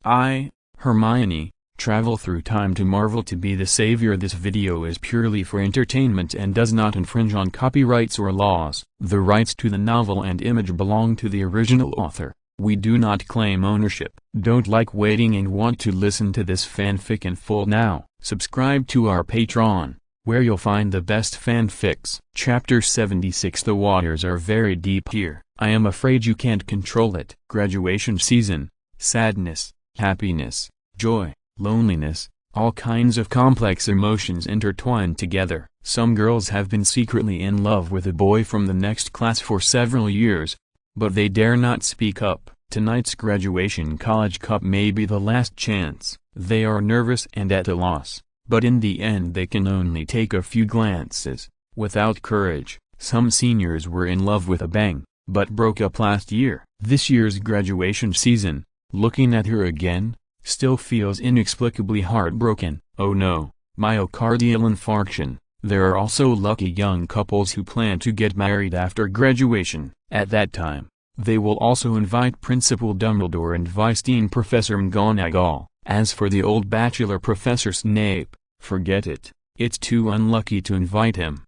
I, Hermione, travel through time to Marvel to be the savior. This video is purely for entertainment and does not infringe on copyrights or laws. The rights to the novel and image belong to the original author. We do not claim ownership. Don't like waiting and want to listen to this fanfic in full now? Subscribe to our Patreon, where you'll find the best fanfics. Chapter 76. The waters are very deep here. I am afraid you can't control it. Graduation season. Sadness, happiness, joy, loneliness, all kinds of complex emotions intertwined together. Some girls have been secretly in love with a boy from the next class for several years, but they dare not speak up. Tonight's graduation college cup may be the last chance. They are nervous and at a loss, but in the end they can only take a few glances. Without courage, some seniors were in love with a bang, but broke up last year. This year's graduation season, looking at her again, still feels inexplicably heartbroken. Oh no, myocardial infarction. There are also lucky young couples who plan to get married after graduation. At that time, they will also invite Principal Dumbledore and Vice Dean Professor McGonagall. As for the old bachelor Professor Snape, forget it. It's too unlucky to invite him.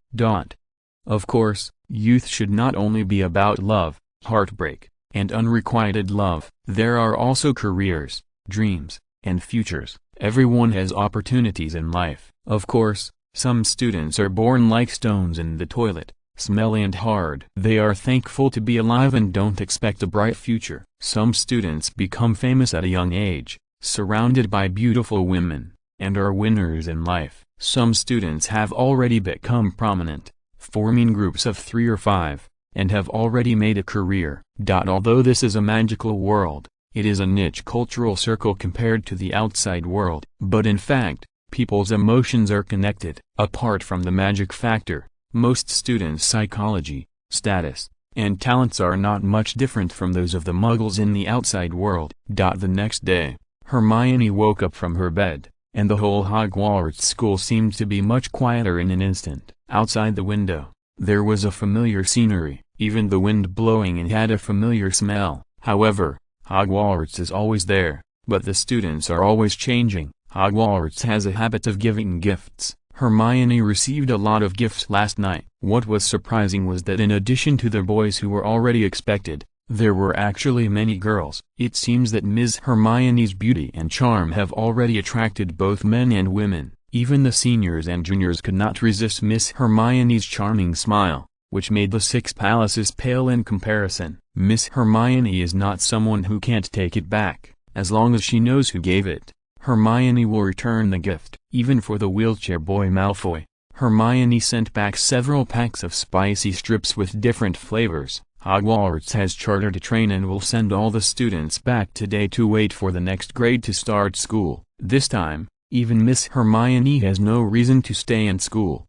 Of course, youth should not only be about love, heartbreak, and unrequited love. There are also careers, dreams, and futures. Everyone has opportunities in life. Of course, some students are born like stones in the toilet, smelly and hard. They are thankful to be alive and don't expect a bright future. Some students become famous at a young age, surrounded by beautiful women, and are winners in life. Some students have already become prominent, forming groups of 3 or 5, and have already made a career. Although this is a magical world, it is a niche cultural circle compared to the outside world. But in fact, people's emotions are connected. Apart from the magic factor, most students' psychology, status, and talents are not much different from those of the muggles in the outside world. The next day, Hermione woke up from her bed, and the whole Hogwarts school seemed to be much quieter in an instant. Outside the window, there was a familiar scenery, even the wind blowing and had a familiar smell. However, Hogwarts is always there, but the students are always changing. Hogwarts has a habit of giving gifts. Hermione received a lot of gifts last night. What was surprising was that in addition to the boys who were already expected, there were actually many girls. It seems that Ms. Hermione's beauty and charm have already attracted both men and women. Even the seniors and juniors could not resist Miss Hermione's charming smile, which made the 6 palaces pale in comparison. Miss Hermione is not someone who can't take it back. As long as she knows who gave it, Hermione will return the gift. Even for the wheelchair boy Malfoy, Hermione sent back several packs of spicy strips with different flavors. Hogwarts has chartered a train and will send all the students back today to wait for the next grade to start school. This time, even Miss Hermione has no reason to stay in school.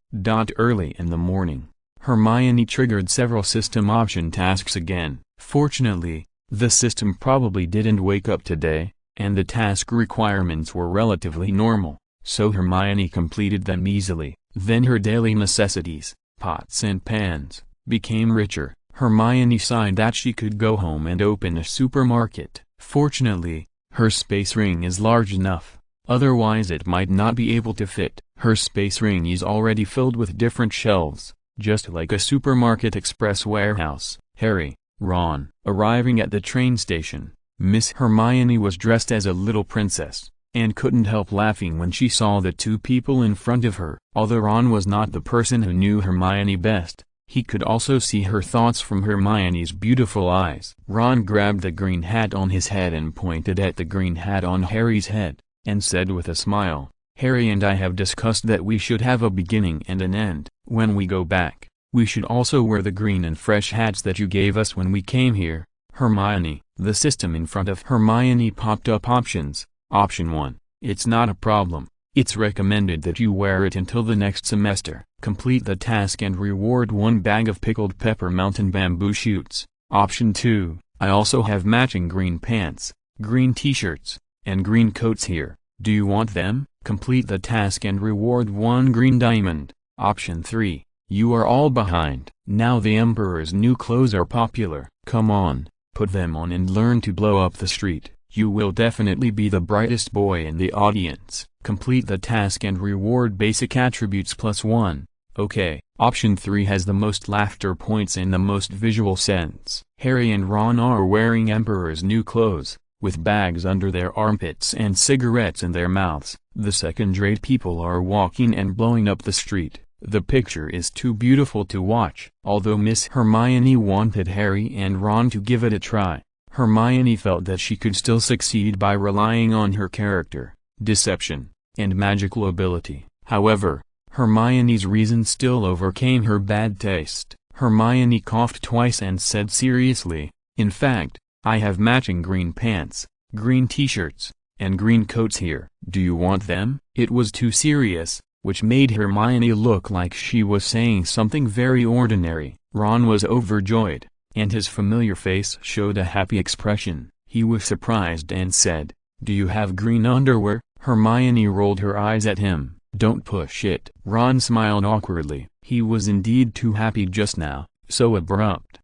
Early in the morning, Hermione triggered several system option tasks again. Fortunately, the system probably didn't wake up today, and the task requirements were relatively normal, so Hermione completed them easily. Then her daily necessities, pots and pans, became richer. Hermione sighed that she could go home and open a supermarket. Fortunately, her space ring is large enough, otherwise it might not be able to fit. Her space ring is already filled with different shelves, just like a supermarket express warehouse. Harry, Ron. Arriving at the train station, Miss Hermione was dressed as a little princess, and couldn't help laughing when she saw the 2 people in front of her. Although Ron was not the person who knew Hermione best, he could also see her thoughts from Hermione's beautiful eyes. Ron grabbed the green hat on his head and pointed at the green hat on Harry's head, and said with a smile, "Harry and I have discussed that we should have a beginning and an end. When we go back, we should also wear the green and fresh hats that you gave us when we came here." Hermione. The system in front of Hermione popped up options. Option 1. It's not a problem. It's recommended that you wear it until the next semester. Complete the task and reward 1 bag of pickled pepper mountain bamboo shoots. Option 2. I also have matching green pants, green t-shirts, and green coats here. Do you want them? Complete the task and reward 1 green diamond. Option 3. You are all behind. Now the Emperor's new clothes are popular. Come on, put them on and learn to blow up the street. You will definitely be the brightest boy in the audience. Complete the task and reward basic attributes +1. Okay. Option 3 has the most laughter points in the most visual sense. Harry and Ron are wearing Emperor's new clothes, with bags under their armpits and cigarettes in their mouths. The second-rate people are walking and blowing up the street. The picture is too beautiful to watch. Although Miss Hermione wanted Harry and Ron to give it a try, Hermione felt that she could still succeed by relying on her character, deception, and magical ability. However, Hermione's reason still overcame her bad taste. Hermione coughed twice and said seriously, "In fact, I have matching green pants, green t-shirts, and green coats here. Do you want them?" It was too serious, which made Hermione look like she was saying something very ordinary. Ron was overjoyed, and his familiar face showed a happy expression. He was surprised and said, "Do you have green underwear?" Hermione rolled her eyes at him. "Don't push it." Ron smiled awkwardly. He was indeed too happy just now, so abrupt.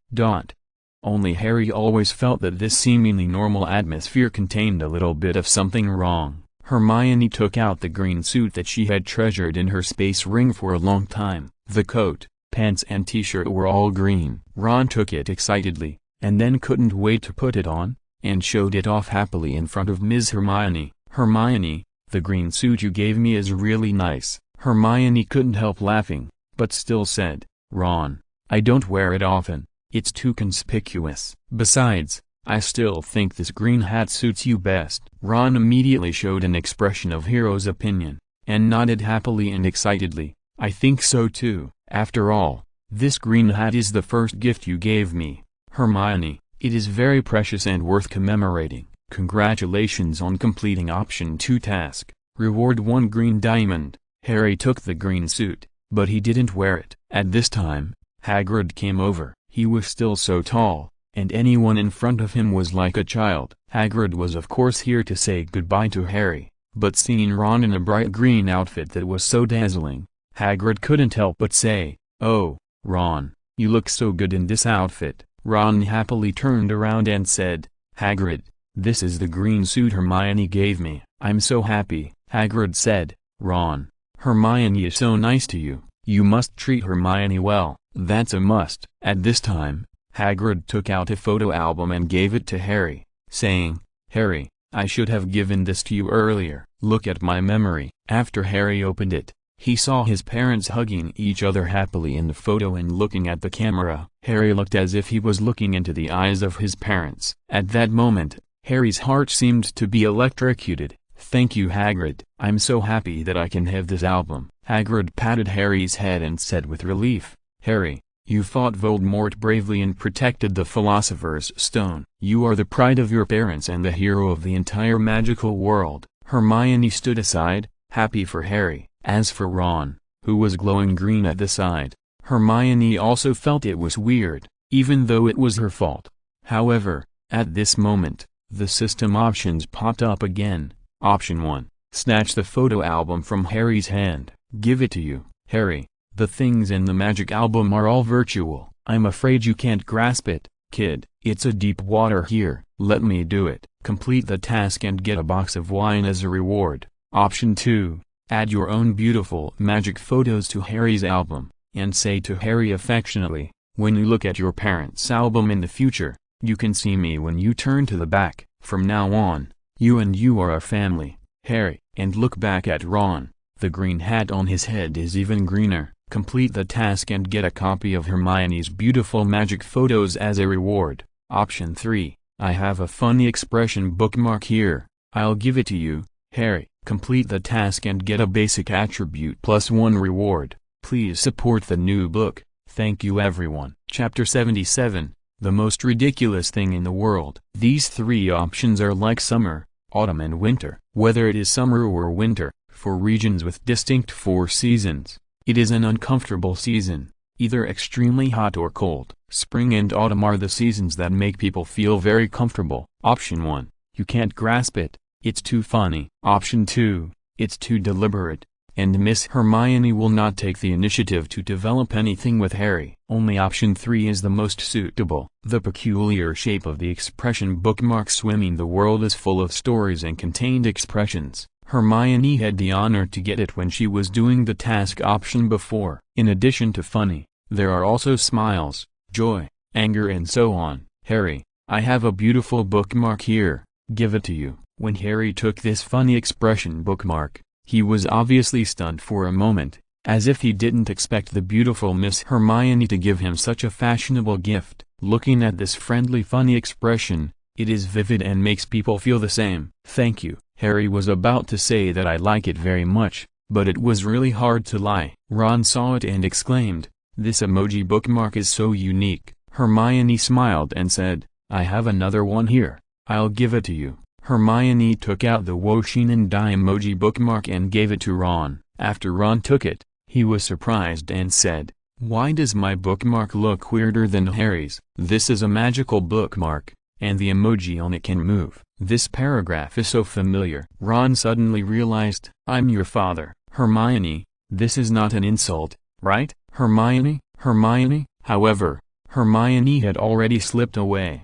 Only Harry always felt that this seemingly normal atmosphere contained a little bit of something wrong. Hermione took out the green suit that she had treasured in her space ring for a long time. The coat, pants and t-shirt were all green. Ron took it excitedly, and then couldn't wait to put it on, and showed it off happily in front of Ms. Hermione. "Hermione, the green suit you gave me is really nice." Hermione couldn't help laughing, but still said, "Ron, I don't wear it often. It's too conspicuous. Besides, I still think this green hat suits you best." Ron immediately showed an expression of hero's opinion, and nodded happily and excitedly. "I think so too. After all, this green hat is the first gift you gave me, Hermione. It is very precious and worth commemorating. Congratulations on completing option 2 task. Reward 1 green diamond." Harry took the green suit, but he didn't wear it. At this time, Hagrid came over. He was still so tall, and anyone in front of him was like a child. Hagrid was of course here to say goodbye to Harry, but seeing Ron in a bright green outfit that was so dazzling, Hagrid couldn't help but say, "Oh, Ron, you look so good in this outfit." Ron happily turned around and said, "Hagrid, this is the green suit Hermione gave me." "I'm so happy," Hagrid said. "Ron, Hermione is so nice to you. You must treat Hermione well." "That's a must." At this time, Hagrid took out a photo album and gave it to Harry, saying, "Harry, I should have given this to you earlier. Look at my memory." After Harry opened it, he saw his parents hugging each other happily in the photo and looking at the camera. Harry looked as if he was looking into the eyes of his parents. At that moment, Harry's heart seemed to be electrocuted. "Thank you, Hagrid. I'm so happy that I can have this album." Hagrid patted Harry's head and said with relief, "Harry, you fought Voldemort bravely and protected the Philosopher's Stone. You are the pride of your parents and the hero of the entire magical world." Hermione stood aside, happy for Harry. As for Ron, who was glowing green at the side, Hermione also felt it was weird, even though it was her fault. However, at this moment, the system options popped up again. Option 1. Snatch the photo album from Harry's hand. "Give it to you, Harry. The things in the magic album are all virtual. I'm afraid you can't grasp it, kid. It's a deep water here. Let me do it." Complete the task and get a box of wine as a reward. Option 2. Add your own beautiful magic photos to Harry's album, and say to Harry affectionately, "When you look at your parents' album in the future, you can see me when you turn to the back. From now on, you and you are a family, Harry." And look back at Ron. The green hat on his head is even greener. Complete the task and get a copy of Hermione's beautiful magic photos as a reward. Option 3. I have a funny expression bookmark here. I'll give it to you, Harry. Complete the task and get a basic attribute +1 reward. Please support the new book. Thank you everyone. Chapter 77. The most ridiculous thing in the world. These 3 options are like summer, autumn and winter. Whether it is summer or winter, for regions with distinct 4 seasons, it is an uncomfortable season, either extremely hot or cold. Spring and autumn are the seasons that make people feel very comfortable. Option 1. You can't grasp it. It's too funny. Option 2. It's too deliberate. and Miss Hermione will not take the initiative to develop anything with Harry. Only option 3 is the most suitable. The peculiar shape of the expression bookmark swimming the world is full of stories and contained expressions. Hermione had the honor to get it when she was doing the task option before. In addition to funny, there are also smiles, joy, anger and so on. Harry, I have a beautiful bookmark here, give it to you. When Harry took this funny expression bookmark, he was obviously stunned for a moment, as if he didn't expect the beautiful Miss Hermione to give him such a fashionable gift. Looking at this friendly funny expression, it is vivid and makes people feel the same. Thank you. Harry was about to say that I like it very much, but it was really hard to lie. Ron saw it and exclaimed, this emoji bookmark is so unique. Hermione smiled and said, I have another one here, I'll give it to you. Hermione took out the Woshin and Die emoji bookmark and gave it to Ron. After Ron took it, he was surprised and said, why does my bookmark look weirder than Harry's? This is a magical bookmark, and the emoji on it can move. This paragraph is so familiar. Ron suddenly realized, I'm your father. Hermione, this is not an insult, right? Hermione? However, Hermione had already slipped away.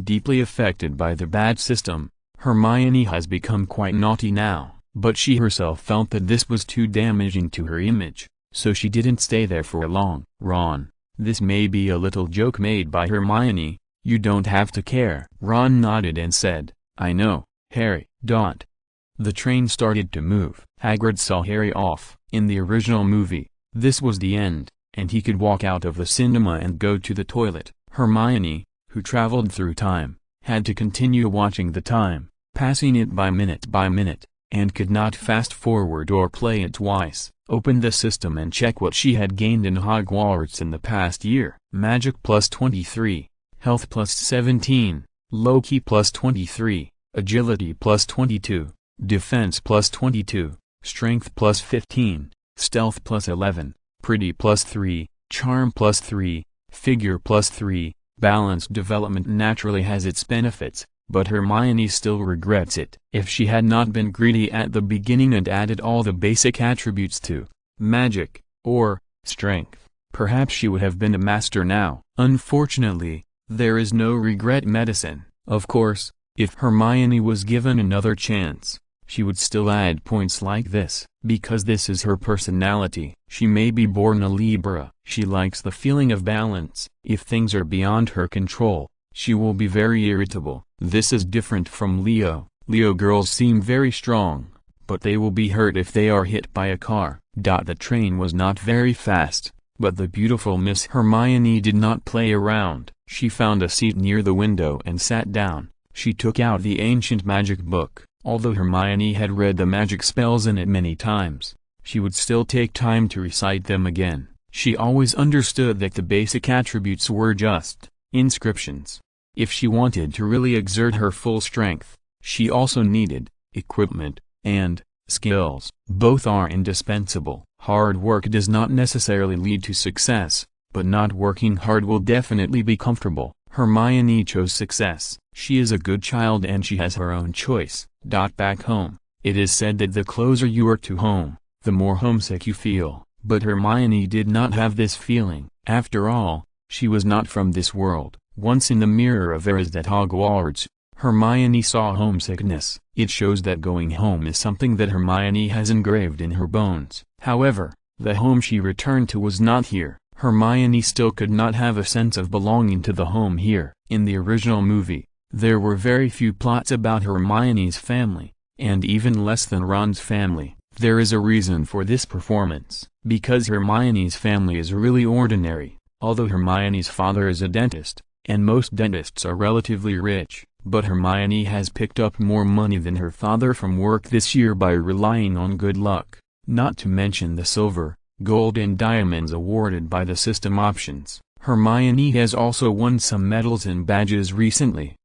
Deeply affected by the bad system, Hermione has become quite naughty now, but she herself felt that this was too damaging to her image, so she didn't stay there for long. Ron, this may be a little joke made by Hermione, you don't have to care. Ron nodded and said, I know, Harry. The train started to move. Hagrid saw Harry off. In the original movie, this was the end, and he could walk out of the cinema and go to the toilet. Hermione, who traveled through time, had to continue watching the time, passing it by minute, and could not fast forward or play it twice. Open the system and check what she had gained in Hogwarts in the past year. Magic plus 23, Health plus 17, Loki plus 23, Agility plus 22, Defense plus 22, Strength plus 15, Stealth plus 11, Pretty plus 3, Charm plus 3, Figure plus 3. Balanced development naturally has its benefits, but Hermione still regrets it. If she had not been greedy at the beginning and added all the basic attributes to magic, or strength, perhaps she would have been a master now. Unfortunately, there is no regret medicine. Of course, if Hermione was given another chance, she would still add points like this, because this is her personality. She may be born a Libra. She likes the feeling of balance. If things are beyond her control, she will be very irritable. This is different from Leo. Leo girls seem very strong, but they will be hurt if they are hit by a car. The train was not very fast, but the beautiful Miss Hermione did not play around. She found a seat near the window and sat down. She took out the ancient magic book. Although Hermione had read the magic spells in it many times, she would still take time to recite them again. She always understood that the basic attributes were just inscriptions. If she wanted to really exert her full strength, she also needed equipment and skills. Both are indispensable. Hard work does not necessarily lead to success, but not working hard will definitely be comfortable. Hermione chose success. She is a good child and she has her own choice. Back home, it is said that the closer you are to home, the more homesick you feel. But Hermione did not have this feeling. After all, she was not from this world. Once in the mirror of errors at Hogwarts, Hermione saw homesickness. It shows that going home is something that Hermione has engraved in her bones. However, the home she returned to was not here. Hermione still could not have a sense of belonging to the home here. In the original movie, there were very few plots about Hermione's family, and even less than Ron's family. There is a reason for this performance, because Hermione's family is really ordinary. Although Hermione's father is a dentist, and most dentists are relatively rich, but Hermione has picked up more money than her father from work this year by relying on good luck, not to mention the silver, gold and diamonds awarded by the system options. Hermione has also won some medals and badges recently.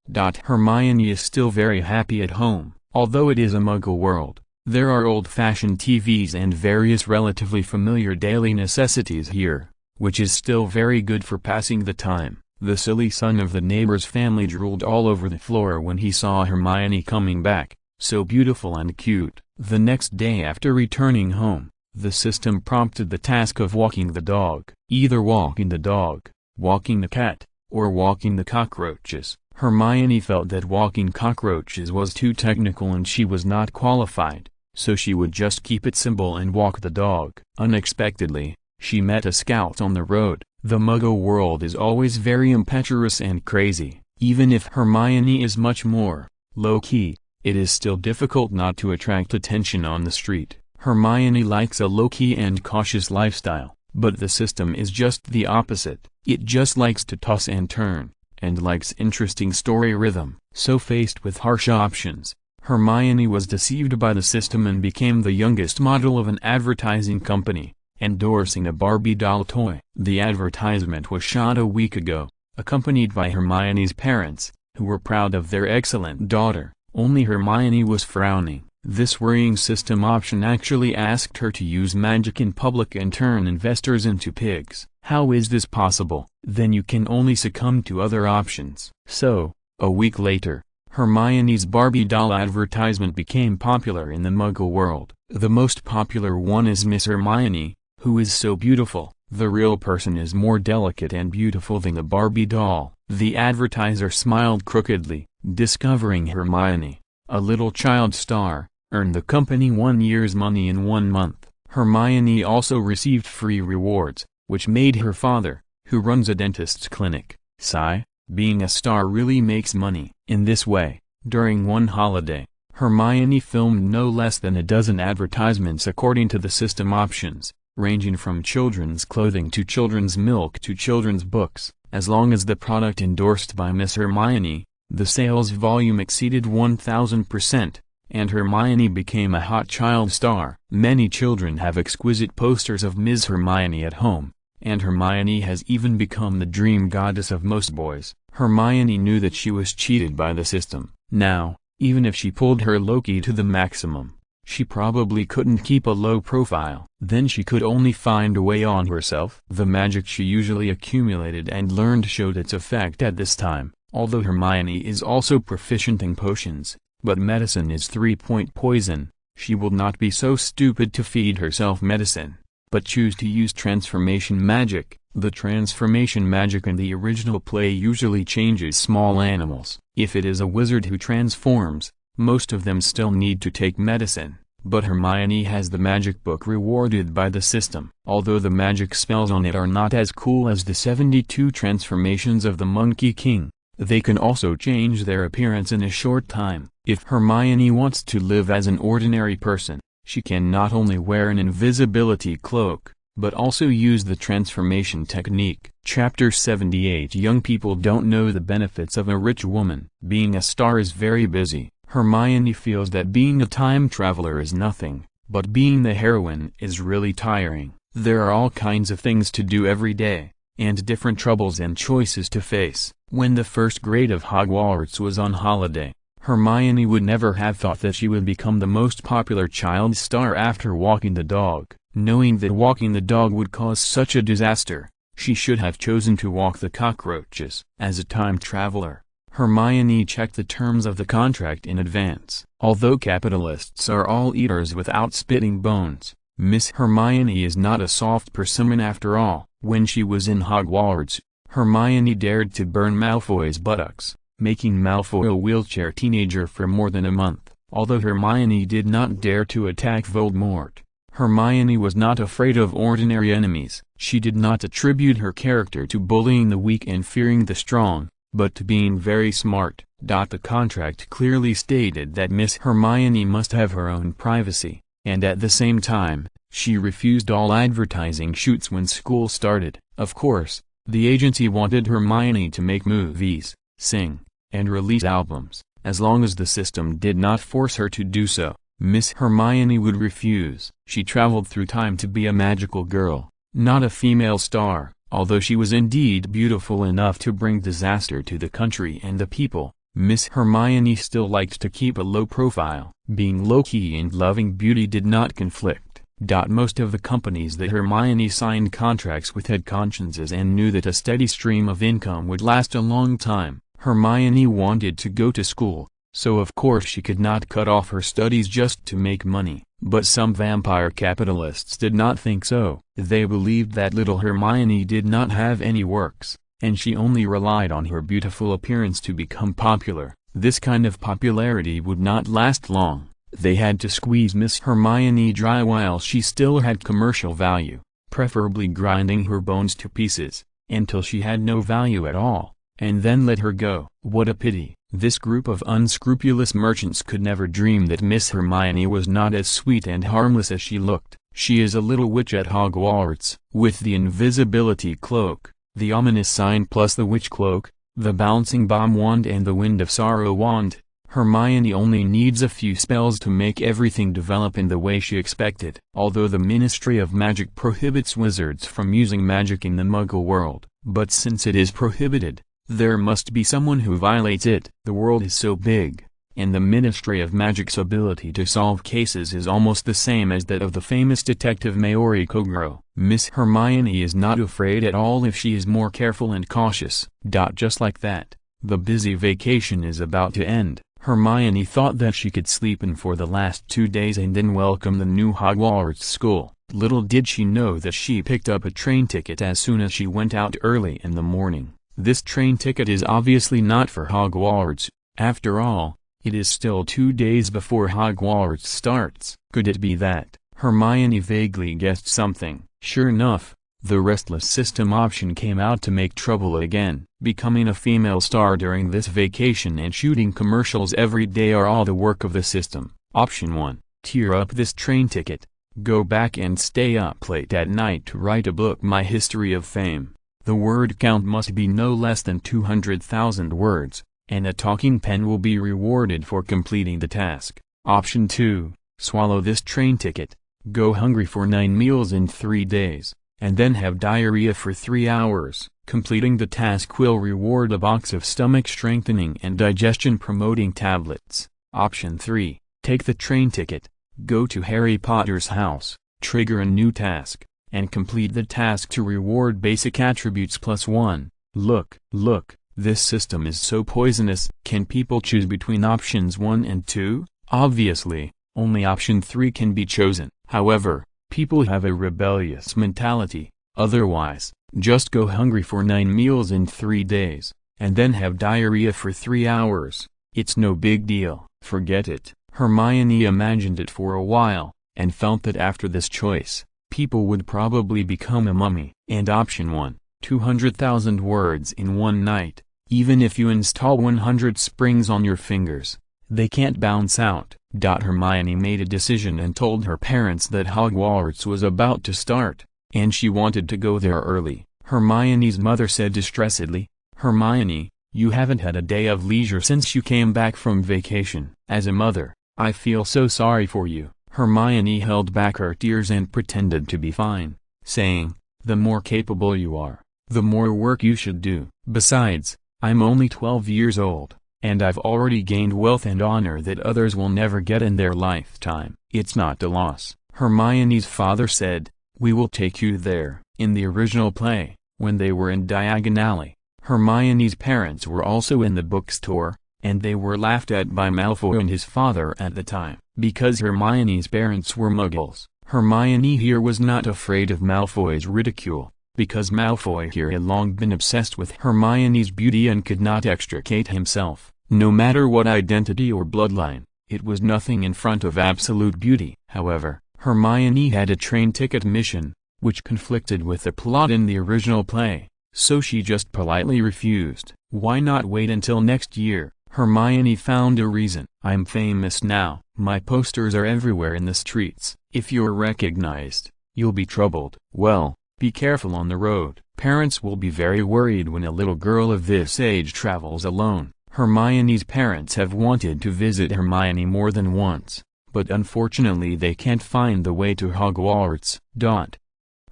Hermione is still very happy at home. Although it is a Muggle world, there are old-fashioned TVs and various relatively familiar daily necessities here, which is still very good for passing the time. The silly son of the neighbor's family drooled all over the floor when he saw Hermione coming back. so beautiful and cute. The next day after returning home, the system prompted the task of walking the dog. Either walking the dog, walking the cat, or walking the cockroaches. Hermione felt that walking cockroaches was too technical and she was not qualified, so she would just keep it simple and walk the dog. Unexpectedly, she met a scout on the road. The Muggle world is always very impetuous and crazy. Even if Hermione is much more low-key, it is still difficult not to attract attention on the street. Hermione likes a low-key and cautious lifestyle, but the system is just the opposite. It just likes to toss and turn, and likes interesting story rhythm. So faced with harsh options, Hermione was deceived by the system and became the youngest model of an advertising company, endorsing a Barbie doll toy. The advertisement was shot a week ago, accompanied by Hermione's parents, who were proud of their excellent daughter. Only Hermione was frowning. This worrying system option actually asked her to use magic in public and turn investors into pigs. How is this possible? Then you can only succumb to other options. So, a week later, Hermione's Barbie doll advertisement became popular in the Muggle world. The most popular one is Miss Hermione, who is so beautiful. The real person is more delicate and beautiful than the Barbie doll. The advertiser smiled crookedly, discovering Hermione, a little child star, earned the company 1 year's money in 1 month. Hermione also received free rewards, which made her father, who runs a dentist's clinic, sigh. Being a star really makes money. In this way, during one holiday, Hermione filmed no less than a dozen advertisements according to the system options, ranging from children's clothing to children's milk to children's books. As long as the product endorsed by Miss Hermione, the sales volume exceeded 1000%, and Hermione became a hot child star. Many children have exquisite posters of Ms. Hermione at home, and Hermione has even become the dream goddess of most boys. Hermione knew that she was cheated by the system. Now, even if she pulled her low-key to the maximum, she probably couldn't keep a low profile. Then she could only find a way on herself. The magic she usually accumulated and learned showed its effect at this time. Although Hermione is also proficient in potions, but medicine is 3-point poison, she will not be so stupid to feed herself medicine, but choose to use transformation magic. The transformation magic in the original play usually changes small animals. If it is a wizard who transforms, most of them still need to take medicine, but Hermione has the magic book rewarded by the system. Although the magic spells on it are not as cool as the 72 transformations of the Monkey King, they can also change their appearance in a short time. If Hermione wants to live as an ordinary person, she can not only wear an invisibility cloak, but also use the transformation technique. Chapter 78. Young people don't know the benefits of a rich woman. Being a star is very busy. Hermione feels that being a time traveler is nothing, but being the heroine is really tiring. There are all kinds of things to do every day, and different troubles and choices to face. When the first grade of Hogwarts was on holiday, Hermione would never have thought that she would become the most popular child star after walking the dog. Knowing that walking the dog would cause such a disaster, she should have chosen to walk the cockroaches. As a time traveler, Hermione checked the terms of the contract in advance. Although capitalists are all eaters without spitting bones, Miss Hermione is not a soft persimmon after all. When she was in Hogwarts, Hermione dared to burn Malfoy's buttocks, making Malfoy a wheelchair teenager for more than a month. Although Hermione did not dare to attack Voldemort, Hermione was not afraid of ordinary enemies. She did not attribute her character to bullying the weak and fearing the strong, but to being very smart. The contract clearly stated that Miss Hermione must have her own privacy, and at the same time, she refused all advertising shoots when school started. Of course, the agency wanted Hermione to make movies, sing, and release albums. As long as the system did not force her to do so, Miss Hermione would refuse. She traveled through time to be a magical girl, not a female star. Although she was indeed beautiful enough to bring disaster to the country and the people, Miss Hermione still liked to keep a low profile. Being low-key and loving beauty did not conflict. Most of the companies that Hermione signed contracts with had consciences and knew that a steady stream of income would last a long time. Hermione wanted to go to school, so of course she could not cut off her studies just to make money. But some vampire capitalists did not think so. They believed that little Hermione did not have any works, and she only relied on her beautiful appearance to become popular. This kind of popularity would not last long. They had to squeeze Miss Hermione dry while she still had commercial value, preferably grinding her bones to pieces, until she had no value at all, and then let her go. What a pity. This group of unscrupulous merchants could never dream that Miss Hermione was not as sweet and harmless as she looked. She is a little witch at Hogwarts. With the invisibility cloak, the ominous sign plus the witch cloak, the bouncing bomb wand and the wind of sorrow wand, Hermione only needs a few spells to make everything develop in the way she expected. Although the Ministry of Magic prohibits wizards from using magic in the Muggle world, but since it is prohibited, there must be someone who violates it. The world is so big, and the Ministry of Magic's ability to solve cases is almost the same as that of the famous detective Maori Kogoro. Miss Hermione is not afraid at all if she is more careful and cautious. Just like that, the busy vacation is about to end. Hermione thought that she could sleep in for the last 2 days and then welcome the new Hogwarts school. Little did she know that she picked up a train ticket as soon as she went out early in the morning. This train ticket is obviously not for Hogwarts. After all, it is still 2 days before Hogwarts starts. Could it be that Hermione vaguely guessed something? Sure enough, the restless system option came out to make trouble again. Becoming a female star during this vacation and shooting commercials every day are all the work of the system. Option 1. Tear up this train ticket. Go back and stay up late at night to write a book. My history of fame. The word count must be no less than 200,000 words, and a talking pen will be rewarded for completing the task. Option 2. Swallow this train ticket. Go hungry for 9 meals in 3 days, and then have diarrhea for 3 hours. Completing the task will reward a box of stomach-strengthening and digestion-promoting tablets. Option 3. Take the train ticket. Go to Harry Potter's house, trigger a new task, and complete the task to reward basic attributes +1. Look, this system is so poisonous. Can people choose between options 1 and 2? Obviously, only option 3 can be chosen. However, people have a rebellious mentality. Otherwise, just go hungry for 9 meals in 3 days, and then have diarrhea for 3 hours. It's no big deal. Forget it. Hermione imagined it for a while, and felt that after this choice, people would probably become a mummy. And option 1, 200,000 words in 1 night. Even if you install 100 springs on your fingers, they can't bounce out. Hermione made a decision and told her parents that Hogwarts was about to start, and she wanted to go there early. Hermione's mother said distressedly, "Hermione, you haven't had a day of leisure since you came back from vacation." As a mother, I feel so sorry for you. Hermione held back her tears and pretended to be fine, saying, "The more capable you are, the more work you should do. Besides, I'm only 12 years old, and I've already gained wealth and honor that others will never get in their lifetime. It's not a loss." Hermione's father said, "We will take you there." In the original play, when they were in Diagon Alley, Hermione's parents were also in the bookstore, and they were laughed at by Malfoy and his father at the time, because Hermione's parents were Muggles. Hermione here was not afraid of Malfoy's ridicule, because Malfoy here had long been obsessed with Hermione's beauty and could not extricate himself. No matter what identity or bloodline, it was nothing in front of absolute beauty. However, Hermione had a train ticket mission, which conflicted with the plot in the original play, so she just politely refused. Why not wait until next year? Hermione found a reason. "I'm famous now. My posters are everywhere in the streets. If you're recognized, you'll be troubled. Well, be careful on the road. Parents will be very worried when a little girl of this age travels alone." Hermione's parents have wanted to visit Hermione more than once, but unfortunately they can't find the way to Hogwarts.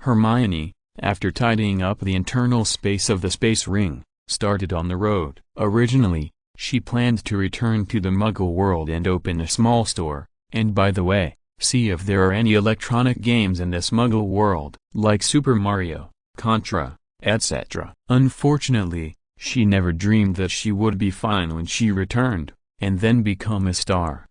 Hermione, after tidying up the internal space of the space ring, started on the road. Originally, she planned to return to the Muggle world and open a small store, and by the way, see if there are any electronic games in this Muggle world, like Super Mario, Contra, etc. Unfortunately, she never dreamed that she would be fine when she returned. and then become a star.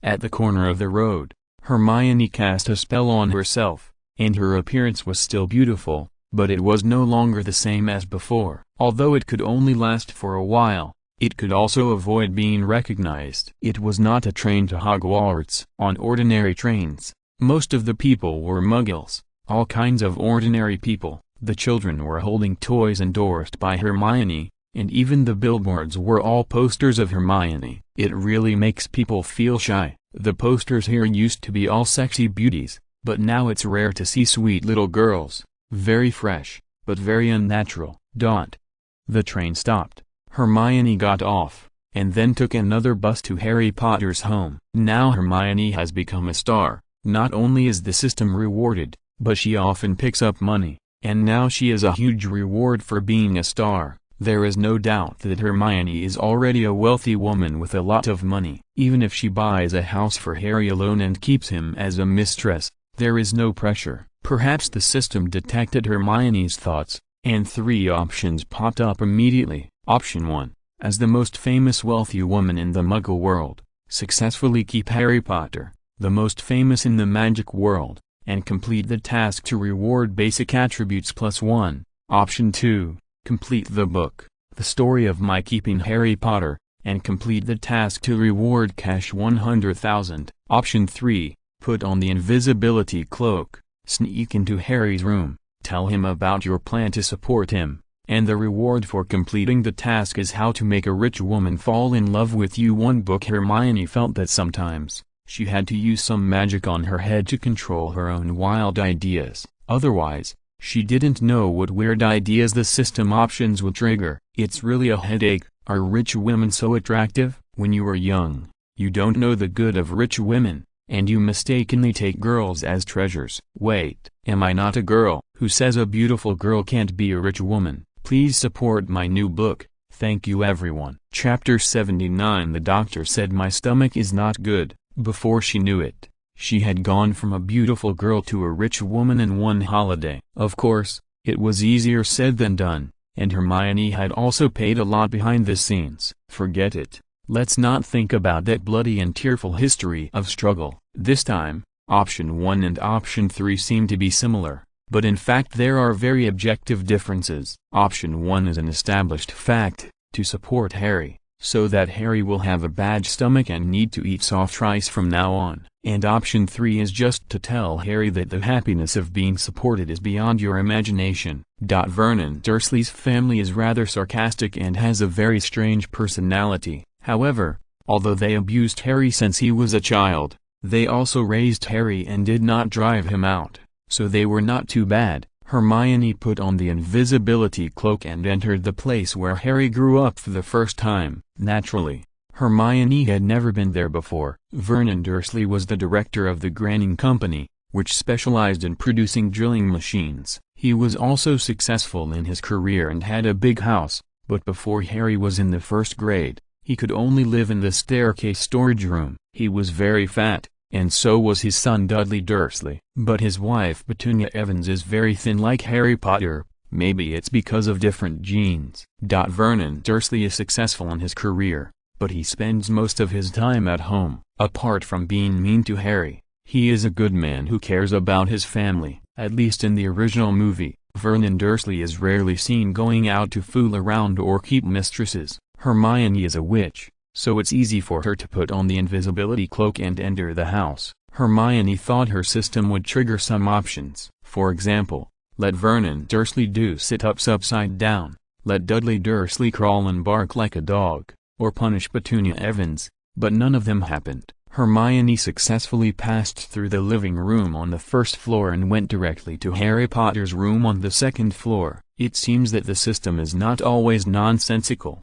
At the corner of the road, Hermione cast a spell on herself, and her appearance was still beautiful, but it was no longer the same as before. Although it could only last for a while, it could also avoid being recognized. It was not a train to Hogwarts. On ordinary trains, most of the people were muggles, all kinds of ordinary people. The children were holding toys endorsed by Hermione, and even the billboards were all posters of Hermione. It really makes people feel shy. The posters here used to be all sexy beauties, but now it's rare to see sweet little girls. Very fresh, but very unnatural. The train stopped. Hermione got off, and then took another bus to Harry Potter's home. Now Hermione has become a star. Not only is the system rewarded, but she often picks up money, and now she is a huge reward for being a star. There is no doubt that Hermione is already a wealthy woman with a lot of money. Even if she buys a house for Harry alone and keeps him as a mistress, there is no pressure. Perhaps the system detected Hermione's thoughts, and 3 options popped up immediately. Option 1. As the most famous wealthy woman in the Muggle world, successfully keep Harry Potter, the most famous in the magic world, and complete the task to reward basic attributes +1. Option 2. Complete the book, The Story of My Keeping Harry Potter, and complete the task to reward cash 100,000. Option 3. Put on the invisibility cloak, sneak into Harry's room, tell him about your plan to support him, and the reward for completing the task is how to make a rich woman fall in love with you. One book. Hermione felt that sometimes she had to use some magic on her head to control her own wild ideas, otherwise, she didn't know what weird ideas the system options would trigger. It's really a headache. Are rich women so attractive? When you are young, you don't know the good of rich women, and you mistakenly take girls as treasures. Wait, am I not a girl? Who says a beautiful girl can't be a rich woman? Please support my new book. Thank you everyone. Chapter 79. The doctor said my stomach is not good. Before she knew it, she had gone from a beautiful girl to a rich woman in one holiday. Of course, it was easier said than done, and Hermione had also paid a lot behind the scenes. Forget it. Let's not think about that bloody and tearful history of struggle. This time, option 1 and option 3 seem to be similar, but in fact there are very objective differences. Option 1 is an established fact, to support Harry, so that Harry will have a bad stomach and need to eat soft rice from now on. And option 3 is just to tell Harry that the happiness of being supported is beyond your imagination. Vernon Dursley's family is rather sarcastic and has a very strange personality. However, although they abused Harry since he was a child, they also raised Harry and did not drive him out, so they were not too bad. Hermione put on the invisibility cloak and entered the place where Harry grew up for the first time. Naturally, Hermione had never been there before. Vernon Dursley was the director of the Granning Company, which specialized in producing drilling machines. He was also successful in his career and had a big house, but before Harry was in the 1st grade, he could only live in the staircase storage room. He was very fat, and so was his son Dudley Dursley. But his wife Petunia Evans is very thin like Harry Potter. Maybe it's because of different genes. Vernon Dursley is successful in his career, but he spends most of his time at home. Apart from being mean to Harry, he is a good man who cares about his family. At least in the original movie, Vernon Dursley is rarely seen going out to fool around or keep mistresses. Hermione is a witch, so it's easy for her to put on the invisibility cloak and enter the house. Hermione thought her system would trigger some options. For example, let Vernon Dursley do sit-ups upside down, let Dudley Dursley crawl and bark like a dog, or punish Petunia Evans, but none of them happened. Hermione successfully passed through the living room on the 1st floor and went directly to Harry Potter's room on the 2nd floor. It seems that the system is not always nonsensical.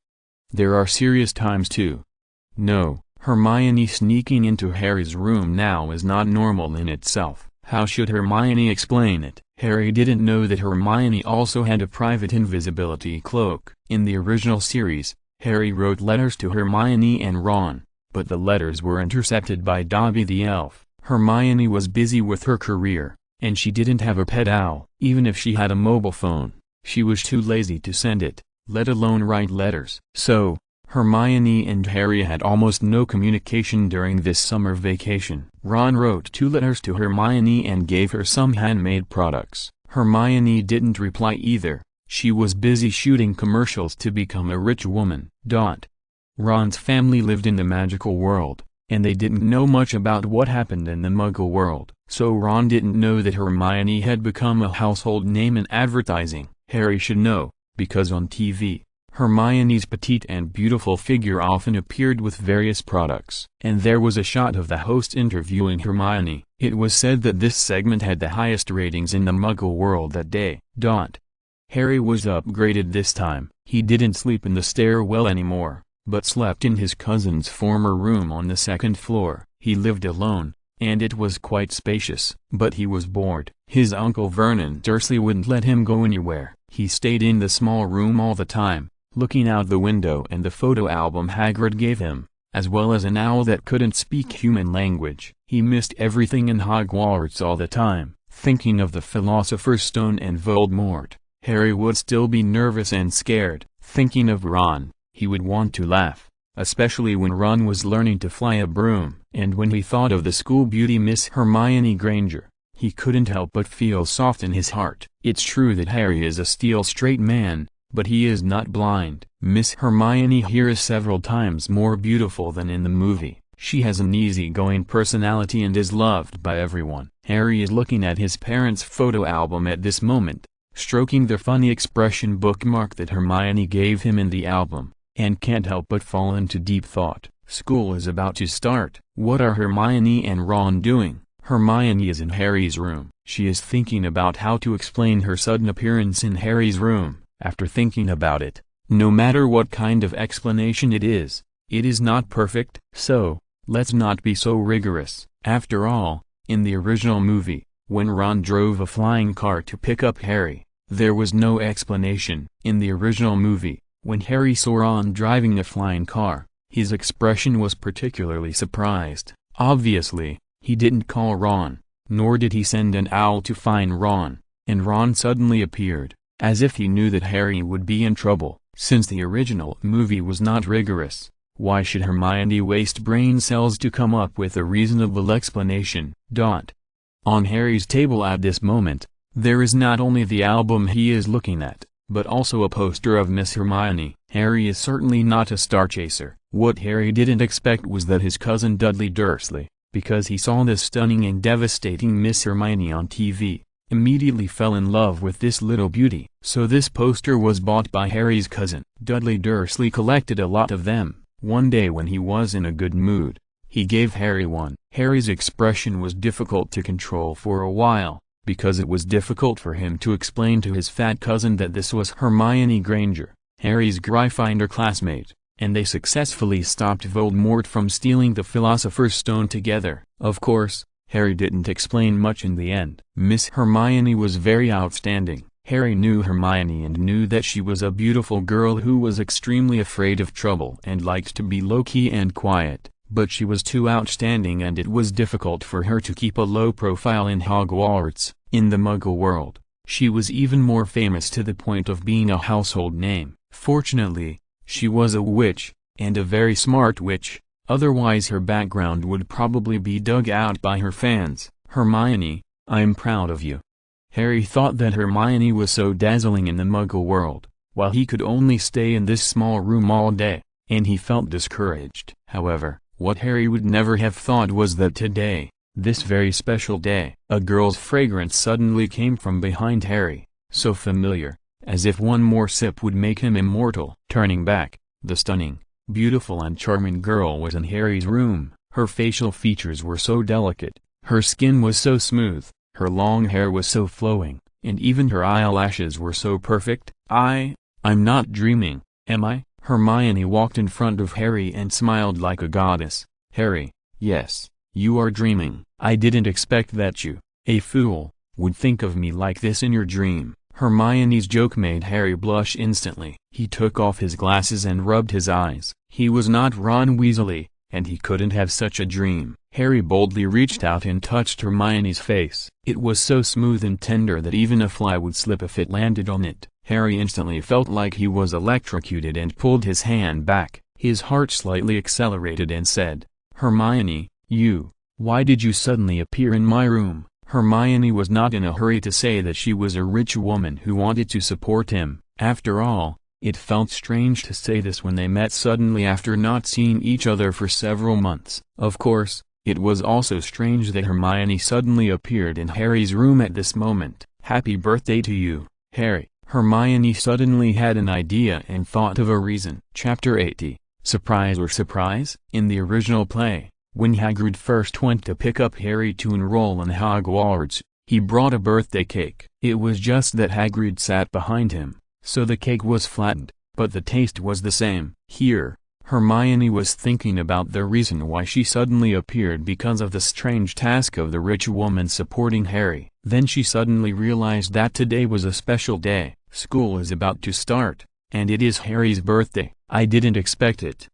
There are serious times too. No, Hermione sneaking into Harry's room now is not normal in itself. How should Hermione explain it? Harry didn't know that Hermione also had a private invisibility cloak. In the original series, Harry wrote letters to Hermione and Ron, but the letters were intercepted by Dobby the elf. Hermione was busy with her career, and she didn't have a pet owl. Even if she had a mobile phone, she was too lazy to send it, let alone write letters. So, Hermione and Harry had almost no communication during this summer vacation. Ron wrote 2 letters to Hermione and gave her some handmade products. Hermione didn't reply either. She was busy shooting commercials to become a rich woman. Ron's family lived in the magical world, and they didn't know much about what happened in the Muggle world. So Ron didn't know that Hermione had become a household name in advertising. Harry should know, because on TV, Hermione's petite and beautiful figure often appeared with various products. And there was a shot of the host interviewing Hermione. It was said that this segment had the highest ratings in the Muggle world that day. Harry was upgraded this time. He didn't sleep in the stairwell anymore, but slept in his cousin's former room on the 2nd floor. He lived alone, and it was quite spacious. But he was bored. His uncle Vernon Dursley wouldn't let him go anywhere. He stayed in the small room all the time, looking out the window and the photo album Hagrid gave him, as well as an owl that couldn't speak human language. He missed everything in Hogwarts all the time. Thinking of the Philosopher's Stone and Voldemort, Harry would still be nervous and scared. Thinking of Ron, he would want to laugh, especially when Ron was learning to fly a broom. And when he thought of the school beauty Miss Hermione Granger, he couldn't help but feel soft in his heart. It's true that Harry is a steel straight man, but he is not blind. Miss Hermione here is several times more beautiful than in the movie. She has an easygoing personality and is loved by everyone. Harry is looking at his parents' photo album at this moment, stroking the funny expression bookmark that Hermione gave him in the album, and can't help but fall into deep thought. School is about to start. What are Hermione and Ron doing? Hermione is in Harry's room. She is thinking about how to explain her sudden appearance in Harry's room. After thinking about it, no matter what kind of explanation it is not perfect. So, let's not be so rigorous. After all, in the original movie, when Ron drove a flying car to pick up Harry, there was no explanation. In the original movie, when Harry saw Ron driving a flying car, his expression was particularly surprised. Obviously, he didn't call Ron, nor did he send an owl to find Ron, and Ron suddenly appeared, as if he knew that Harry would be in trouble. Since the original movie was not rigorous, why should Hermione waste brain cells to come up with a reasonable explanation? On Harry's table at this moment, there is not only the album he is looking at, but also a poster of Miss Hermione. Harry is certainly not a star chaser. What Harry didn't expect was that his cousin Dudley Dursley, because he saw this stunning and devastating Miss Hermione on TV, immediately fell in love with this little beauty. So this poster was bought by Harry's cousin. Dudley Dursley collected a lot of them. One day when he was in a good mood, he gave Harry one. Harry's expression was difficult to control for a while, because it was difficult for him to explain to his fat cousin that this was Hermione Granger, Harry's Gryffindor classmate, and they successfully stopped Voldemort from stealing the Philosopher's Stone together. Of course, Harry didn't explain much in the end. Miss Hermione was very outstanding. Harry knew Hermione and knew that she was a beautiful girl who was extremely afraid of trouble and liked to be low-key and quiet, but she was too outstanding and it was difficult for her to keep a low profile in Hogwarts. In the Muggle world, she was even more famous to the point of being a household name. Fortunately, she was a witch, and a very smart witch, otherwise her background would probably be dug out by her fans. Hermione, I'm proud of you. Harry thought that Hermione was so dazzling in the Muggle world, while he could only stay in this small room all day, and he felt discouraged. However, what Harry would never have thought was that today, this very special day, a girl's fragrance suddenly came from behind Harry, so familiar, as if one more sip would make him immortal. Turning back, the stunning, beautiful and charming girl was in Harry's room. Her facial features were so delicate, her skin was so smooth, her long hair was so flowing, and even her eyelashes were so perfect. I'm not dreaming, am I? Hermione walked in front of Harry and smiled like a goddess. Harry, yes, you are dreaming. I didn't expect that you, a fool, would think of me like this in your dream. Hermione's joke made Harry blush instantly. He took off his glasses and rubbed his eyes. He was not Ron Weasley, and he couldn't have such a dream. Harry boldly reached out and touched Hermione's face. It was so smooth and tender that even a fly would slip if it landed on it. Harry instantly felt like he was electrocuted and pulled his hand back. His heart slightly accelerated and said, "Hermione, why did you suddenly appear in my room?" Hermione was not in a hurry to say that she was a rich woman who wanted to support him. After all, it felt strange to say this when they met suddenly after not seeing each other for several months. Of course, it was also strange that Hermione suddenly appeared in Harry's room at this moment. "Happy birthday to you, Harry." Hermione suddenly had an idea and thought of a reason. Chapter 80, Surprise or Surprise? In the original play, when Hagrid first went to pick up Harry to enroll in Hogwarts, he brought a birthday cake. It was just that Hagrid sat behind him, so the cake was flattened, but the taste was the same. Here, Hermione was thinking about the reason why she suddenly appeared because of the strange task of the rich woman supporting Harry. Then she suddenly realized that today was a special day. School is about to start, and it is Harry's birthday. I didn't expect it.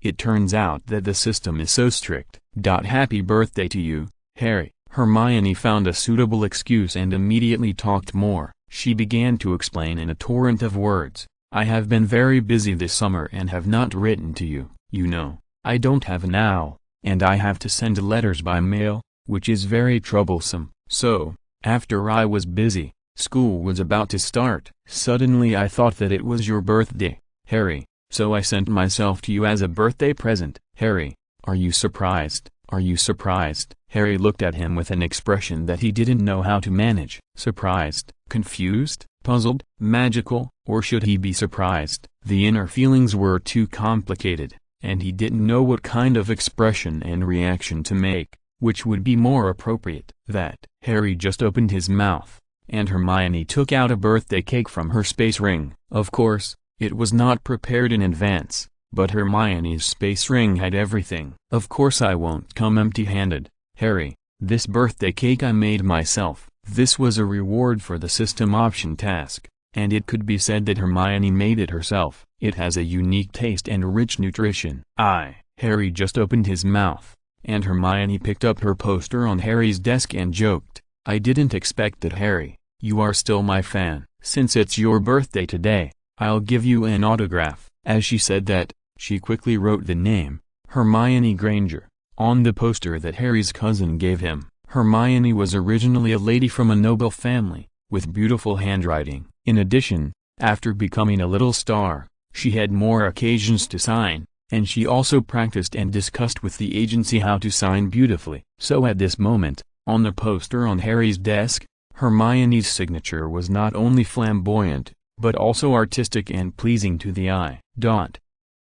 It turns out that the system is so strict. Happy birthday to you, Harry. Hermione found a suitable excuse and immediately talked more. She began to explain in a torrent of words. "I have been very busy this summer and have not written to you. You know, I don't have an owl, and I have to send letters by mail, which is very troublesome. So, after I was busy, school was about to start. Suddenly I thought that it was your birthday, Harry, so I sent myself to you as a birthday present. Harry, are you surprised? Are you surprised?" Harry looked at him with an expression that he didn't know how to manage. Surprised, confused, puzzled, magical, or should he be surprised? The inner feelings were too complicated, and he didn't know what kind of expression and reaction to make, which would be more appropriate. That Harry just opened his mouth, and Hermione took out a birthday cake from her space ring. Of course, it was not prepared in advance, but Hermione's space ring had everything. "Of course I won't come empty-handed, Harry. This birthday cake I made myself." This was a reward for the system option task, and it could be said that Hermione made it herself. It has a unique taste and rich nutrition. Harry just opened his mouth, and Hermione picked up her poster on Harry's desk and joked, "I didn't expect that, Harry. You are still my fan. Since it's your birthday today, I'll give you an autograph." As she said that, she quickly wrote the name, Hermione Granger, on the poster that Harry's cousin gave him. Hermione was originally a lady from a noble family, with beautiful handwriting. In addition, after becoming a little star, she had more occasions to sign, and she also practiced and discussed with the agency how to sign beautifully. So at this moment, on the poster on Harry's desk, Hermione's signature was not only flamboyant, but also artistic and pleasing to the eye.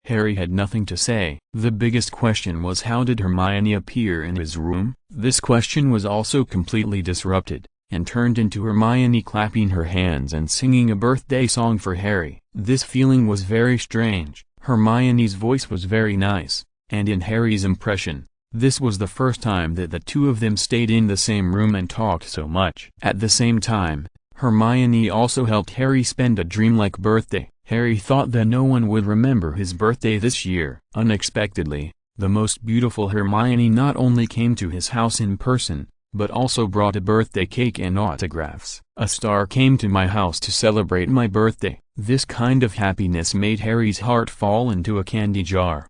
Harry had nothing to say. The biggest question was, how did Hermione appear in his room? This question was also completely disrupted, and turned into Hermione clapping her hands and singing a birthday song for Harry. This feeling was very strange. Hermione's voice was very nice, and in Harry's impression, this was the first time that the two of them stayed in the same room and talked so much. At the same time, Hermione also helped Harry spend a dreamlike birthday. Harry thought that no one would remember his birthday this year. Unexpectedly, the most beautiful Hermione not only came to his house in person, but also brought a birthday cake and autographs. "A star came to my house to celebrate my birthday." This kind of happiness made Harry's heart fall into a candy jar.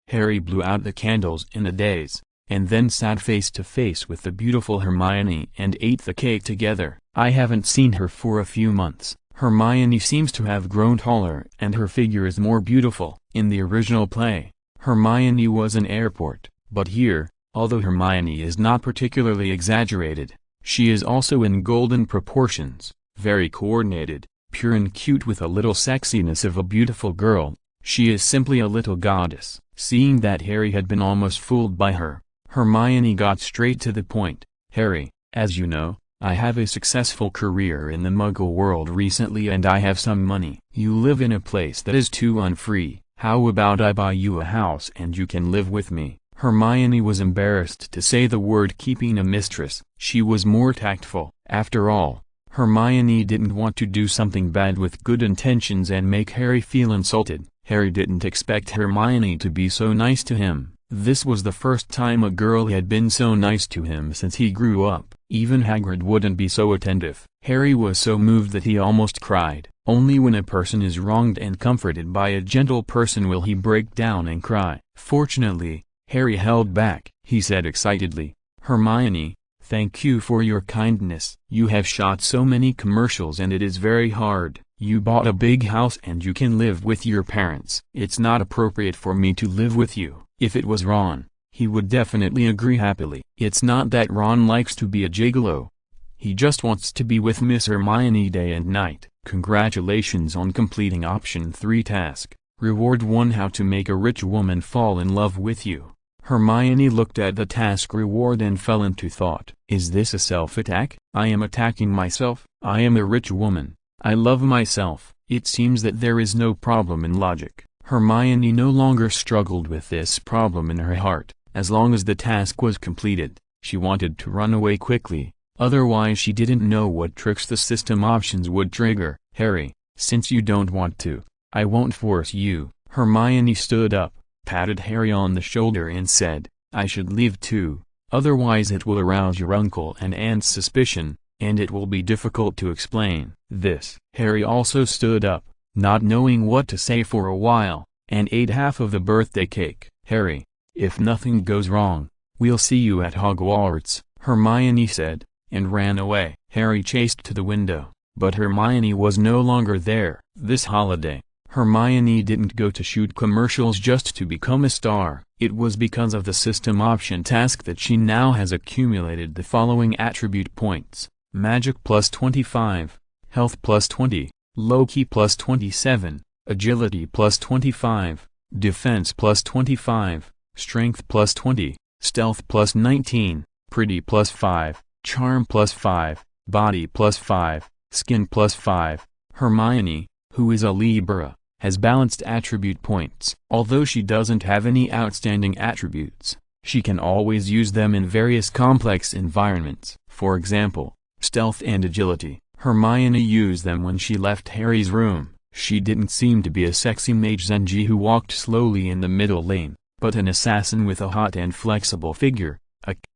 Harry blew out the candles in a daze, and then sat face to face with the beautiful Hermione and ate the cake together. "I haven't seen her for a few months. Hermione seems to have grown taller and her figure is more beautiful." In the original play, Hermione was an airport, but here, although Hermione is not particularly exaggerated, she is also in golden proportions, very coordinated, pure and cute with a little sexiness of a beautiful girl. She is simply a little goddess. Seeing that Harry had been almost fooled by her, Hermione got straight to the point. "Harry, as you know, I have a successful career in the Muggle world recently and I have some money. You live in a place that is too unfree. How about I buy you a house and you can live with me?" Hermione was embarrassed to say the word keeping a mistress. She was more tactful. After all, Hermione didn't want to do something bad with good intentions and make Harry feel insulted. Harry didn't expect Hermione to be so nice to him. This was the first time a girl had been so nice to him since he grew up. Even Hagrid wouldn't be so attentive. Harry was so moved that he almost cried. Only when a person is wronged and comforted by a gentle person will he break down and cry. Fortunately, Harry held back. He said excitedly, "Hermione, thank you for your kindness. You have shot so many commercials and it is very hard. You bought a big house and you can live with your parents. It's not appropriate for me to live with you." If it was Ron, he would definitely agree happily. It's not that Ron likes to be a gigolo. He just wants to be with Miss Hermione day and night. Congratulations on completing option 3 task. Reward 1: How to make a rich woman fall in love with you. Hermione looked at the task reward and fell into thought. Is this a self-attack? I am attacking myself. I am a rich woman. I love myself. It seems that there is no problem in logic. Hermione no longer struggled with this problem in her heart. As long as the task was completed, she wanted to run away quickly. Otherwise she didn't know what tricks the system options would trigger. Harry, since you don't want to, I won't force you. Hermione stood up, patted Harry on the shoulder and said, I should leave too, otherwise it will arouse your uncle and aunt's suspicion, and it will be difficult to explain this. Harry also stood up, not knowing what to say for a while, and ate half of the birthday cake. Harry, if nothing goes wrong, we'll see you at Hogwarts, Hermione said, and ran away. Harry chased to the window, but Hermione was no longer there. This holiday, Hermione didn't go to shoot commercials just to become a star. It was because of the system option task that she now has accumulated the following attribute points: Magic plus 25, Health plus 20, Low-key plus 27, Agility plus 25, Defense plus 25, Strength plus 20, Stealth plus 19, Pretty plus 5, Charm plus 5, Body plus 5, Skin plus 5. Hermione, who is a Libra, has balanced attribute points. Although she doesn't have any outstanding attributes, she can always use them in various complex environments. For example, Stealth and Agility. Hermione used them when she left Harry's room. She didn't seem to be a sexy mage Zenji who walked slowly in the middle lane, but an assassin with a hot and flexible figure.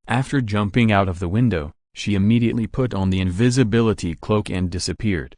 After jumping out of the window, she immediately put on the invisibility cloak and disappeared.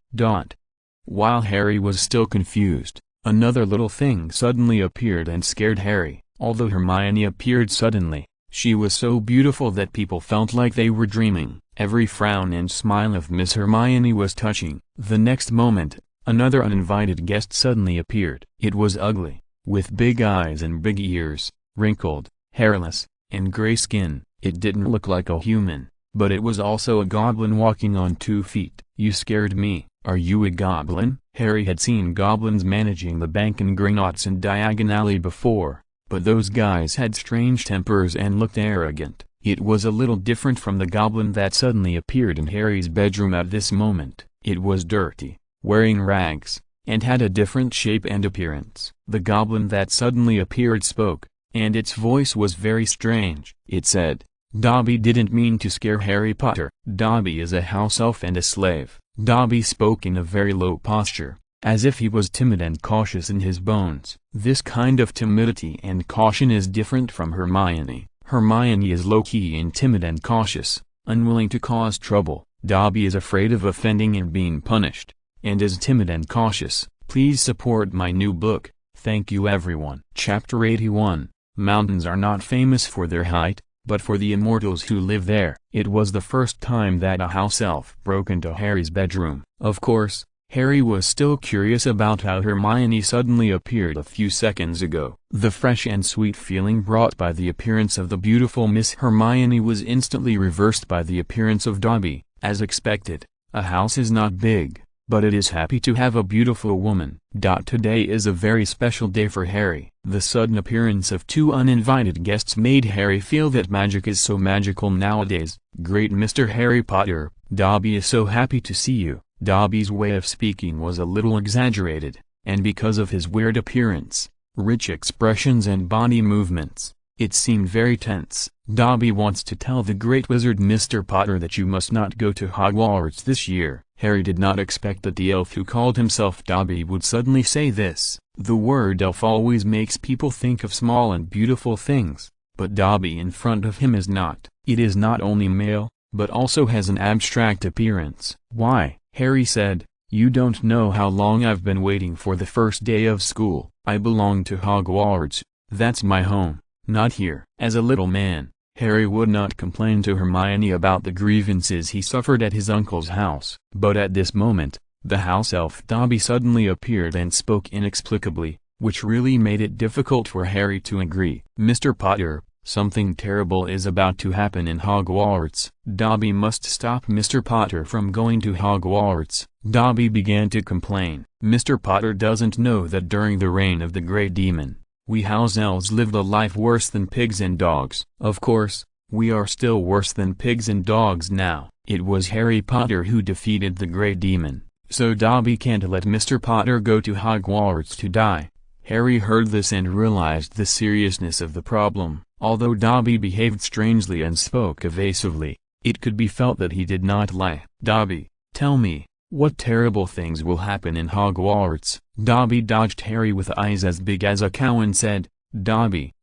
While Harry was still confused, another little thing suddenly appeared and scared Harry. Although Hermione appeared suddenly, she was so beautiful that people felt like they were dreaming. Every frown and smile of Miss Hermione was touching. The next moment, another uninvited guest suddenly appeared. It was ugly, with big eyes and big ears, wrinkled, hairless, and gray skin. It didn't look like a human, but it was also a goblin walking on 2 feet. You scared me. Are you a goblin? Harry had seen goblins managing the bank in Gringotts and Diagon Alley before, but those guys had strange tempers and looked arrogant. It was a little different from the goblin that suddenly appeared in Harry's bedroom at this moment. It was dirty, wearing rags, and had a different shape and appearance. The goblin that suddenly appeared spoke, and its voice was very strange. It said, Dobby didn't mean to scare Harry Potter. Dobby is a house elf and a slave. Dobby spoke in a very low posture, as if he was timid and cautious in his bones. This kind of timidity and caution is different from Hermione. Hermione is low-key and timid and cautious, unwilling to cause trouble. Dobby is afraid of offending and being punished, and is timid and cautious. Please support my new book. Thank you everyone. Chapter 81. Mountains are not famous for their height, but for the immortals who live there. It was the first time that a house elf broke into Harry's bedroom. Of course, Harry was still curious about how Hermione suddenly appeared a few seconds ago. The fresh and sweet feeling brought by the appearance of the beautiful Miss Hermione was instantly reversed by the appearance of Dobby. As expected, a house is not big, but it is happy to have a beautiful woman. Today is a very special day for Harry. The sudden appearance of 2 uninvited guests made Harry feel that magic is so magical nowadays. Great Mr. Harry Potter, Dobby is so happy to see you. Dobby's way of speaking was a little exaggerated, and because of his weird appearance, rich expressions and body movements, it seemed very tense. Dobby wants to tell the great wizard Mr. Potter that you must not go to Hogwarts this year. Harry did not expect that the elf who called himself Dobby would suddenly say this. The word elf always makes people think of small and beautiful things, but Dobby in front of him is not. It is not only male, but also has an abstract appearance. Why? Harry said, "You don't know how long I've been waiting for the first day of school. I belong to Hogwarts. That's my home, not here." As a little man, Harry would not complain to Hermione about the grievances he suffered at his uncle's house. But at this moment, the house elf Dobby suddenly appeared and spoke inexplicably, which really made it difficult for Harry to agree. "Mr. Potter, something terrible is about to happen in Hogwarts. Dobby must stop Mr. Potter from going to Hogwarts." Dobby began to complain. "Mr. Potter doesn't know that during the reign of the Great Demon, we house elves lived a life worse than pigs and dogs. Of course, we are still worse than pigs and dogs now. It was Harry Potter who defeated the Great Demon, so Dobby can't let Mr. Potter go to Hogwarts to die." Harry heard this and realized the seriousness of the problem. Although Dobby behaved strangely and spoke evasively, it could be felt that he did not lie. "Dobby, tell me, what terrible things will happen in Hogwarts?" Dobby dodged Harry with eyes as big as a cow and said, "Dobby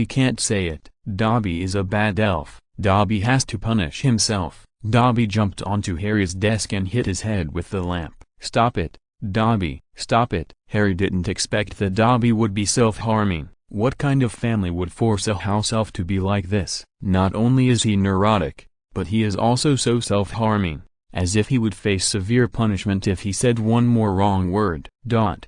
can't say it. Dobby is a bad elf. Dobby has to punish himself." Dobby jumped onto Harry's desk and hit his head with the lamp. "Stop it, Dobby, stop it." Harry didn't expect that Dobby would be self-harming. What kind of family would force a house elf to be like this? Not only is he neurotic, but he is also so self-harming, as if he would face severe punishment if he said one more wrong word. Dong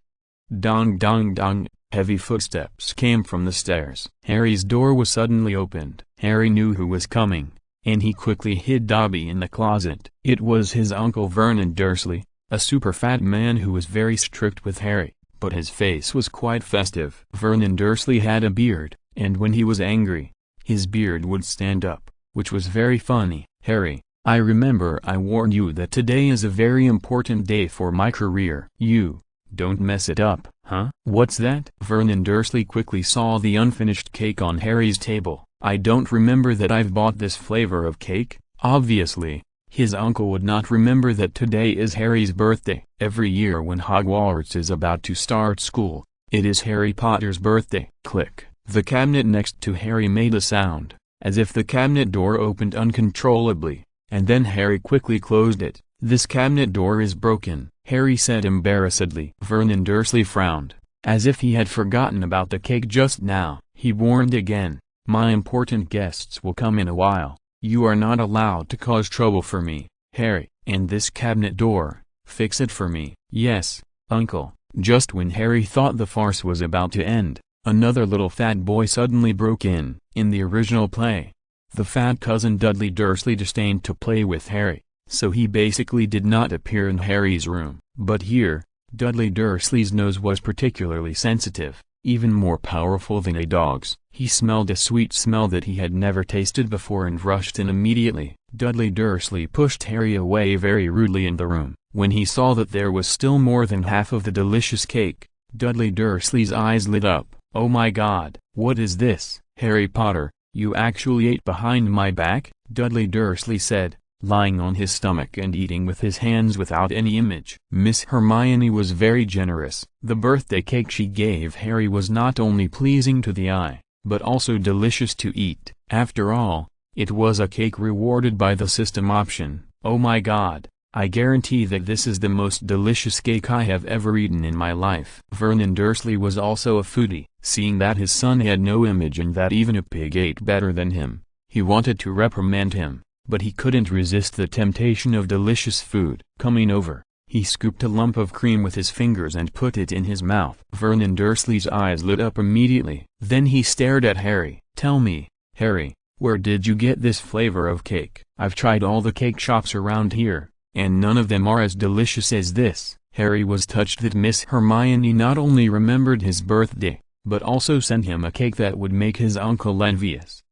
dong dong. Heavy footsteps came from the stairs. Harry's door was suddenly opened. Harry knew who was coming, and he quickly hid Dobby in the closet. It was his uncle Vernon Dursley, a super fat man who was very strict with Harry, but his face was quite festive. Vernon Dursley had a beard, and when he was angry, his beard would stand up, which was very funny. "Harry, I remember I warned you that today is a very important day for my career. You don't mess it up, huh?" "What's that?" Vernon Dursley quickly saw the unfinished cake on Harry's table. "I don't remember that I've bought this flavor of cake." Obviously, his uncle would not remember that today is Harry's birthday. Every year when Hogwarts is about to start school, it is Harry Potter's birthday. Click. The cabinet next to Harry made a sound, as if the cabinet door opened uncontrollably, and then Harry quickly closed it. "This cabinet door is broken," Harry said embarrassedly. Vernon Dursley frowned, as if he had forgotten about the cake just now. He warned again, "My important guests will come in a while. You are not allowed to cause trouble for me, Harry. And this cabinet door, fix it for me." "Yes, uncle." Just when Harry thought the farce was about to end, another little fat boy suddenly broke in. In the original play, the fat cousin Dudley Dursley disdained to play with Harry, so he basically did not appear in Harry's room. But here, Dudley Dursley's nose was particularly sensitive, even more powerful than a dog's. He smelled a sweet smell that he had never tasted before and rushed in immediately. Dudley Dursley pushed Harry away very rudely in the room. When he saw that there was still more than half of the delicious cake, Dudley Dursley's eyes lit up. "Oh my God, what is this? Harry Potter, you actually ate behind my back?" Dudley Dursley said, lying on his stomach and eating with his hands without any image. Miss Hermione was very generous. The birthday cake she gave Harry was not only pleasing to the eye, but also delicious to eat. After all, it was a cake rewarded by the system option. "Oh my God, I guarantee that this is the most delicious cake I have ever eaten in my life." Vernon Dursley was also a foodie. Seeing that his son had no image and that even a pig ate better than him, he wanted to reprimand him, but he couldn't resist the temptation of delicious food. Coming over, he scooped a lump of cream with his fingers and put it in his mouth. Vernon Dursley's eyes lit up immediately. Then he stared at Harry. "Tell me, Harry, where did you get this flavor of cake? I've tried all the cake shops around here, and none of them are as delicious as this." Harry was touched that Miss Hermione not only remembered his birthday, but also sent him a cake that would make his uncle envious.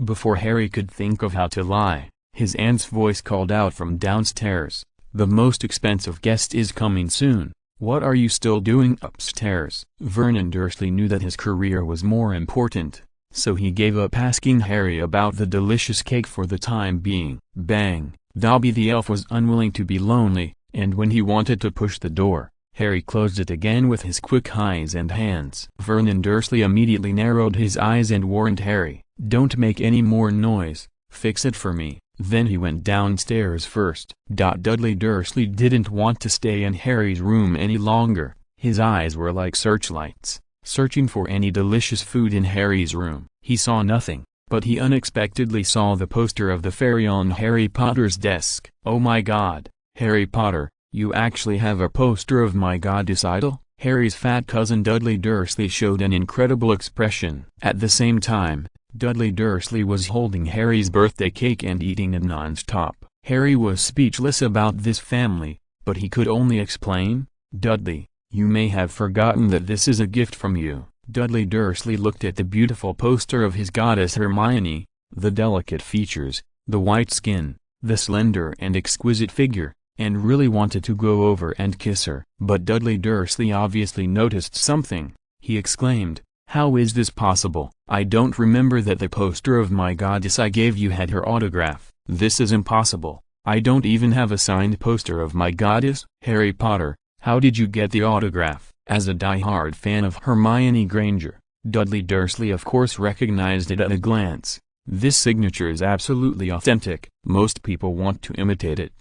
Before Harry could think of how to lie, his aunt's voice called out from downstairs, "The most expensive guest is coming soon. What are you still doing upstairs?" Vernon Dursley knew that his career was more important, so he gave up asking Harry about the delicious cake for the time being. Bang! Dobby the elf was unwilling to be lonely, and when he wanted to push the door, Harry closed it again with his quick eyes and hands. Vernon Dursley immediately narrowed his eyes and warned Harry, "Don't make any more noise, fix it for me." Then he went downstairs first. Dudley Dursley didn't want to stay in Harry's room any longer. His eyes were like searchlights, searching for any delicious food in Harry's room. He saw nothing, but he unexpectedly saw the poster of the fairy on Harry Potter's desk. "Oh my God, Harry Potter, you actually have a poster of my goddess idol?" Harry's fat cousin Dudley Dursley showed an incredible expression. At the same time, Dudley Dursley was holding Harry's birthday cake and eating it non-stop. Harry was speechless about this family, but he could only explain, "Dudley, you may have forgotten that this is a gift from you." Dudley Dursley looked at the beautiful poster of his goddess Hermione, the delicate features, the white skin, the slender and exquisite figure, and really wanted to go over and kiss her. But Dudley Dursley obviously noticed something. He exclaimed, "How is this possible? I don't remember that the poster of my goddess I gave you had her autograph. This is impossible. I don't even have a signed poster of my goddess." "Harry Potter, how did you get the autograph?" As a die-hard fan of Hermione Granger, Dudley Dursley of course recognized it at a glance. This signature is absolutely authentic. Most people want to imitate it,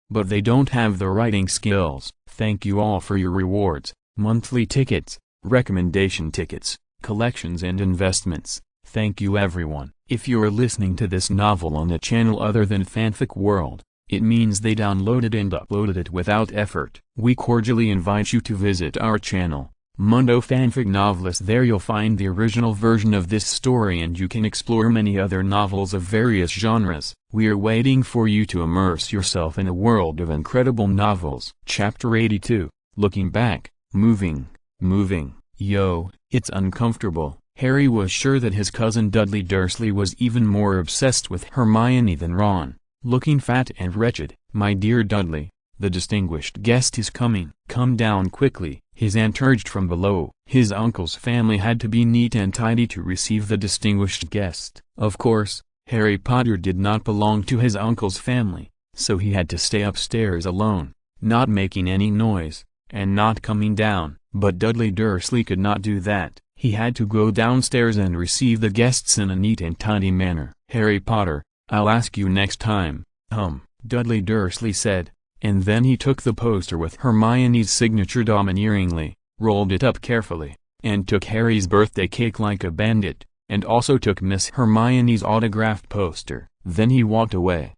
but they don't have the writing skills. Thank you all for your rewards, monthly tickets, recommendation tickets, collections and investments. Thank you everyone. If you're listening to this novel on a channel other than Fanfic World, it means they downloaded and uploaded it without effort. We cordially invite you to visit our channel, Mundo Fanfic Novelist. There you'll find the original version of this story and you can explore many other novels of various genres. We're waiting for you to immerse yourself in a world of incredible novels. Chapter 82, Looking Back, Moving. Yo, it's uncomfortable. Harry was sure that his cousin Dudley Dursley was even more obsessed with Hermione than Ron. Looking fat and wretched. "My dear Dudley, the distinguished guest is coming. Come down quickly," his aunt urged from below. His uncle's family had to be neat and tidy to receive the distinguished guest. Of course, Harry Potter did not belong to his uncle's family, so he had to stay upstairs alone, not making any noise, and not coming down. But Dudley Dursley could not do that. He had to go downstairs and receive the guests in a neat and tidy manner. "Harry Potter, I'll ask you next time," Dudley Dursley said, and then he took the poster with Hermione's signature domineeringly, rolled it up carefully, and took Harry's birthday cake like a bandit, and also took Miss Hermione's autographed poster. Then he walked away.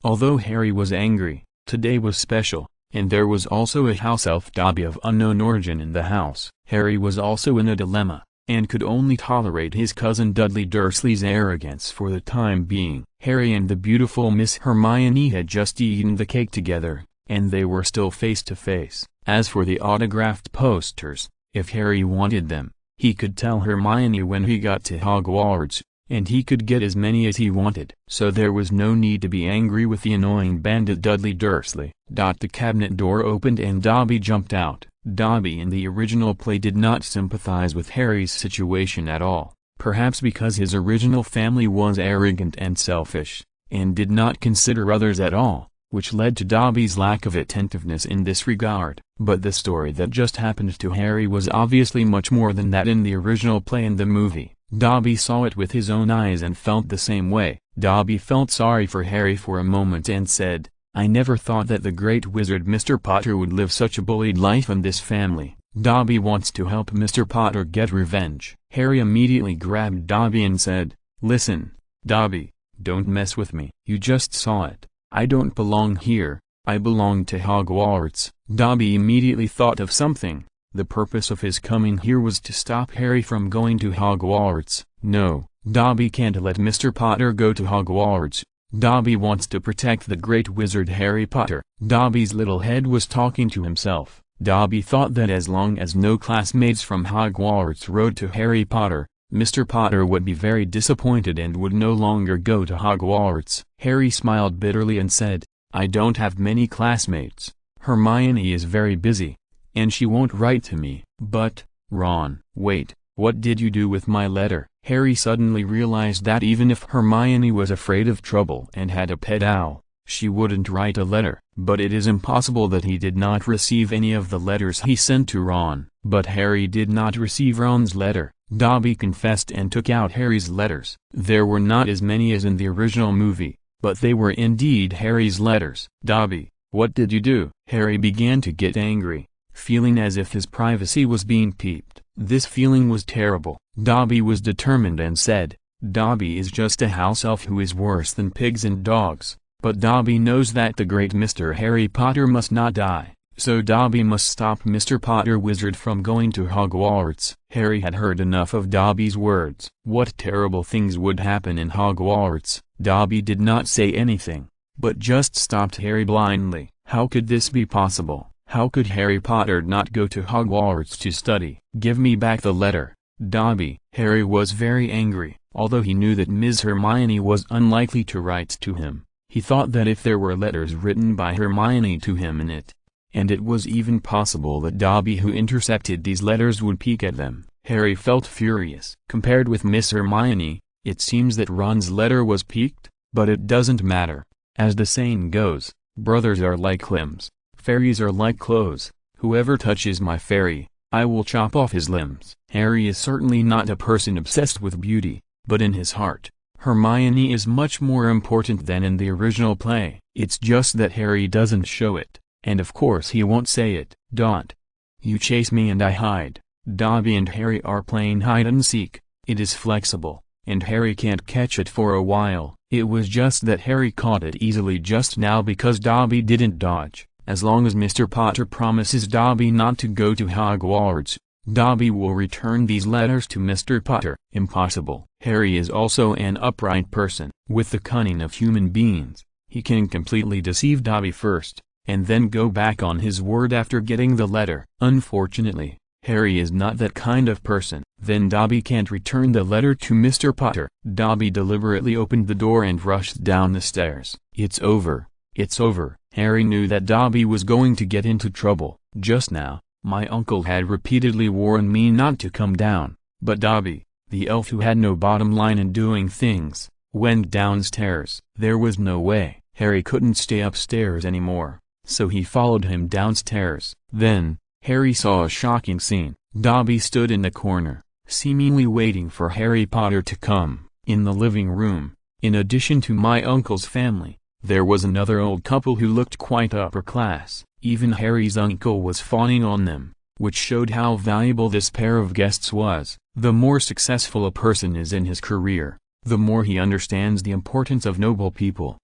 Although Harry was angry, today was special, and there was also a house elf Dobby of unknown origin in the house. Harry was also in a dilemma, and could only tolerate his cousin Dudley Dursley's arrogance for the time being. Harry and the beautiful Miss Hermione had just eaten the cake together, and they were still face to face. As for the autographed posters, if Harry wanted them, he could tell Hermione when he got to Hogwarts, and he could get as many as he wanted. So there was no need to be angry with the annoying bandit Dudley Dursley. The cabinet door opened and Dobby jumped out. Dobby in the original play did not sympathize with Harry's situation at all, perhaps because his original family was arrogant and selfish, and did not consider others at all, which led to Dobby's lack of attentiveness in this regard. But the story that just happened to Harry was obviously much more than that in the original play and the movie. Dobby saw it with his own eyes and felt the same way. Dobby felt sorry for Harry for a moment and said, "I never thought that the great wizard Mr. Potter would live such a bullied life in this family. Dobby wants to help Mr. Potter get revenge." Harry immediately grabbed Dobby and said, "Listen, Dobby, don't mess with me. You just saw it. I don't belong here, I belong to Hogwarts." Dobby immediately thought of something. The purpose of his coming here was to stop Harry from going to Hogwarts. No, Dobby can't let Mr. Potter go to Hogwarts. Dobby wants to protect the great wizard Harry Potter. Dobby's little head was talking to himself. Dobby thought that as long as no classmates from Hogwarts rode to Harry Potter, Mr. Potter would be very disappointed and would no longer go to Hogwarts. Harry smiled bitterly and said, "I don't have many classmates. Hermione is very busy, and she won't write to me." "But, Ron, wait, what did you do with my letter?" Harry suddenly realized that even if Hermione was afraid of trouble and had a pet owl, she wouldn't write a letter. But it is impossible that he did not receive any of the letters he sent to Ron. But Harry did not receive Ron's letter. Dobby confessed and took out Harry's letters. There were not as many as in the original movie, but they were indeed Harry's letters. "Dobby, what did you do?" Harry began to get angry, feeling as if his privacy was being peeped. This feeling was terrible. Dobby was determined and said, "Dobby is just a house elf who is worse than pigs and dogs." But Dobby knows that the great Mr. Harry Potter must not die, so Dobby must stop Mr. Potter Wizard from going to Hogwarts. Harry had heard enough of Dobby's words. What terrible things would happen in Hogwarts? Dobby did not say anything, but just stopped Harry blindly. How could this be possible? How could Harry Potter not go to Hogwarts to study? "Give me back the letter, Dobby." Harry was very angry, although he knew that Ms. Hermione was unlikely to write to him. He thought that if there were letters written by Hermione to him in it, and it was even possible that Dobby who intercepted these letters would peek at them, Harry felt furious. Compared with Miss Hermione, it seems that Ron's letter was peeked, but it doesn't matter. As the saying goes, brothers are like limbs, fairies are like clothes. Whoever touches my fairy, I will chop off his limbs. Harry is certainly not a person obsessed with beauty, but in his heart, Hermione is much more important than in the original play. It's just that Harry doesn't show it, and of course he won't say it. "You chase me and I hide." Dobby and Harry are playing hide and seek. It is flexible, and Harry can't catch it for a while. It was just that Harry caught it easily just now because Dobby didn't dodge. As long as Mr. Potter promises Dobby not to go to Hogwarts, Dobby will return these letters to Mr. Potter. Impossible. Harry is also an upright person. With the cunning of human beings, he can completely deceive Dobby first, and then go back on his word after getting the letter. Unfortunately, Harry is not that kind of person. Then Dobby can't return the letter to Mr. Potter. Dobby deliberately opened the door and rushed down the stairs. It's over. It's over. Harry knew that Dobby was going to get into trouble. Just now, my uncle had repeatedly warned me not to come down, but Dobby, the elf who had no bottom line in doing things, went downstairs. There was no way. Harry couldn't stay upstairs anymore, so he followed him downstairs. Then, Harry saw a shocking scene. Dobby stood in the corner, seemingly waiting for Harry Potter to come. In the living room, in addition to my uncle's family, there was another old couple who looked quite upper class. Even Harry's uncle was fawning on them, which showed how valuable this pair of guests was. The more successful a person is in his career, the more he understands the importance of noble people.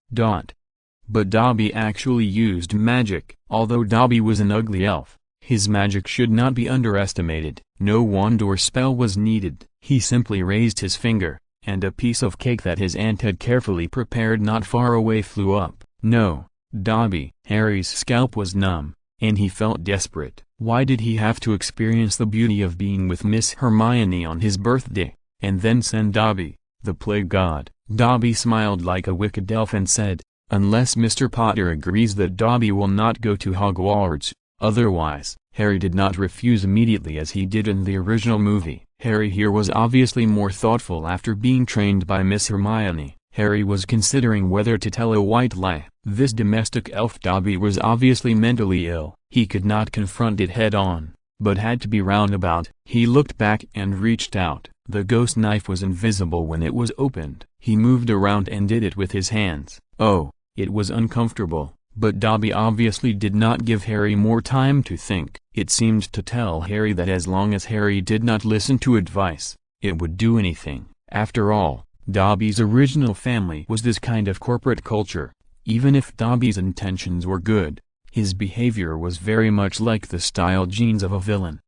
But Dobby actually used magic. Although Dobby was an ugly elf, his magic should not be underestimated. No wand or spell was needed. He simply raised his finger, and a piece of cake that his aunt had carefully prepared not far away flew up. No, Dobby. Harry's scalp was numb, and he felt desperate. Why did he have to experience the beauty of being with Miss Hermione on his birthday, and then send Dobby, the plague god? Dobby smiled like a wicked elf and said, "Unless Mr. Potter agrees that Dobby will not go to Hogwarts, otherwise." Harry did not refuse immediately as he did in the original movie. Harry here was obviously more thoughtful after being trained by Miss Hermione. Harry was considering whether to tell a white lie. This domestic elf Dobby was obviously mentally ill. He could not confront it head-on, but had to be roundabout. He looked back and reached out. The ghost knife was invisible when it was opened. He moved around and did it with his hands. Oh, it was uncomfortable, but Dobby obviously did not give Harry more time to think. It seemed to tell Harry that as long as Harry did not listen to advice, it would do anything. After all, Dobby's original family was this kind of corporate culture. Even if Dobby's intentions were good, his behavior was very much like the style genes of a villain.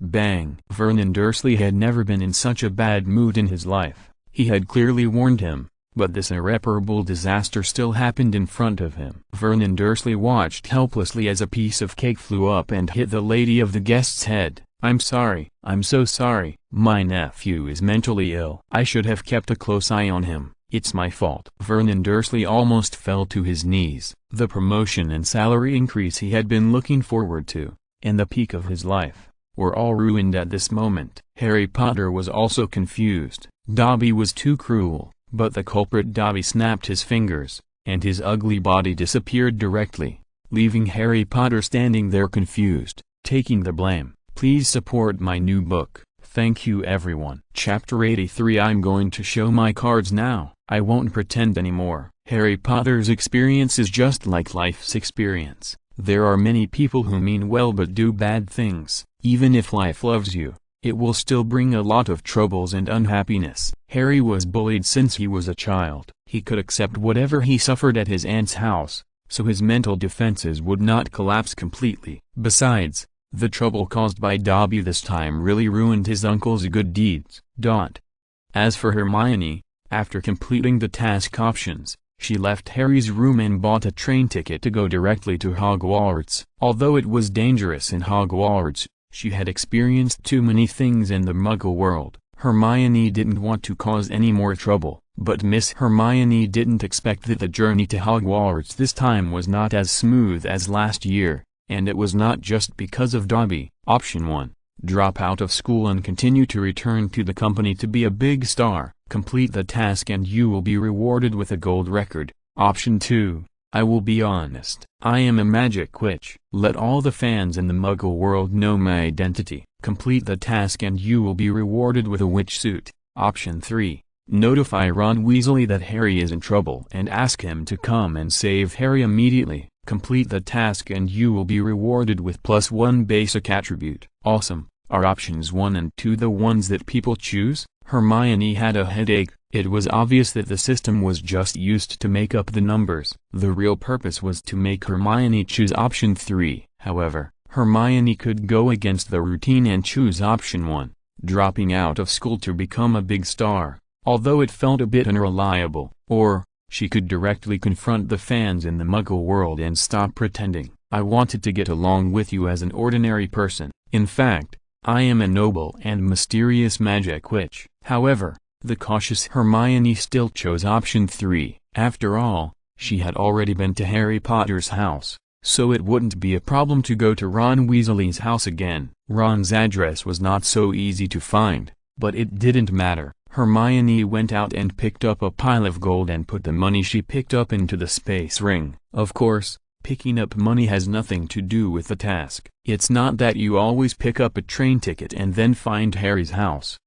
Bang! Vernon Dursley had never been in such a bad mood in his life. He had clearly warned him, but this irreparable disaster still happened in front of him. Vernon Dursley watched helplessly as a piece of cake flew up and hit the lady of the guest's head. "I'm sorry. I'm so sorry. My nephew is mentally ill. I should have kept a close eye on him. It's my fault." Vernon Dursley almost fell to his knees. The promotion and salary increase he had been looking forward to, and the peak of his life, were all ruined at this moment. Harry Potter was also confused. Dobby was too cruel, but the culprit Dobby snapped his fingers, and his ugly body disappeared directly, leaving Harry Potter standing there confused, taking the blame. Please support my new book. Thank you everyone. Chapter 83. I'm going to show my cards now. I won't pretend anymore. Harry Potter's experience is just like life's experience. There are many people who mean well but do bad things. Even if life loves you, it will still bring a lot of troubles and unhappiness. Harry was bullied since he was a child. He could accept whatever he suffered at his aunt's house, so his mental defenses would not collapse completely. Besides, the trouble caused by Dobby this time really ruined his uncle's good deeds. As for Hermione, after completing the task options, she left Harry's room and bought a train ticket to go directly to Hogwarts. Although it was dangerous in Hogwarts, she had experienced too many things in the Muggle world. Hermione didn't want to cause any more trouble, but Miss Hermione didn't expect that the journey to Hogwarts this time was not as smooth as last year, and it was not just because of Dobby. Option 1. Drop out of school and continue to return to the company to be a big star. Complete the task and you will be rewarded with a gold record. Option 2. I will be honest. I am a magic witch. Let all the fans in the Muggle world know my identity. Complete the task and you will be rewarded with a witch suit. Option 3. Notify Ron Weasley that Harry is in trouble and ask him to come and save Harry immediately. Complete the task and you will be rewarded with +1 basic attribute. Awesome. Are options 1 and 2 the ones that people choose? Hermione had a headache. It was obvious that the system was just used to make up the numbers. The real purpose was to make Hermione choose option 3. However, Hermione could go against the routine and choose option 1, dropping out of school to become a big star. Although it felt a bit unreliable, or, she could directly confront the fans in the Muggle world and stop pretending. I wanted to get along with you as an ordinary person. In fact, I am a noble and mysterious magic witch. However, the cautious Hermione still chose option 3. After all, she had already been to Harry Potter's house, so it wouldn't be a problem to go to Ron Weasley's house again. Ron's address was not so easy to find, but it didn't matter. Hermione went out and picked up a pile of gold and put the money she picked up into the space ring. Of course, picking up money has nothing to do with the task. It's not that you always pick up a train ticket and then find Harry's house.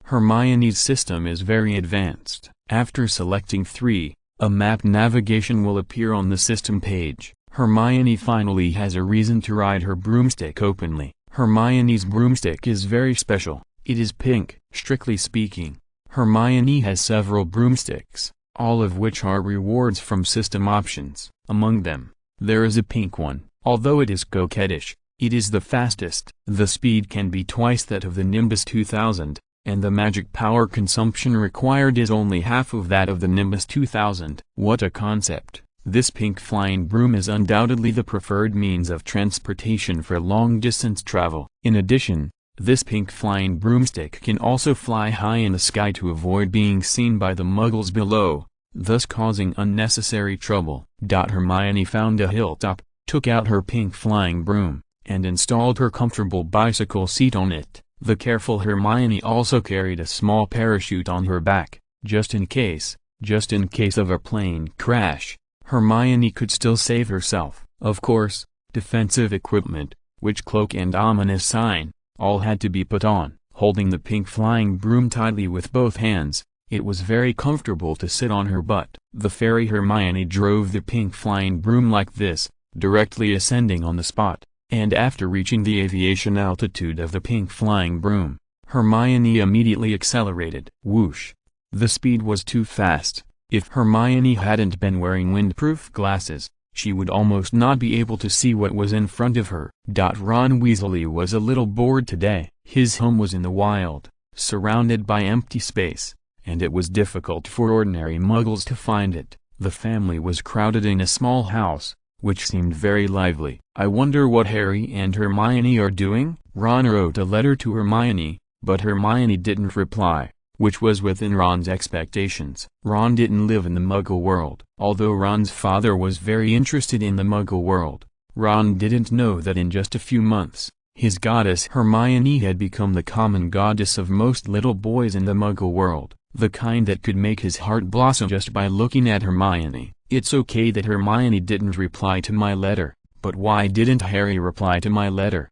Hermione's system is very advanced. After selecting 3, a map navigation will appear on the system page. Hermione finally has a reason to ride her broomstick openly. Hermione's broomstick is very special. It is pink. Strictly speaking, Hermione has several broomsticks, all of which are rewards from system options. Among them, there is a pink one. Although it is coquettish, it is the fastest. The speed can be twice that of the Nimbus 2000, and the magic power consumption required is only half of that of the Nimbus 2000. What a concept! This pink flying broom is undoubtedly the preferred means of transportation for long-distance travel. In addition, this pink flying broomstick can also fly high in the sky to avoid being seen by the Muggles below, thus causing unnecessary trouble. Hermione found a hilltop, took out her pink flying broom, and installed her comfortable bicycle seat on it. The careful Hermione also carried a small parachute on her back, just in case of a plane crash, Hermione could still save herself. Of course, defensive equipment, witch cloak and ominous sign, all had to be put on. Holding the pink flying broom tightly with both hands, it was very comfortable to sit on her butt. The fairy Hermione drove the pink flying broom like this, directly ascending on the spot, and after reaching the aviation altitude of the pink flying broom, Hermione immediately accelerated. Whoosh! The speed was too fast. If Hermione hadn't been wearing windproof glasses, she would almost not be able to see what was in front of her. Ron Weasley was a little bored today. His home was in the wild, surrounded by empty space, and it was difficult for ordinary Muggles to find it. The family was crowded in a small house, which seemed very lively. I wonder what Harry and Hermione are doing? Ron wrote a letter to Hermione, but Hermione didn't reply, which was within Ron's expectations. Ron didn't live in the Muggle world. Although Ron's father was very interested in the Muggle world, Ron didn't know that in just a few months, his goddess Hermione had become the common goddess of most little boys in the Muggle world, the kind that could make his heart blossom just by looking at Hermione. It's okay that Hermione didn't reply to my letter, but why didn't Harry reply to my letter?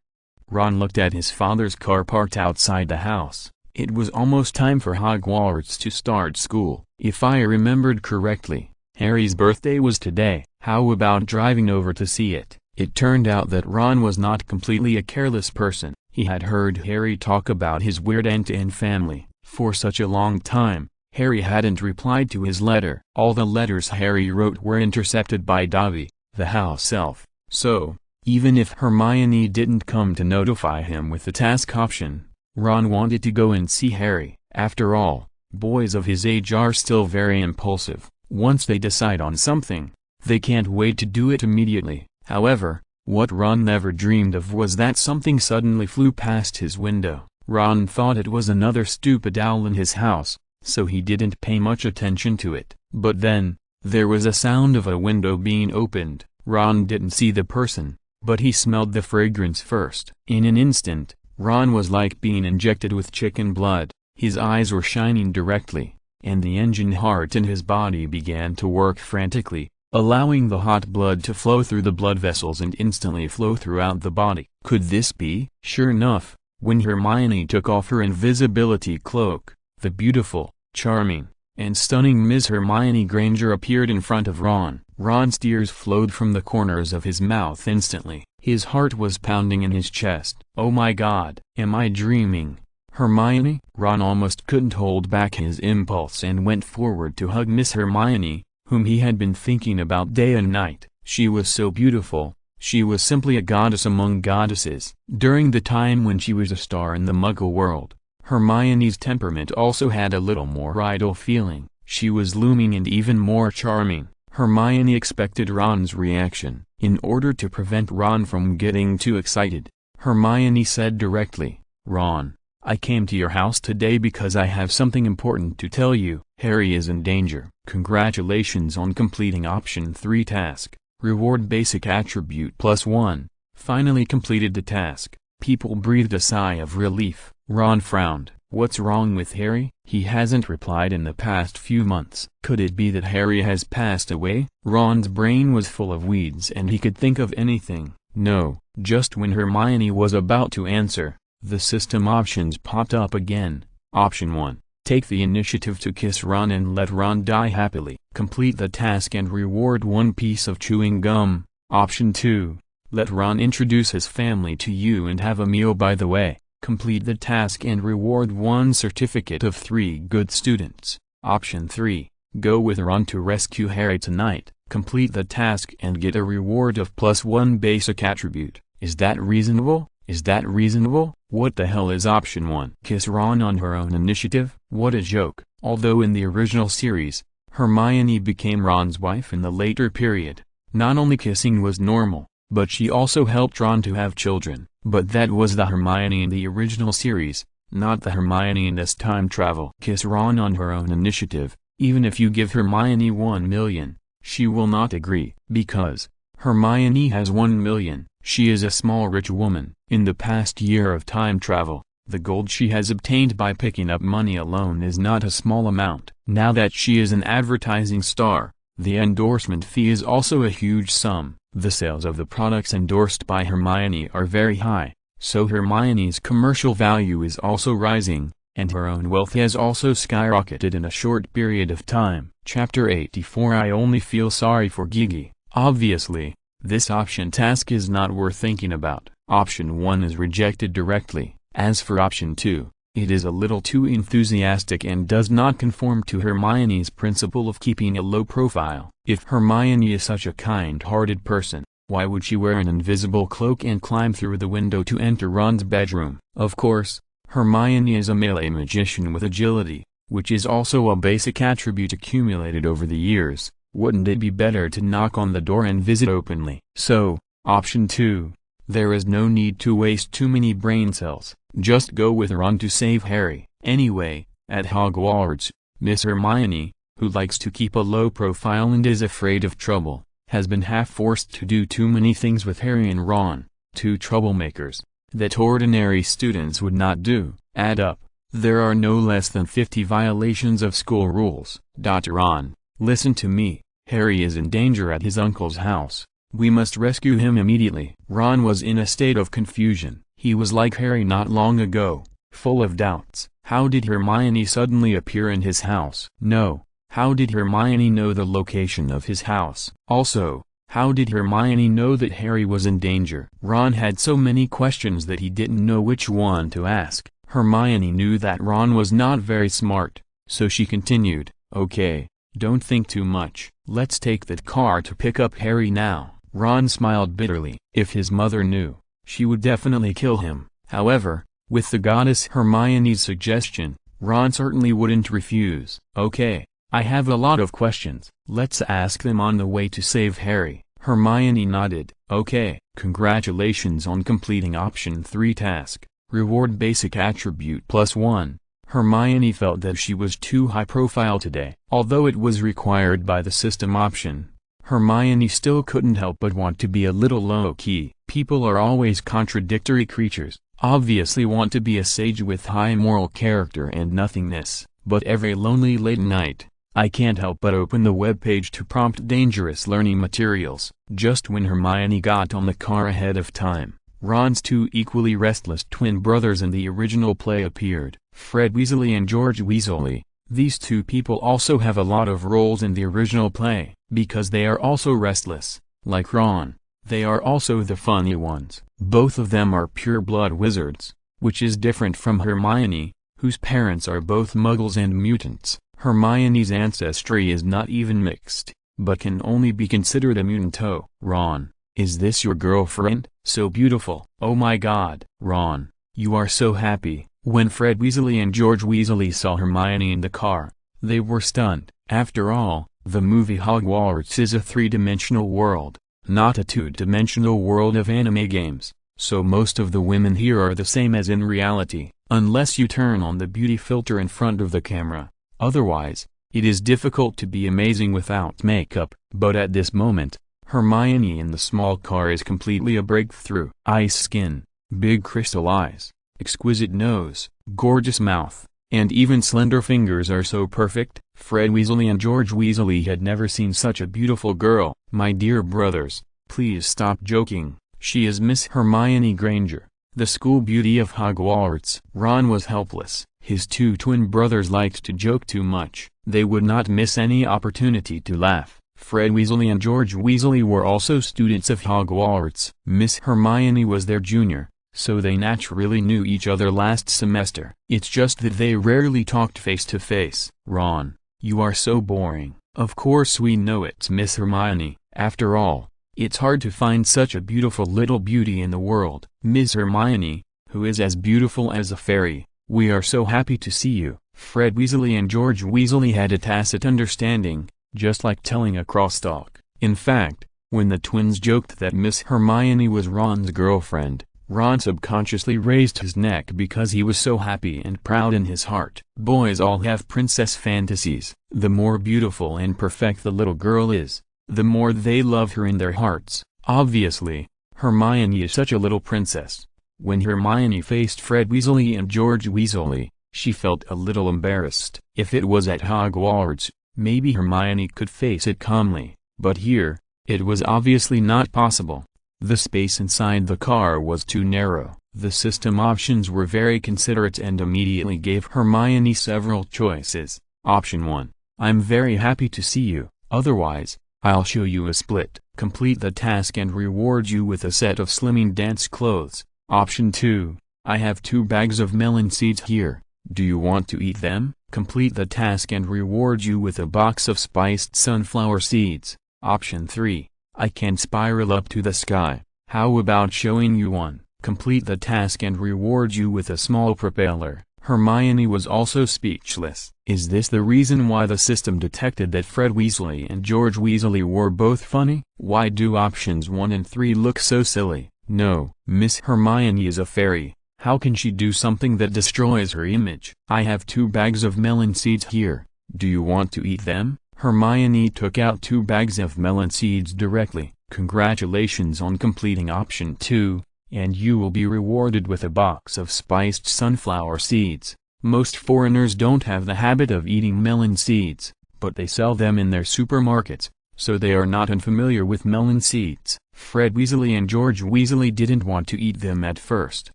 Ron looked at his father's car parked outside the house. It was almost time for Hogwarts to start school. If I remembered correctly, Harry's birthday was today. How about driving over to see it? It turned out that Ron was not completely a careless person. He had heard Harry talk about his weird aunt and family for such a long time. Harry hadn't replied to his letter. All the letters Harry wrote were intercepted by Dobby, the house elf. So, even if Hermione didn't come to notify him with the task option, Ron wanted to go and see Harry. After all, boys of his age are still very impulsive. Once they decide on something, they can't wait to do it immediately. However, what Ron never dreamed of was that something suddenly flew past his window. Ron thought it was another stupid owl in his house, so he didn't pay much attention to it. But then, there was a sound of a window being opened. Ron didn't see the person, but he smelled the fragrance first. In an instant, Ron was like being injected with chicken blood. His eyes were shining directly, and the engine heart in his body began to work frantically, allowing the hot blood to flow through the blood vessels and instantly flow throughout the body. Could this be? Sure enough, when Hermione took off her invisibility cloak, the beautiful, charming, and stunning Ms. Hermione Granger appeared in front of Ron. Ron's tears flowed from the corners of his mouth instantly. His heart was pounding in his chest. Oh my God! Am I dreaming? Hermione? Ron almost couldn't hold back his impulse and went forward to hug Miss Hermione, whom he had been thinking about day and night. She was so beautiful, she was simply a goddess among goddesses. During the time when she was a star in the Muggle world, Hermione's temperament also had a little more idle feeling. She was looming and even more charming. Hermione expected Ron's reaction. In order to prevent Ron from getting too excited, Hermione said directly, "Ron, I came to your house today because I have something important to tell you. Harry is in danger. Congratulations on completing option 3 task. Reward basic attribute +1. Finally completed the task." People breathed a sigh of relief. Ron frowned. What's wrong with Harry? He hasn't replied in the past few months. Could it be that Harry has passed away? Ron's brain was full of weeds and he could think of anything. No. Just when Hermione was about to answer, the system options popped up again. Option 1. Take the initiative to kiss Ron and let Ron die happily. Complete the task and reward 1 piece of chewing gum. Option 2. Let Ron introduce his family to you and have a meal by the way. Complete the task and reward 1 certificate of 3 good students. Option 3. Go with Ron to rescue Harry tonight. Complete the task and get a reward of +1 basic attribute. Is that reasonable? Is that reasonable? What the hell is option 1? Kiss Ron on her own initiative? What a joke. Although in the original series, Hermione became Ron's wife in the later period, not only kissing was normal, but she also helped Ron to have children. But that was the Hermione in the original series, not the Hermione in this time travel. Kiss Ron on her own initiative. Even if you give Hermione 1 million, she will not agree. Because Hermione has 1 million. She is a small rich woman. In the past year of time travel, the gold she has obtained by picking up money alone is not a small amount. Now that she is an advertising star, the endorsement fee is also a huge sum. The sales of the products endorsed by Hermione are very high, so Hermione's commercial value is also rising, and her own wealth has also skyrocketed in a short period of time. Chapter 84 I only feel sorry for Gigi. Obviously, this option task is not worth thinking about. Option 1 is rejected directly. As for option 2, it is a little too enthusiastic and does not conform to Hermione's principle of keeping a low profile. If Hermione is such a kind-hearted person, why would she wear an invisible cloak and climb through the window to enter Ron's bedroom? Of course, Hermione is a melee magician with agility, which is also a basic attribute accumulated over the years. Wouldn't it be better to knock on the door and visit openly? So, option 2. There is no need to waste too many brain cells. Just go with Ron to save Harry. Anyway, at Hogwarts, Miss Hermione, who likes to keep a low profile and is afraid of trouble, has been half-forced to do too many things with Harry and Ron, 2 troublemakers, that ordinary students would not do. Add up, there are no less than 50 violations of school rules. Ron, listen to me. Harry is in danger at his uncle's house. We must rescue him immediately. Ron was in a state of confusion. He was like Harry not long ago, full of doubts. How did Hermione suddenly appear in his house? No. How did Hermione know the location of his house? Also, how did Hermione know that Harry was in danger? Ron had so many questions that he didn't know which one to ask. Hermione knew that Ron was not very smart, so she continued, "Okay, don't think too much. Let's take that car to pick up Harry now." Ron smiled bitterly. If his mother knew, she would definitely kill him. However, with the goddess Hermione's suggestion, Ron certainly wouldn't refuse. "Okay, I have a lot of questions. Let's ask them on the way to save Harry." Hermione nodded. "Okay, congratulations on completing option 3 task. Reward basic attribute +1. Hermione felt that she was too high profile today. Although it was required by the system option, Hermione still couldn't help but want to be a little low-key. People are always contradictory creatures. Obviously want to be a sage with high moral character and nothingness, but every lonely late night, I can't help but open the webpage to prompt dangerous learning materials. Just when Hermione got on the car ahead of time, Ron's 2 equally restless twin brothers in the original play appeared, Fred Weasley and George Weasley. These 2 people also have a lot of roles in the original play, because they are also restless, like Ron. They are also the funny ones. Both of them are pure-blood wizards, which is different from Hermione, whose parents are both muggles and mutants. Hermione's ancestry is not even mixed, but can only be considered a mutant. "Oh, Ron, is this your girlfriend? So beautiful." "Oh my god, Ron, you are so happy." When Fred Weasley and George Weasley saw Hermione in the car, they were stunned. After all, the movie Hogwarts is a 3-dimensional world, not a 2-dimensional world of anime games, so most of the women here are the same as in reality, unless you turn on the beauty filter in front of the camera. Otherwise, it is difficult to be amazing without makeup. But at this moment, Hermione in the small car is completely a breakthrough. Ice skin, big crystal eyes, exquisite nose, gorgeous mouth, and even slender fingers are so perfect. Fred Weasley and George Weasley had never seen such a beautiful girl. "My dear brothers, please stop joking. She is Miss Hermione Granger, the school beauty of Hogwarts." Ron was helpless. His 2 twin brothers liked to joke too much. They would not miss any opportunity to laugh. Fred Weasley and George Weasley were also students of Hogwarts. Miss Hermione was their junior, so they naturally knew each other last semester. It's just that they rarely talked face to face. "Ron, you are so boring." "Of course we know it's Miss Hermione. After all, it's hard to find such a beautiful little beauty in the world." "Miss Hermione, who is as beautiful as a fairy, we are so happy to see you." Fred Weasley and George Weasley had a tacit understanding, just like telling a crosstalk. In fact, when the twins joked that Miss Hermione was Ron's girlfriend, Ron subconsciously raised his neck because he was so happy and proud in his heart. Boys all have princess fantasies. The more beautiful and perfect the little girl is, the more they love her in their hearts. Obviously, Hermione is such a little princess. When Hermione faced Fred Weasley and George Weasley, she felt a little embarrassed. If it was at Hogwarts, maybe Hermione could face it calmly, but here, it was obviously not possible. The space inside the car was too narrow. The system options were very considerate and immediately gave Hermione several choices. Option 1, "I'm very happy to see you, otherwise, I'll show you a split. Complete the task and reward you with a set of slimming dance clothes." Option 2, "I have 2 bags of melon seeds here. Do you want to eat them?" Complete the task and reward you with a box of spiced sunflower seeds. Option 3, "I can spiral up to the sky. How about showing you one?" Complete the task and reward you with a small propeller. Hermione was also speechless. Is this the reason why the system detected that Fred Weasley and George Weasley were both funny? Why do options 1 and 3 look so silly? No, Miss Hermione is a fairy. How can she do something that destroys her image? "I have 2 bags of melon seeds here. Do you want to eat them?" Hermione took out 2 bags of melon seeds directly. "Congratulations on completing option 2, and you will be rewarded with a box of spiced sunflower seeds." Most foreigners don't have the habit of eating melon seeds, but they sell them in their supermarkets, so they are not unfamiliar with melon seeds. Fred Weasley and George Weasley didn't want to eat them at first.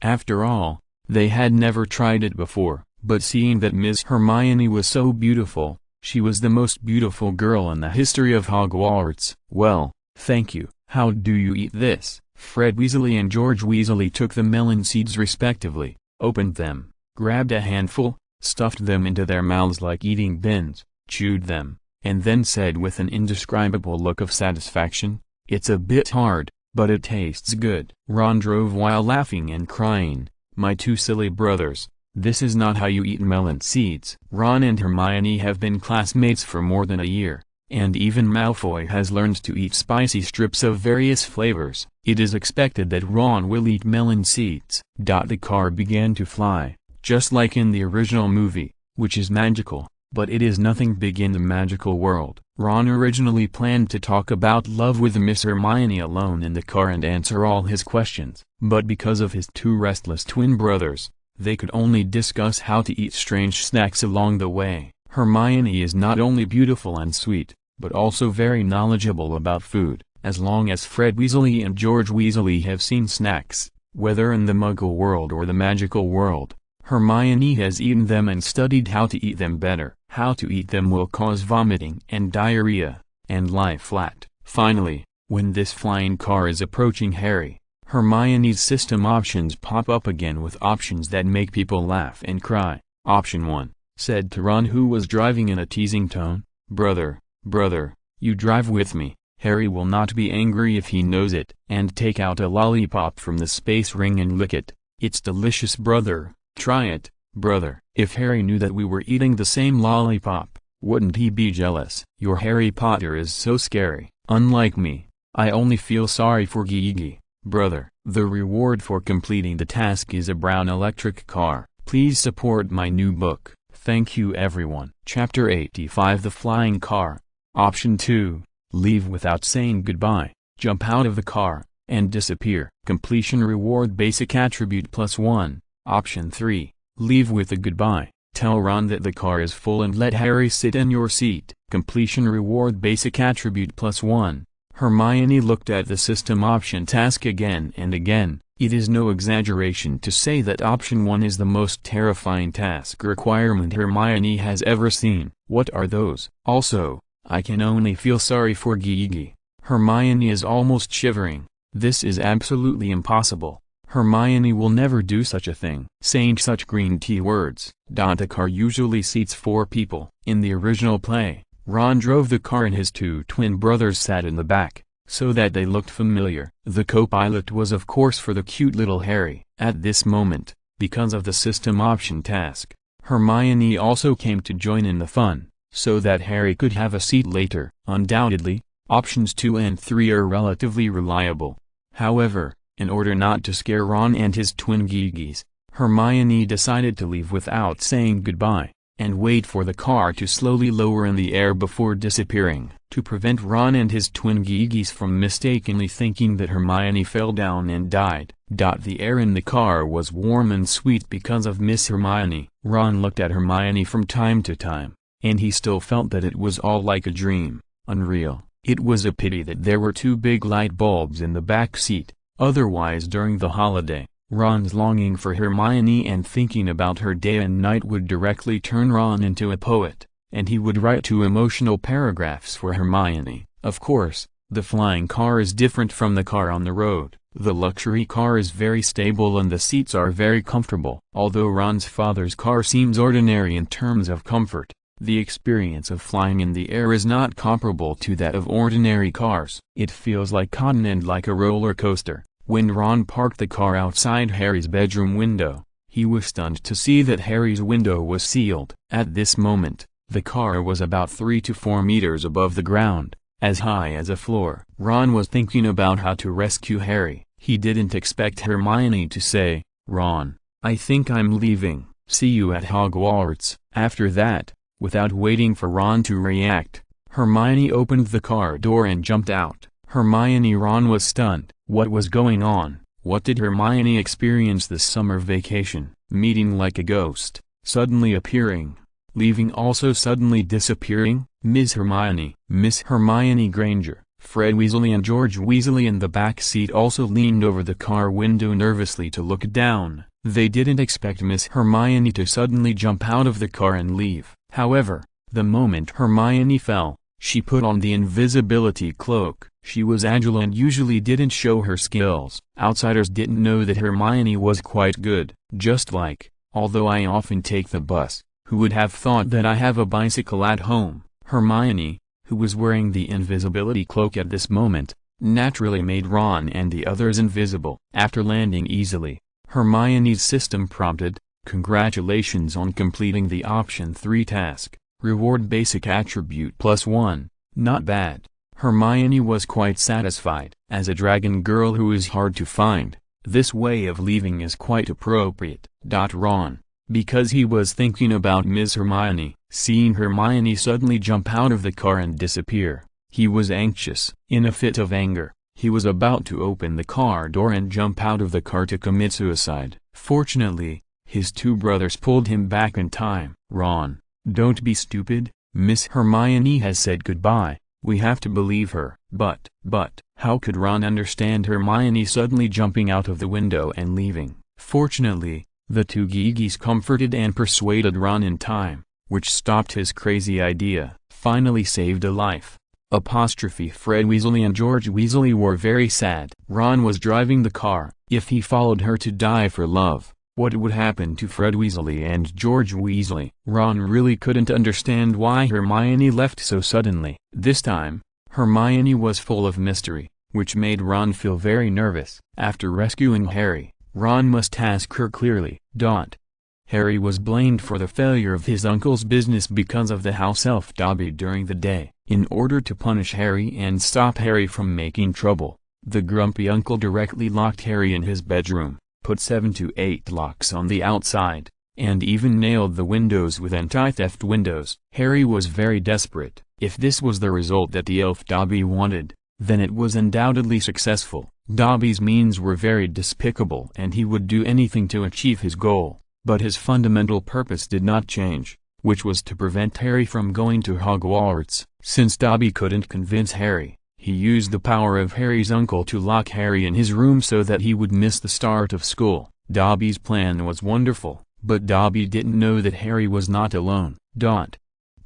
After all, they had never tried it before, but seeing that Miss Hermione was so beautiful, She was the most beautiful girl in the history of Hogwarts. Well, thank you. How do you eat this? Fred Weasley and George Weasley took the melon seeds respectively, opened them, grabbed a handful, stuffed them into their mouths like eating bins, chewed them, and then said with an indescribable look of satisfaction, "It's a bit hard, but it tastes good." Ron drove while laughing and crying, "My two silly brothers, this is not how you eat melon seeds." Ron and Hermione have been classmates for more than a year, and even Malfoy has learned to eat spicy strips of various flavors. It is expected that Ron will eat melon seeds. The car began to fly, just like in the original movie, which is magical, but it is nothing big in the magical world. Ron originally planned to talk about love with Miss Hermione alone in the car and answer all his questions, but because of his two restless twin brothers, they could only discuss how to eat strange snacks along the way. Hermione is not only beautiful and sweet, but also very knowledgeable about food. As long as Fred Weasley and George Weasley have seen snacks, whether in the Muggle world or the magical world, Hermione has eaten them and studied how to eat them better. How to eat them will cause vomiting and diarrhea, and lie flat. Finally, when this flying car is approaching Harry, Hermione's system options pop up again with options that make people laugh and cry. Option 1, said to Ron, who was driving in a teasing tone, "Brother, you drive with me. Harry will not be angry if he knows it." And take out a lollipop from the space ring and lick it. "It's delicious, brother. Try it, brother." If Harry knew that we were eating the same lollipop, wouldn't he be jealous? Your Harry Potter is so scary. Unlike me, I only feel sorry for Gigi, brother. The reward for completing the task is a brown electric car. Please support my new book. Thank you everyone. Chapter 85, The Flying Car. Option 2, leave without saying goodbye, jump out of the car, and disappear. Completion reward basic attribute +1. Option 3, leave with a goodbye, tell Ron that the car is full and let Harry sit in your seat. Completion reward basic attribute +1. Hermione looked at the system option task again and again. It is no exaggeration to say that option 1 is the most terrifying task requirement Hermione has ever seen. What are those? Also, I can only feel sorry for Gigi. Hermione is almost shivering. This is absolutely impossible. Hermione will never do such a thing. Saying such green tea words. A car usually seats 4 people. In the original play, Ron drove the car and his two twin brothers sat in the back, so that they looked familiar. The co-pilot was of course for the cute little Harry. At this moment, because of the system option task, Hermione also came to join in the fun, so that Harry could have a seat later. Undoubtedly, options 2 and 3 are relatively reliable. However, in order not to scare Ron and his twin Gigis, Hermione decided to leave without saying goodbye, and wait for the car to slowly lower in the air before disappearing. To prevent Ron and his twin Gigis from mistakenly thinking that Hermione fell down and died. The air in the car was warm and sweet because of Miss Hermione. Ron looked at Hermione from time to time, and he still felt that it was all like a dream, unreal. It was a pity that there were 2 big light bulbs in the back seat, otherwise during the holiday, Ron's longing for Hermione and thinking about her day and night would directly turn Ron into a poet, and he would write 2 emotional paragraphs for Hermione. Of course, the flying car is different from the car on the road. The luxury car is very stable and the seats are very comfortable. Although Ron's father's car seems ordinary in terms of comfort, the experience of flying in the air is not comparable to that of ordinary cars. It feels like cotton and like a roller coaster. When Ron parked the car outside Harry's bedroom window, he was stunned to see that Harry's window was sealed. At this moment, the car was about 3 to 4 meters above the ground, as high as a floor. Ron was thinking about how to rescue Harry. He didn't expect Hermione to say, "Ron, I think I'm leaving. See you at Hogwarts." After that, without waiting for Ron to react, Hermione opened the car door and jumped out. Ron was stunned. What was going on? What did Hermione experience this summer vacation? Meeting like a ghost, suddenly appearing, leaving also suddenly disappearing? Miss Hermione Granger, Fred Weasley and George Weasley in the back seat also leaned over the car window nervously to look down. They didn't expect Miss Hermione to suddenly jump out of the car and leave. However, The moment Hermione fell, she put on the invisibility cloak. She was agile and usually didn't show her skills. Outsiders didn't know that Hermione was quite good. Just like, although I often take the bus, who would have thought that I have a bicycle at home? Hermione, who was wearing the invisibility cloak at this moment, naturally made Ron and the others invisible. After landing easily, Hermione's system prompted, "Congratulations on completing the Option 3 task. Reward basic attribute +1. Not bad." Hermione was quite satisfied. As a dragon girl who is hard to find, this way of leaving is quite appropriate. Ron, because he was thinking about Miss Hermione, seeing Hermione suddenly jump out of the car and disappear, he was anxious. In a fit of anger, he was about to open the car door and jump out of the car to commit suicide. Fortunately, his two brothers pulled him back in time. "Ron, don't be stupid. Miss Hermione has said goodbye. We have to believe her." But, how could Ron understand Hermione suddenly jumping out of the window and leaving? Fortunately, the two Geegies comforted and persuaded Ron in time, which stopped his crazy idea. Finally saved a life. Fred Weasley and George Weasley were very sad. Ron was driving the car. If he followed her to die for love, what would happen to Fred Weasley and George Weasley? Ron really couldn't understand why Hermione left so suddenly. This time, Hermione was full of mystery, which made Ron feel very nervous. After rescuing Harry, Ron must task her clearly. Harry was blamed for the failure of his uncle's business because of the house elf Dobby during the day. In order to punish Harry and stop Harry from making trouble, the grumpy uncle directly locked Harry in his bedroom, put 7 to 8 locks on the outside, and even nailed the windows with anti-theft windows. Harry was very desperate. If this was the result that the elf Dobby wanted, then it was undoubtedly successful. Dobby's means were very despicable and he would do anything to achieve his goal, but his fundamental purpose did not change, which was to prevent Harry from going to Hogwarts. Since Dobby couldn't convince Harry, he used the power of Harry's uncle to lock Harry in his room so that he would miss the start of school. Dobby's plan was wonderful, but Dobby didn't know that Harry was not alone.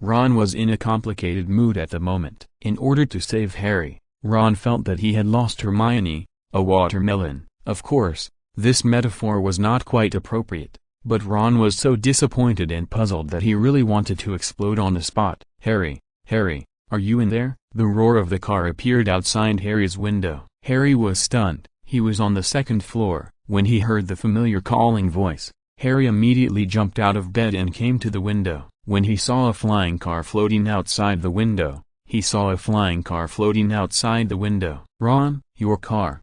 Ron was in a complicated mood at the moment. In order to save Harry, Ron felt that he had lost Hermione, a watermelon. Of course, this metaphor was not quite appropriate, but Ron was so disappointed and puzzled that he really wanted to explode on the spot. "Harry, are you in there?" The roar of the car appeared outside Harry's window. Harry was stunned. He was on the second floor. When he heard the familiar calling voice, Harry immediately jumped out of bed and came to the window. When he saw a flying car floating outside the window, "Ron, your car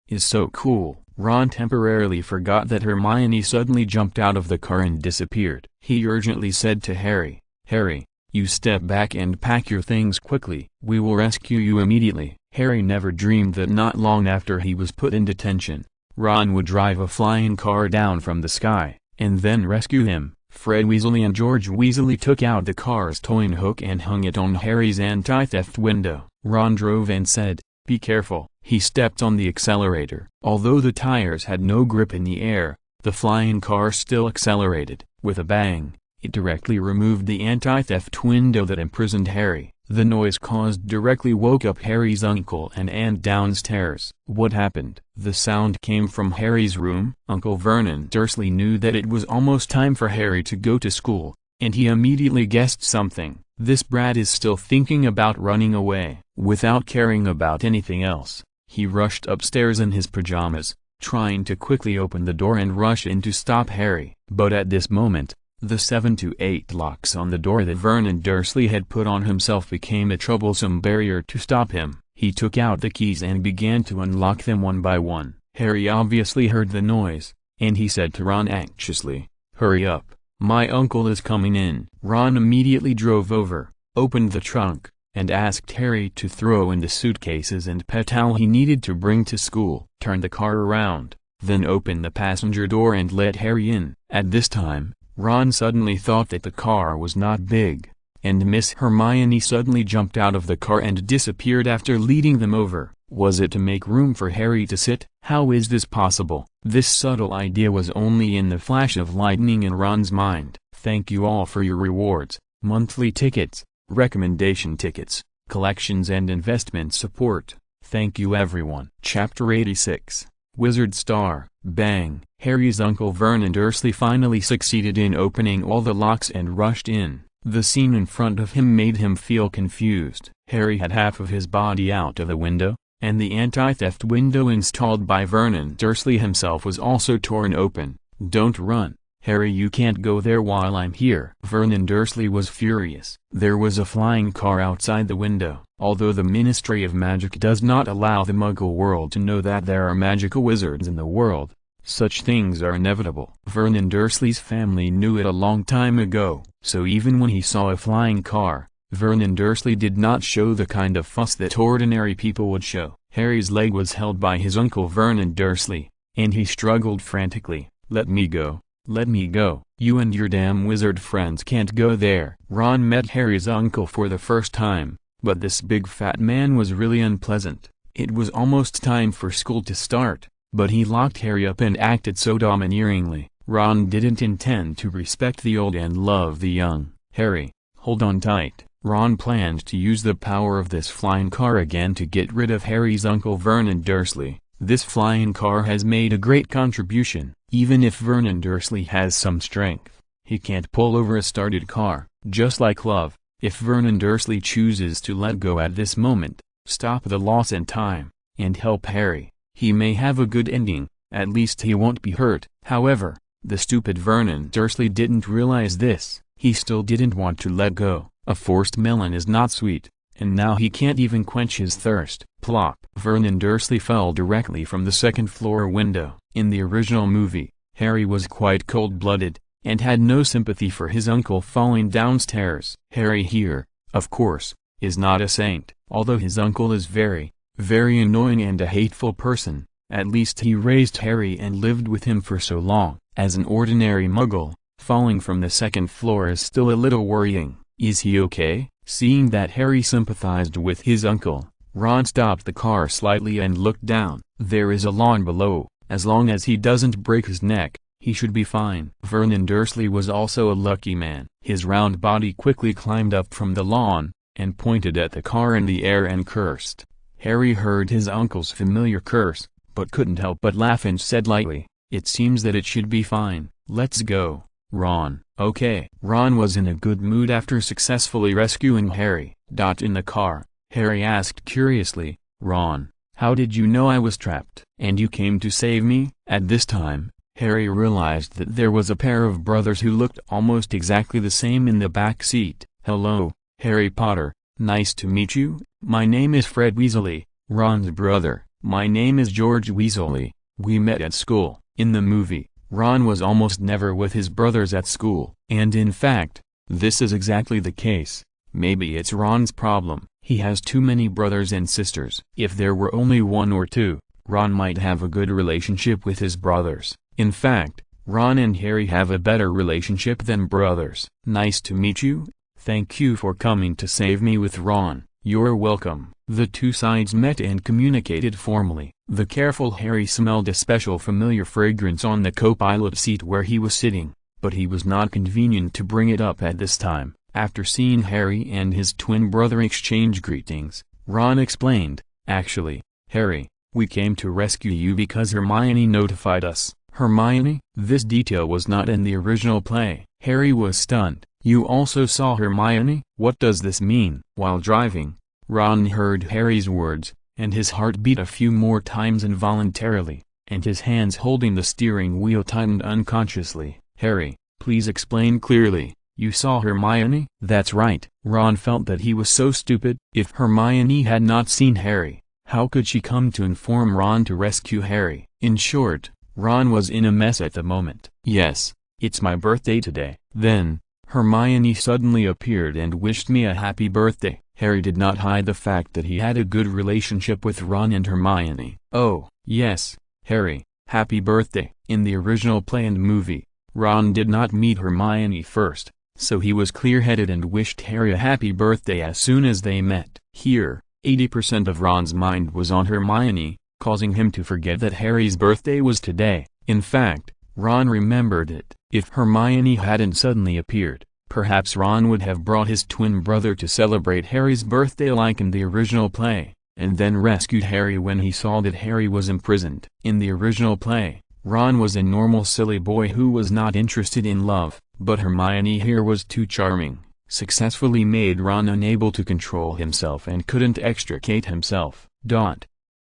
is so cool." Ron temporarily forgot that Hermione suddenly jumped out of the car and disappeared. He urgently said to Harry, "Harry, you step back and pack your things quickly. We will rescue you immediately." Harry never dreamed that not long after he was put in detention, Ron would drive a flying car down from the sky, and then rescue him. Fred Weasley and George Weasley took out the car's towing hook and hung it on Harry's anti-theft window. Ron drove and said, "Be careful." He stepped on the accelerator. Although the tires had no grip in the air, the flying car still accelerated. With a bang, it directly removed the anti-theft window that imprisoned Harry. The noise caused directly woke up Harry's uncle and aunt downstairs. What happened? The sound came from Harry's room. Uncle Vernon Dursley knew that it was almost time for Harry to go to school, and he immediately guessed something. This brat is still thinking about running away. Without caring about anything else, he rushed upstairs in his pajamas, trying to quickly open the door and rush in to stop Harry. But at this moment, the 7 to 8 locks on the door that Vernon Dursley had put on himself became a troublesome barrier to stop him. He took out the keys and began to unlock them one by one. Harry obviously heard the noise, and he said to Ron anxiously, "Hurry up, my uncle is coming in." Ron immediately drove over, opened the trunk, and asked Harry to throw in the suitcases and pet towel he needed to bring to school. Turned the car around, then opened the passenger door and let Harry in. At this time, Ron suddenly thought that the car was not big, and Miss Hermione suddenly jumped out of the car and disappeared after leading them over. Was it to make room for Harry to sit? How is this possible? This subtle idea was only in the flash of lightning in Ron's mind. Thank you all for your rewards. monthly tickets, recommendation tickets, collections and investment support. Thank you everyone. Chapter 86, Wizard Star. Bang! Harry's uncle Vernon Dursley finally succeeded in opening all the locks and rushed in. The scene in front of him made him feel confused. Harry had half of his body out of the window, and the anti-theft window installed by Vernon Dursley himself was also torn open. "Don't run, Harry, you can't go there while I'm here." Vernon Dursley was furious. There was a flying car outside the window. Although the Ministry of Magic does not allow the Muggle world to know that there are magical wizards in the world, such things are inevitable. Vernon Dursley's family knew it a long time ago, so even when he saw a flying car, Vernon Dursley did not show the kind of fuss that ordinary people would show. Harry's leg was held by his uncle Vernon Dursley, and he struggled frantically. "Let me go. Let me go. You and your damn wizard friends can't go there." Ron met Harry's uncle for the first time, but this big fat man was really unpleasant. It was almost time for school to start, but he locked Harry up and acted so domineeringly. Ron didn't intend to respect the old and love the young. "Harry, hold on tight." Ron planned to use the power of this flying car again to get rid of Harry's uncle Vernon Dursley. This flying car has made a great contribution. Even if Vernon Dursley has some strength, he can't pull over a started car. Just like love, if Vernon Dursley chooses to let go at this moment, stop the loss in time, and help Harry, he may have a good ending. At least he won't be hurt. However, the stupid Vernon Dursley didn't realize this. He still didn't want to let go. A forced melon is not sweet, and now he can't even quench his thirst. Plop! Vernon Dursley fell directly from the second-floor window. In the original movie, Harry was quite cold-blooded, and had no sympathy for his uncle falling downstairs. Harry here, of course, is not a saint. Although his uncle is very, very annoying and a hateful person, at least he raised Harry and lived with him for so long. As an ordinary Muggle, falling from the second floor is still a little worrying. Is he okay? Seeing that Harry sympathized with his uncle, Ron stopped the car slightly and looked down. There is a lawn below. As long as he doesn't break his neck, he should be fine. Vernon Dursley was also a lucky man. His round body quickly climbed up from the lawn, and pointed at the car in the air and cursed. Harry heard his uncle's familiar curse, but couldn't help but laugh and said lightly, "It seems that it should be fine. Let's go, Ron." Okay. Ron was in a good mood after successfully rescuing Harry. In the car, Harry asked curiously, "Ron, how did you know I was trapped? And you came to save me?" At this time, Harry realized that there was a pair of brothers who looked almost exactly the same in the back seat. "Hello, Harry Potter, nice to meet you. My name is Fred Weasley." Ron's brother, "My name is George Weasley. We met at school." In the movie, Ron was almost never with his brothers at school. And in fact, this is exactly the case. Maybe it's Ron's problem. He has too many brothers and sisters. If there were only one or two, Ron might have a good relationship with his brothers. In fact, Ron and Harry have a better relationship than brothers. "Nice to meet you. Thank you for coming to save me with Ron." "You're welcome." The two sides met and communicated formally. The careful Harry smelled a special familiar fragrance on the co-pilot seat where he was sitting, but he was not convenient to bring it up at this time. After seeing Harry and his twin brother exchange greetings, Ron explained, "Actually, Harry, we came to rescue you because Hermione notified us." Hermione? This detail was not in the original play. Harry was stunned. "You also saw Hermione? What does this mean?" While driving, Ron heard Harry's words, and his heart beat a few more times involuntarily, and his hands holding the steering wheel tightened unconsciously. "Harry, please explain clearly. You saw Hermione?" "That's right." Ron felt that he was so stupid. If Hermione had not seen Harry, how could she come to inform Ron to rescue Harry? In short, Ron was in a mess at the moment. "Yes, it's my birthday today." Then, Hermione suddenly appeared and wished me a happy birthday. Harry did not hide the fact that he had a good relationship with Ron and Hermione. "Oh, yes, Harry, happy birthday." In the original play and movie, Ron did not meet Hermione first, so he was clear-headed and wished Harry a happy birthday as soon as they met. Here, 80% of Ron's mind was on Hermione, causing him to forget that Harry's birthday was today. In fact, Ron remembered it. If Hermione hadn't suddenly appeared, Perhaps Ron would have brought his twin brother to celebrate Harry's birthday like in the original play, and then rescued Harry when he saw that Harry was imprisoned. In the original play, Ron was a normal silly boy who was not interested in love, but Hermione here was too charming, successfully made Ron unable to control himself and couldn't extricate himself.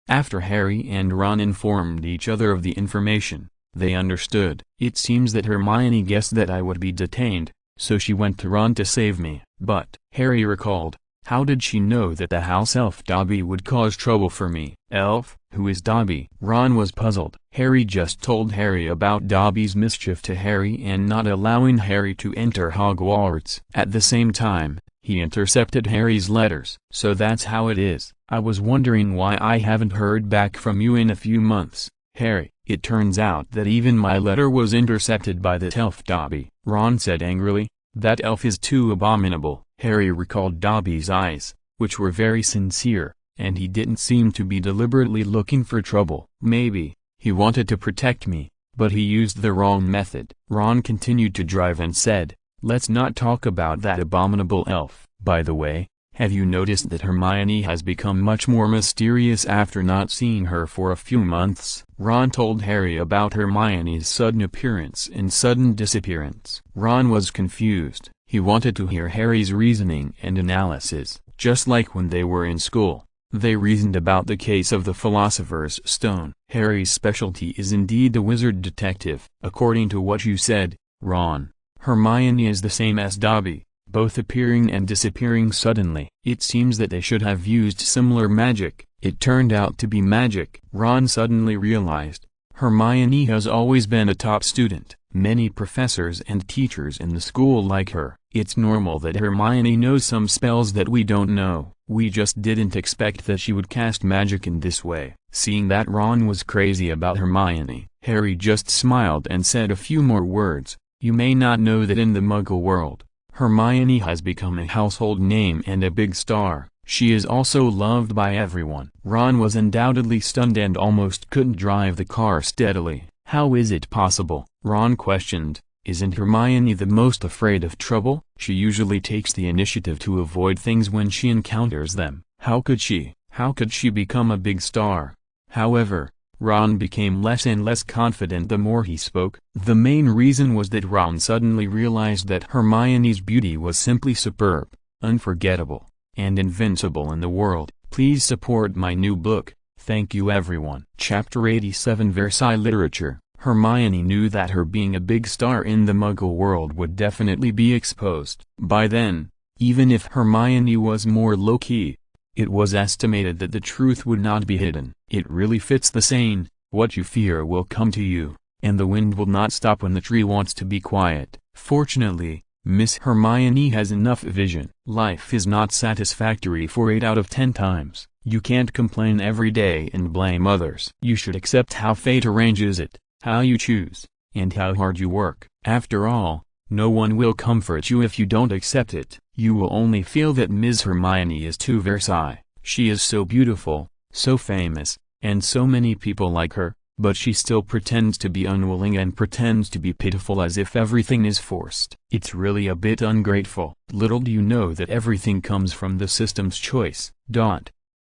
After Harry and Ron informed each other of the information, they understood. It seems that Hermione guessed that I would be detained, so she went to Ron to save me. But, Harry recalled, how did she know that the house elf Dobby would cause trouble for me? Elf? Who is Dobby? Ron was puzzled. Harry just told Harry about Dobby's mischief to Harry and not allowing Harry to enter Hogwarts. At the same time, he intercepted Harry's letters. So that's how it is. I was wondering why I haven't heard back from you in a few months, Harry. It turns out that even my letter was intercepted by that elf Dobby, Ron said angrily. That elf is too abominable. Harry recalled Dobby's eyes, which were very sincere, and he didn't seem to be deliberately looking for trouble. Maybe he wanted to protect me, but he used the wrong method. Ron continued to drive and said, let's not talk about that abominable elf. By the way, have you noticed that Hermione has become much more mysterious after not seeing her for a few months? Ron told Harry about Hermione's sudden appearance and sudden disappearance. Ron was confused. He wanted to hear Harry's reasoning and analysis, just like when they were in school. They reasoned about the case of the Philosopher's Stone. Harry's specialty is indeed the wizard detective. According to what you said, Ron, Hermione is the same as Dobby, both appearing and disappearing suddenly. It seems that they should have used similar magic. It turned out to be magic. Ron suddenly realized, Hermione has always been a top student. Many professors and teachers in the school like her. It's normal that Hermione knows some spells that we don't know. We just didn't expect that she would cast magic in this way. Seeing that Ron was crazy about Hermione, Harry just smiled and said a few more words. You may not know that in the Muggle world, Hermione has become a household name and a big star. She is also loved by everyone. Ron was undoubtedly stunned and almost couldn't drive the car steadily. How is it possible? Ron questioned. Isn't Hermione the most afraid of trouble? She usually takes the initiative to avoid things when she encounters them. How could she become a big star? However, Ron became less and less confident the more he spoke. The main reason was that Ron suddenly realized that Hermione's beauty was simply superb, unforgettable, and invincible in the world. Please support my new book. Thank you everyone. Chapter 87 Versailles Literature. Hermione knew that her being a big star in the Muggle world would definitely be exposed. By then, even if Hermione was more low-key, it was estimated that the truth would not be hidden. It really fits the saying, what you fear will come to you, and the wind will not stop when the tree wants to be quiet. Fortunately, Miss Hermione has enough vision. Life is not satisfactory for 8 out of 10 times. You can't complain every day and blame others. You should accept how fate arranges it, how you choose, and how hard you work. After all, no one will comfort you if you don't accept it. You will only feel that Ms. Hermione is too Versailles. She is so beautiful, so famous, and so many people like her, but she still pretends to be unwilling and pretends to be pitiful as if everything is forced. It's really a bit ungrateful. Little do you know that everything comes from the system's choice.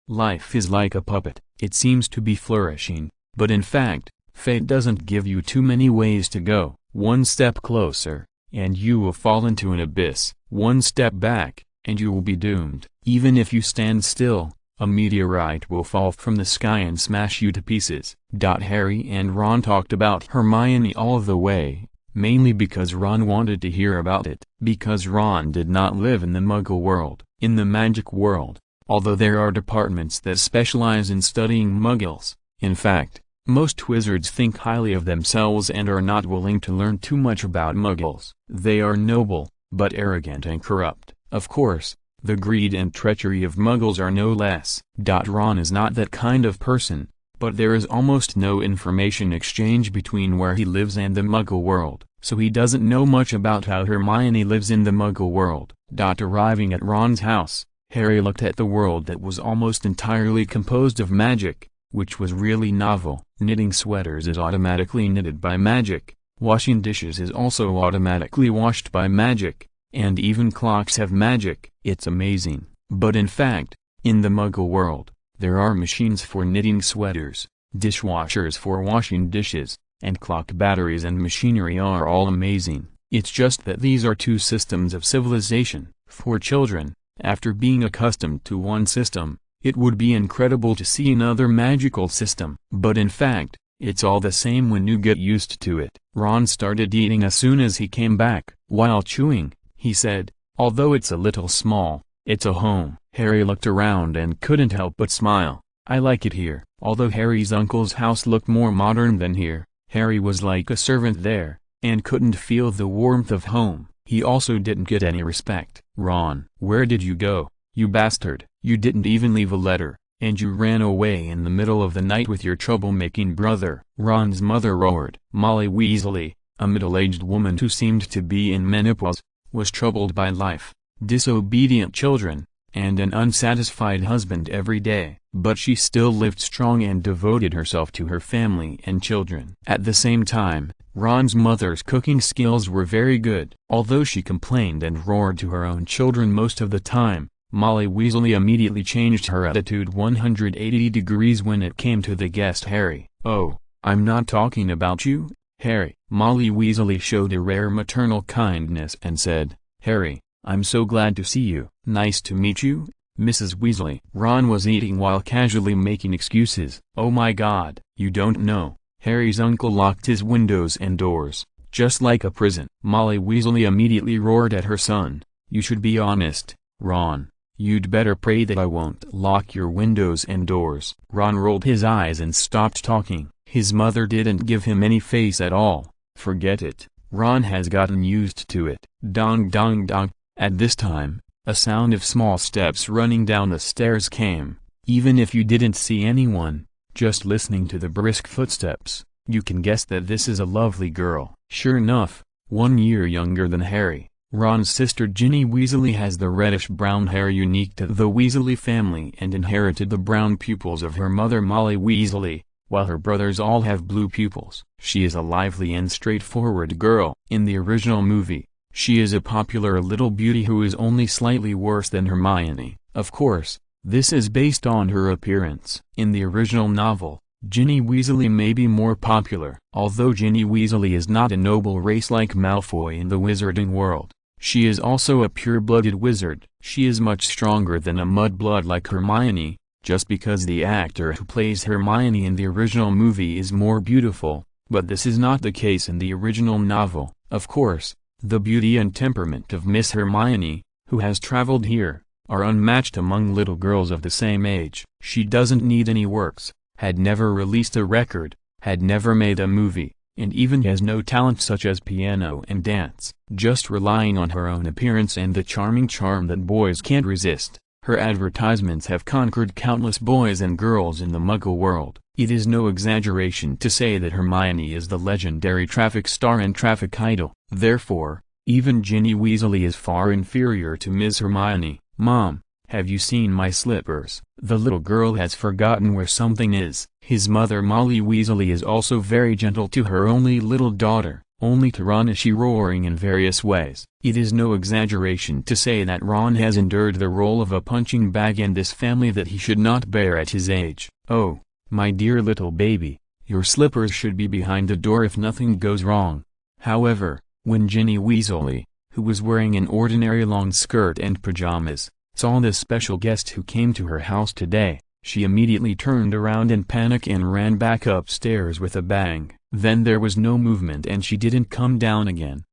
Life is like a puppet. It seems to be flourishing, but in fact, fate doesn't give you too many ways to go. One step closer, and you will fall into an abyss. One step back, and you will be doomed. Even if you stand still, a meteorite will fall from the sky and smash you to pieces. Harry and Ron talked about Hermione all the way, mainly because Ron wanted to hear about it. Because Ron did not live in the Muggle world. In the magic world, although there are departments that specialize in studying Muggles, in fact, most wizards think highly of themselves and are not willing to learn too much about Muggles. They are noble, but arrogant and corrupt. Of course, the greed and treachery of Muggles are no less. Ron is not that kind of person, but there is almost no information exchange between where he lives and the Muggle world, so he doesn't know much about how Hermione lives in the Muggle world. Arriving at Ron's house, Harry looked at the world that was almost entirely composed of magic, which was really novel. Knitting sweaters is automatically knitted by magic. Washing dishes is also automatically washed by magic. And even clocks have magic. It's amazing. But in fact, in the Muggle world, there are machines for knitting sweaters, dishwashers for washing dishes, and clock batteries and machinery are all amazing. It's just that these are two systems of civilization. For children, after being accustomed to one system, it would be incredible to see another magical system. But in fact, it's all the same when you get used to it. Ron started eating as soon as he came back. While chewing, he said, "Although it's a little small, it's a home." Harry looked around and couldn't help but smile. "I like it here." Although Harry's uncle's house looked more modern than here, Harry was like a servant there, and couldn't feel the warmth of home. He also didn't get any respect. "Ron, where did you go, you bastard? You didn't even leave a letter, and you ran away in the middle of the night with your troublemaking brother." Ron's mother roared. Molly Weasley, a middle-aged woman who seemed to be in menopause, was troubled by life, disobedient children, and an unsatisfied husband every day. But she still lived strong and devoted herself to her family and children. At the same time, Ron's mother's cooking skills were very good. Although she complained and roared to her own children most of the time, Molly Weasley immediately changed her attitude 180 degrees when it came to the guest Harry. "Oh, I'm not talking about you, Harry." Molly Weasley showed a rare maternal kindness and said, "Harry, I'm so glad to see you." "Nice to meet you, Mrs. Weasley." Ron was eating while casually making excuses. "Oh my God, you don't know, Harry's uncle locked his windows and doors, just like a prison." Molly Weasley immediately roared at her son, "You should be honest, Ron. You'd better pray that I won't lock your windows and doors." Ron rolled his eyes and stopped talking. His mother didn't give him any face at all. Forget it. Ron has gotten used to it. Dong dong dong. At this time, a sound of small steps running down the stairs came. Even if you didn't see anyone, just listening to the brisk footsteps, you can guess that this is a lovely girl. Sure enough, 1 year younger than Harry, Ron's sister Ginny Weasley has the reddish-brown hair unique to the Weasley family and inherited the brown pupils of her mother Molly Weasley, while her brothers all have blue pupils. She is a lively and straightforward girl. In the original movie, she is a popular little beauty who is only slightly worse than Hermione. Of course, this is based on her appearance. In the original novel, Ginny Weasley may be more popular. Although Ginny Weasley is not a noble race like Malfoy in the wizarding world, she is also a pure-blooded wizard. She is much stronger than a mudblood like Hermione. Just because the actor who plays Hermione in the original movie is more beautiful, but this is not the case in the original novel. Of course, the beauty and temperament of Miss Hermione, who has traveled here, are unmatched among little girls of the same age. She doesn't need any works, had never released a record, had never made a movie, and even has no talent such as piano and dance. Just relying on her own appearance and the charming charm that boys can't resist, her advertisements have conquered countless boys and girls in the Muggle world. It is no exaggeration to say that Hermione is the legendary traffic star and traffic idol. Therefore, even Ginny Weasley is far inferior to Miss Hermione. "Mom, have you seen my slippers?" The little girl has forgotten where something is. His mother Molly Weasley is also very gentle to her only little daughter. Only to Ron is she roaring in various ways. It is no exaggeration to say that Ron has endured the role of a punching bag in this family that he should not bear at his age. "Oh, my dear little baby, your slippers should be behind the door if nothing goes wrong." However, when Ginny Weasley, who was wearing an ordinary long skirt and pajamas, saw this special guest who came to her house today, she immediately turned around in panic and ran back upstairs with a bang. Then there was no movement and she didn't come down again.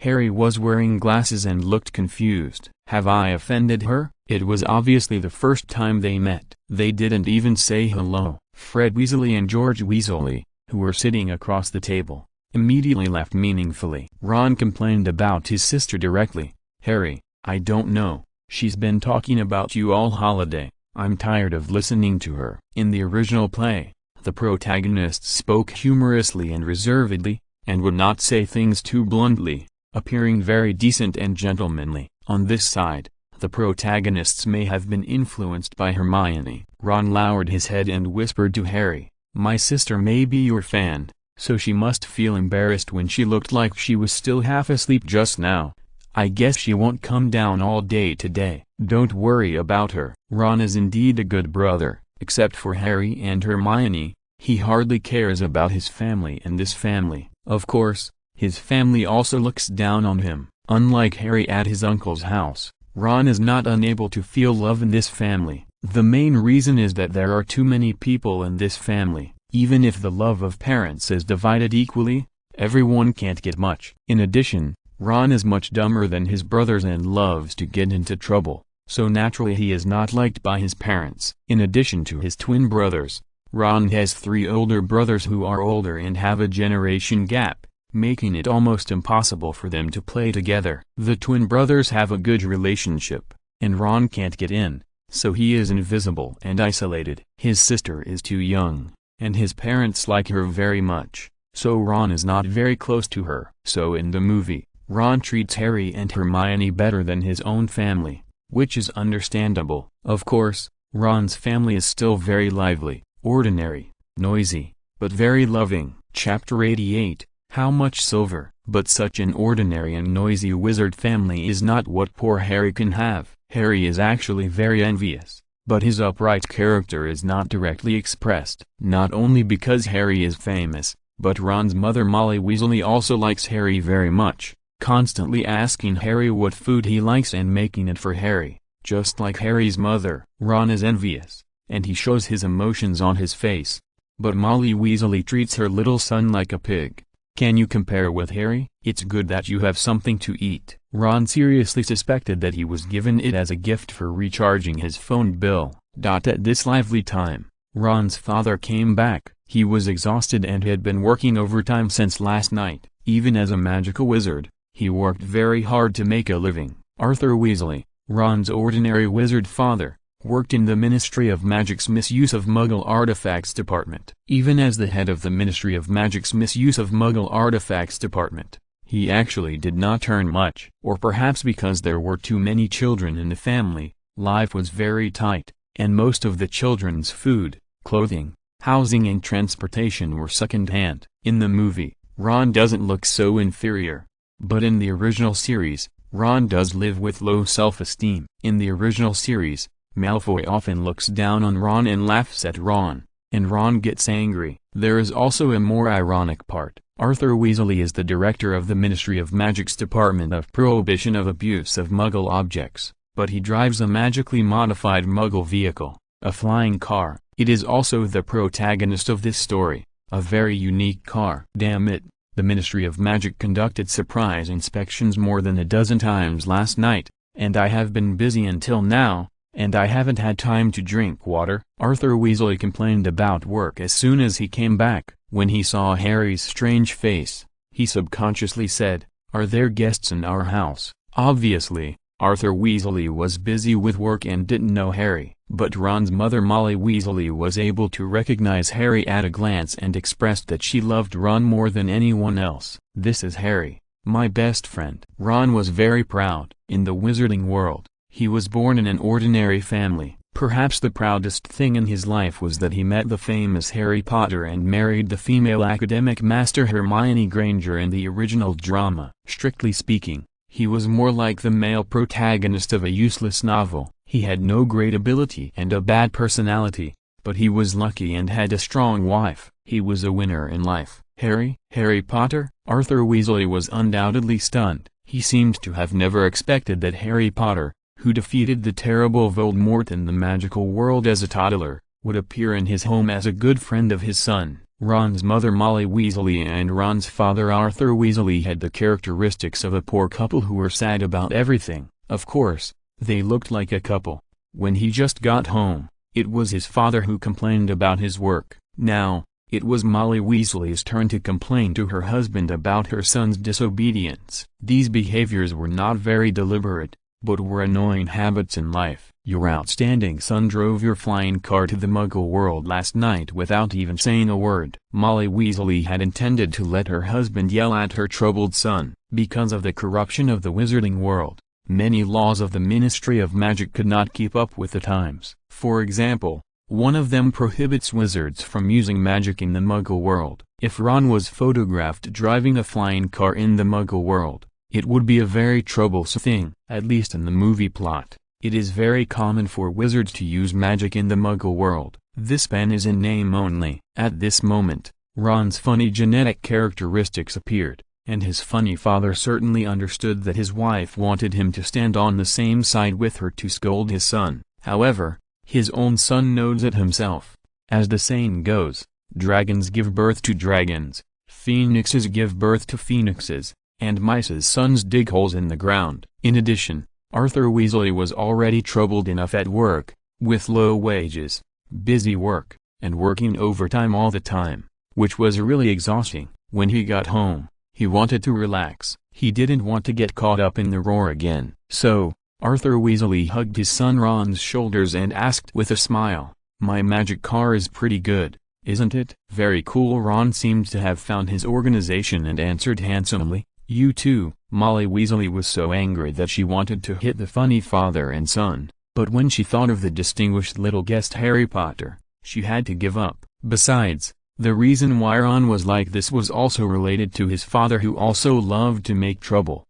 Harry was wearing glasses and looked confused. Have I offended her? It was obviously the first time they met. They didn't even say hello. Fred Weasley and George Weasley, who were sitting across the table, immediately laughed meaningfully. Ron complained about his sister directly. "Harry, I don't know, she's been talking about you all holiday. I'm tired of listening to her." In the original play, the protagonist spoke humorously and reservedly, and would not say things too bluntly, appearing very decent and gentlemanly. On this side, the protagonists may have been influenced by Hermione. Ron lowered his head and whispered to Harry, "My sister may be your fan, so she must feel embarrassed when she looked like she was still half asleep just now. I guess she won't come down all day today. Don't worry about her. Ron is indeed a good brother, except for Harry and Hermione. He hardly cares about his family and this family. Of course, his family also looks down on him. Unlike Harry at his uncle's house, Ron is not unable to feel love in this family. The main reason is that there are too many people in this family. Even if the love of parents is divided equally, everyone can't get much. In addition, Ron is much dumber than his brothers and loves to get into trouble, so naturally he is not liked by his parents. In addition to his twin brothers, Ron has 3 older brothers who are older and have a generation gap, making it almost impossible for them to play together. The twin brothers have a good relationship, and Ron can't get in, so he is invisible and isolated. His sister is too young, and his parents like her very much, so Ron is not very close to her. So in the movie, Ron treats Harry and Hermione better than his own family, which is understandable. Of course, Ron's family is still very lively, ordinary, noisy, but very loving. Chapter 88, How Much Silver? But such an ordinary and noisy wizard family is not what poor Harry can have. Harry is actually very envious, but his upright character is not directly expressed. Not only because Harry is famous, but Ron's mother Molly Weasley also likes Harry very much, constantly asking Harry what food he likes and making it for Harry. Just like Harry's mother, Ron is envious, and he shows his emotions on his face. But Molly Weasley treats her little son like a pig. Can you compare with Harry? It's good that you have something to eat. Ron seriously suspected that he was given it as a gift for recharging his phone bill. At this lively time, Ron's father came back. He was exhausted and had been working overtime since last night. Even as a magical wizard, he worked very hard to make a living. Arthur Weasley, Ron's ordinary wizard father, worked in the Ministry of Magic's Misuse of Muggle Artifacts Department. Even as the head of the Ministry of Magic's Misuse of Muggle Artifacts Department, he actually did not earn much. Or perhaps because there were too many children in the family, life was very tight, and most of the children's food, clothing, housing and transportation were second-hand. In the movie, Ron doesn't look so inferior. But in the original series, Ron does live with low self-esteem. In the original series, Malfoy often looks down on Ron and laughs at Ron, and Ron gets angry. There is also a more ironic part. Arthur Weasley is the director of the Ministry of Magic's Department of Prohibition of Abuse of Muggle Objects, but he drives a magically modified Muggle vehicle, a flying car. It is also the protagonist of this story, a very unique car. Damn it, the Ministry of Magic conducted surprise inspections more than a dozen times last night, and I have been busy until now, and I haven't had time to drink water. Arthur Weasley complained about work as soon as he came back. When he saw Harry's strange face, he subconsciously said, "Are there guests in our house?" Obviously, Arthur Weasley was busy with work and didn't know Harry. But Ron's mother Molly Weasley was able to recognize Harry at a glance and expressed that she loved Ron more than anyone else. "This is Harry, my best friend." Ron was very proud. In the wizarding world, he was born in an ordinary family. Perhaps the proudest thing in his life was that he met the famous Harry Potter and married the female academic master Hermione Granger in the original drama. Strictly speaking, he was more like the male protagonist of a useless novel. He had no great ability and a bad personality, but he was lucky and had a strong wife. He was a winner in life. Harry Potter? Arthur Weasley was undoubtedly stunned. He seemed to have never expected that Harry Potter, who defeated the terrible Voldemort in the magical world as a toddler, would appear in his home as a good friend of his son. Ron's mother Molly Weasley and Ron's father Arthur Weasley had the characteristics of a poor couple who were sad about everything. Of course, they looked like a couple. When he just got home, it was his father who complained about his work. Now, it was Molly Weasley's turn to complain to her husband about her son's disobedience. These behaviors were not very deliberate, but were annoying habits in life. "Your outstanding son drove your flying car to the Muggle world last night without even saying a word." Molly Weasley had intended to let her husband yell at her troubled son. Because of the corruption of the wizarding world, many laws of the Ministry of Magic could not keep up with the times. For example, one of them prohibits wizards from using magic in the Muggle world. If Ron was photographed driving a flying car in the Muggle world, It would be a very troublesome thing. At least in the movie plot, it is very common for wizards to use magic in the Muggle world. This ban is in name only. At this moment, Ron's funny genetic characteristics appeared, and his funny father certainly understood that his wife wanted him to stand on the same side with her to scold his son. However, his own son knows it himself. As the saying goes, dragons give birth to dragons, phoenixes give birth to phoenixes, and mice's sons dig holes in the ground. In addition, Arthur Weasley was already troubled enough at work, with low wages, busy work, and working overtime all the time, which was really exhausting. When he got home, he wanted to relax. He didn't want to get caught up in the roar again. So, Arthur Weasley hugged his son Ron's shoulders and asked with a smile, "My magic car is pretty good, isn't it?" "Very cool." Ron seemed to have found his organization and answered handsomely, "You too." Molly Weasley was so angry that she wanted to hit the funny father and son, but when she thought of the distinguished little guest Harry Potter, she had to give up. Besides, the reason why Ron was like this was also related to his father, who also loved to make trouble.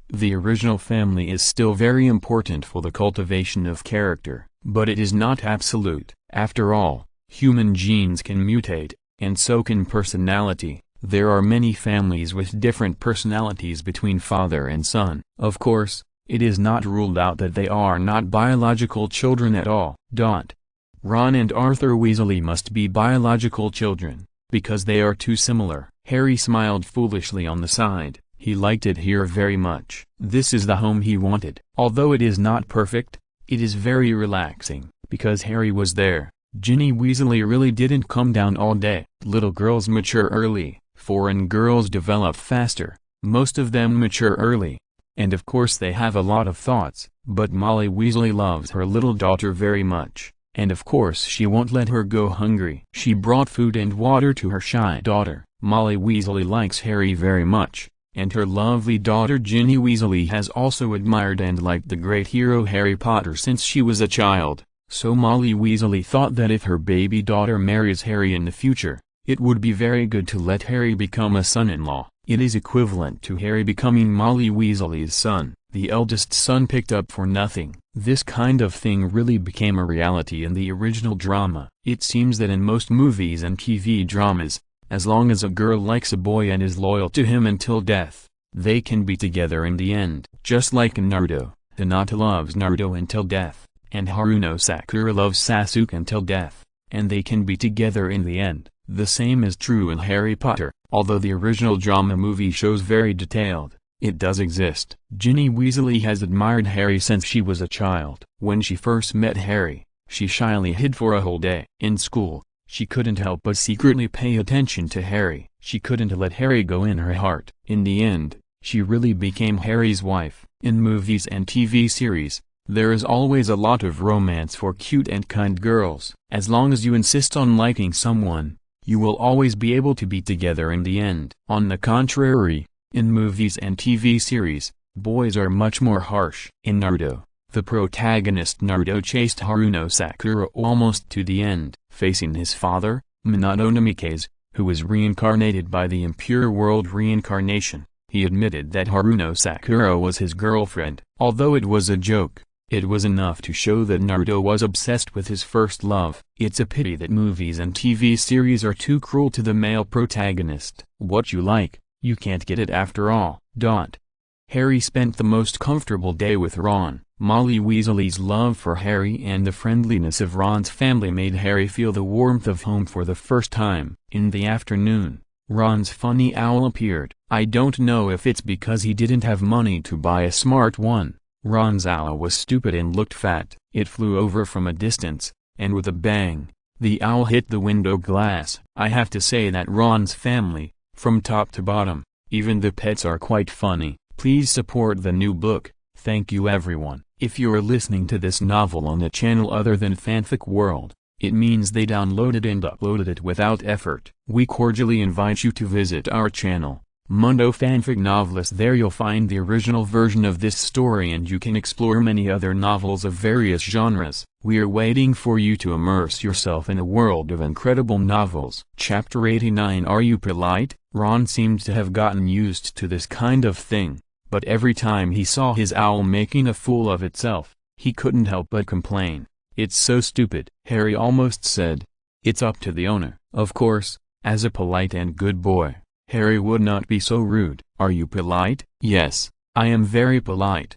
The original family is still very important for the cultivation of character, but it is not absolute. After all, human genes can mutate, and so can personality. There are many families with different personalities between father and son. Of course, it is not ruled out that they are not biological children at all. Ron and Arthur Weasley must be biological children, because they are too similar. Harry smiled foolishly on the side. He liked it here very much. This is the home he wanted. Although it is not perfect, it is very relaxing. Because Harry was there, Ginny Weasley really didn't come down all day. Little girls mature early, foreign girls develop faster, most of them mature early. And of course they have a lot of thoughts, but Molly Weasley loves her little daughter very much, and of course she won't let her go hungry. She brought food and water to her shy daughter. Molly Weasley likes Harry very much, and her lovely daughter Ginny Weasley has also admired and liked the great hero Harry Potter since she was a child. So Molly Weasley thought that if her baby daughter marries Harry in the future, it would be very good to let Harry become a son-in-law. It is equivalent to Harry becoming Molly Weasley's son, the eldest son picked up for nothing. This kind of thing really became a reality in the original drama. It seems that in most movies and TV dramas, as long as a girl likes a boy and is loyal to him until death, they can be together in the end. Just like in Naruto, Hinata loves Naruto until death, and Haruno Sakura loves Sasuke until death, and they can be together in the end. The same is true in Harry Potter. Although the original drama movie shows very detailed, it does exist. Ginny Weasley has admired Harry since she was a child. When she first met Harry, she shyly hid for a whole day. In school, she couldn't help but secretly pay attention to Harry. She couldn't let Harry go in her heart. In the end, she really became Harry's wife. In movies and TV series, there is always a lot of romance for cute and kind girls. As long as you insist on liking someone, you will always be able to be together in the end. On the contrary, in movies and TV series, boys are much more harsh. In Naruto, the protagonist Naruto chased Haruno Sakura almost to the end. Facing his father, Minato Namikaze, who was reincarnated by the Impure World reincarnation, he admitted that Haruno Sakura was his girlfriend. Although it was a joke, it was enough to show that Naruto was obsessed with his first love. It's a pity that movies and TV series are too cruel to the male protagonist. What you like, you can't get it after all. Harry spent the most comfortable day with Ron. Molly Weasley's love for Harry and the friendliness of Ron's family made Harry feel the warmth of home for the first time. In the afternoon, Ron's funny owl appeared. I don't know if it's because he didn't have money to buy a smart one. Ron's owl was stupid and looked fat. It flew over from a distance, and with a bang, the owl hit the window glass. I have to say that Ron's family, from top to bottom, even the pets, are quite funny. Please support the new book. Thank you everyone. If you're listening to this novel on a channel other than Fanfic World, it means they downloaded and uploaded it without effort. We cordially invite you to visit our channel, Mundo Fanfic Novelist. There you'll find the original version of this story, and you can explore many other novels of various genres. We are waiting for you to immerse yourself in a world of incredible novels. Chapter 89. Are you polite? Ron seemed to have gotten used to this kind of thing, but every time he saw his owl making a fool of itself, he couldn't help but complain. "It's so stupid," Harry almost said. "It's up to the owner." Of course, as a polite and good boy, Harry would not be so rude. "Are you polite?" "Yes, I am very polite."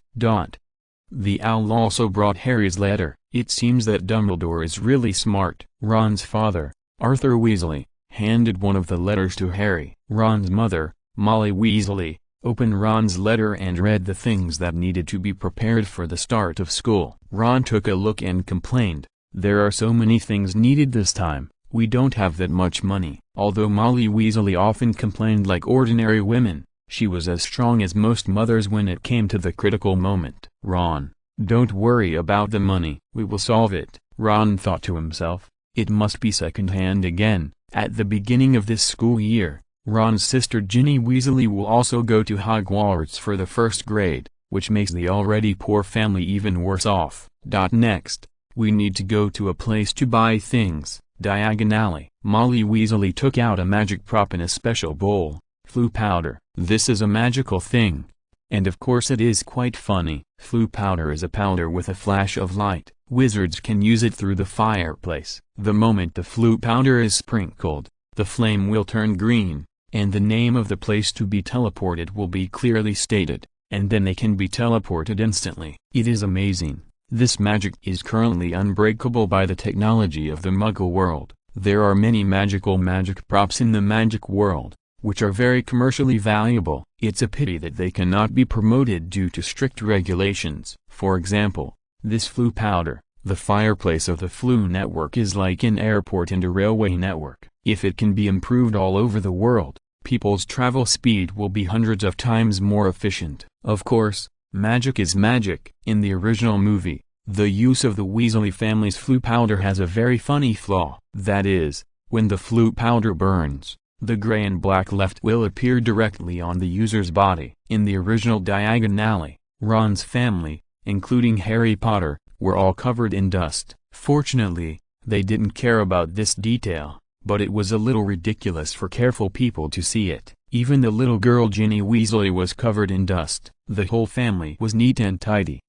The owl also brought Harry's letter. It seems that Dumbledore is really smart. Ron's father, Arthur Weasley, handed one of the letters to Harry. Ron's mother, Molly Weasley, opened Ron's letter and read the things that needed to be prepared for the start of school. Ron took a look and complained, "There are so many things needed this time, we don't have that much money." Although Molly Weasley often complained like ordinary women, she was as strong as most mothers when it came to the critical moment. "Ron, don't worry about the money. We will solve it," Ron thought to himself. It must be second-hand again. At the beginning of this school year, Ron's sister Ginny Weasley will also go to Hogwarts for the first grade, which makes the already poor family even worse off. Next, we need to go to a place to buy things. Diagon Alley. Molly Weasley took out a magic prop in a special bowl, Floo powder. "This is a magical thing. And of course it is quite funny. Floo powder is a powder with a flash of light. Wizards can use it through the fireplace. The moment the Floo powder is sprinkled, the flame will turn green, and the name of the place to be teleported will be clearly stated, and then they can be teleported instantly. It is amazing. This magic is currently unbreakable by the technology of the Muggle world. There are many magical magic props in the magic world, which are very commercially valuable. It's a pity that they cannot be promoted due to strict regulations. For example, this Floo powder, the fireplace of the Floo network, is like an airport and a railway network. If it can be improved all over the world, people's travel speed will be hundreds of times more efficient. Of course, magic is magic. In the original movie, the use of the Weasley family's Floo powder has a very funny flaw. That is, when the Floo powder burns, the gray and black left will appear directly on the user's body. In the original Diagon Alley, Ron's family, including Harry Potter, were all covered in dust. Fortunately, they didn't care about this detail, but it was a little ridiculous for careful people to see it. Even the little girl Ginny Weasley was covered in dust. The whole family was neat and tidy.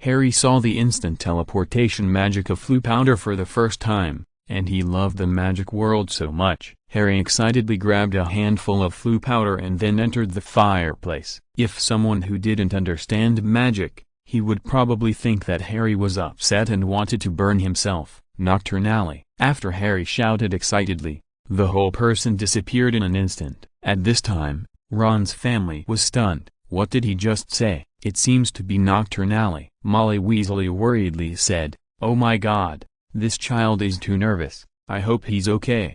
Harry saw the instant teleportation magic of Floo powder for the first time, and he loved the magic world so much. Harry excitedly grabbed a handful of Floo powder and then entered the fireplace. If someone who didn't understand magic, he would probably think that Harry was upset and wanted to burn himself. Nocturnally. After Harry shouted excitedly, the whole person disappeared in an instant. At this time, Ron's family was stunned. What did he just say? It seems to be Nocturnally. Molly Weasley worriedly said, "Oh my god, this child is too nervous. I hope he's okay."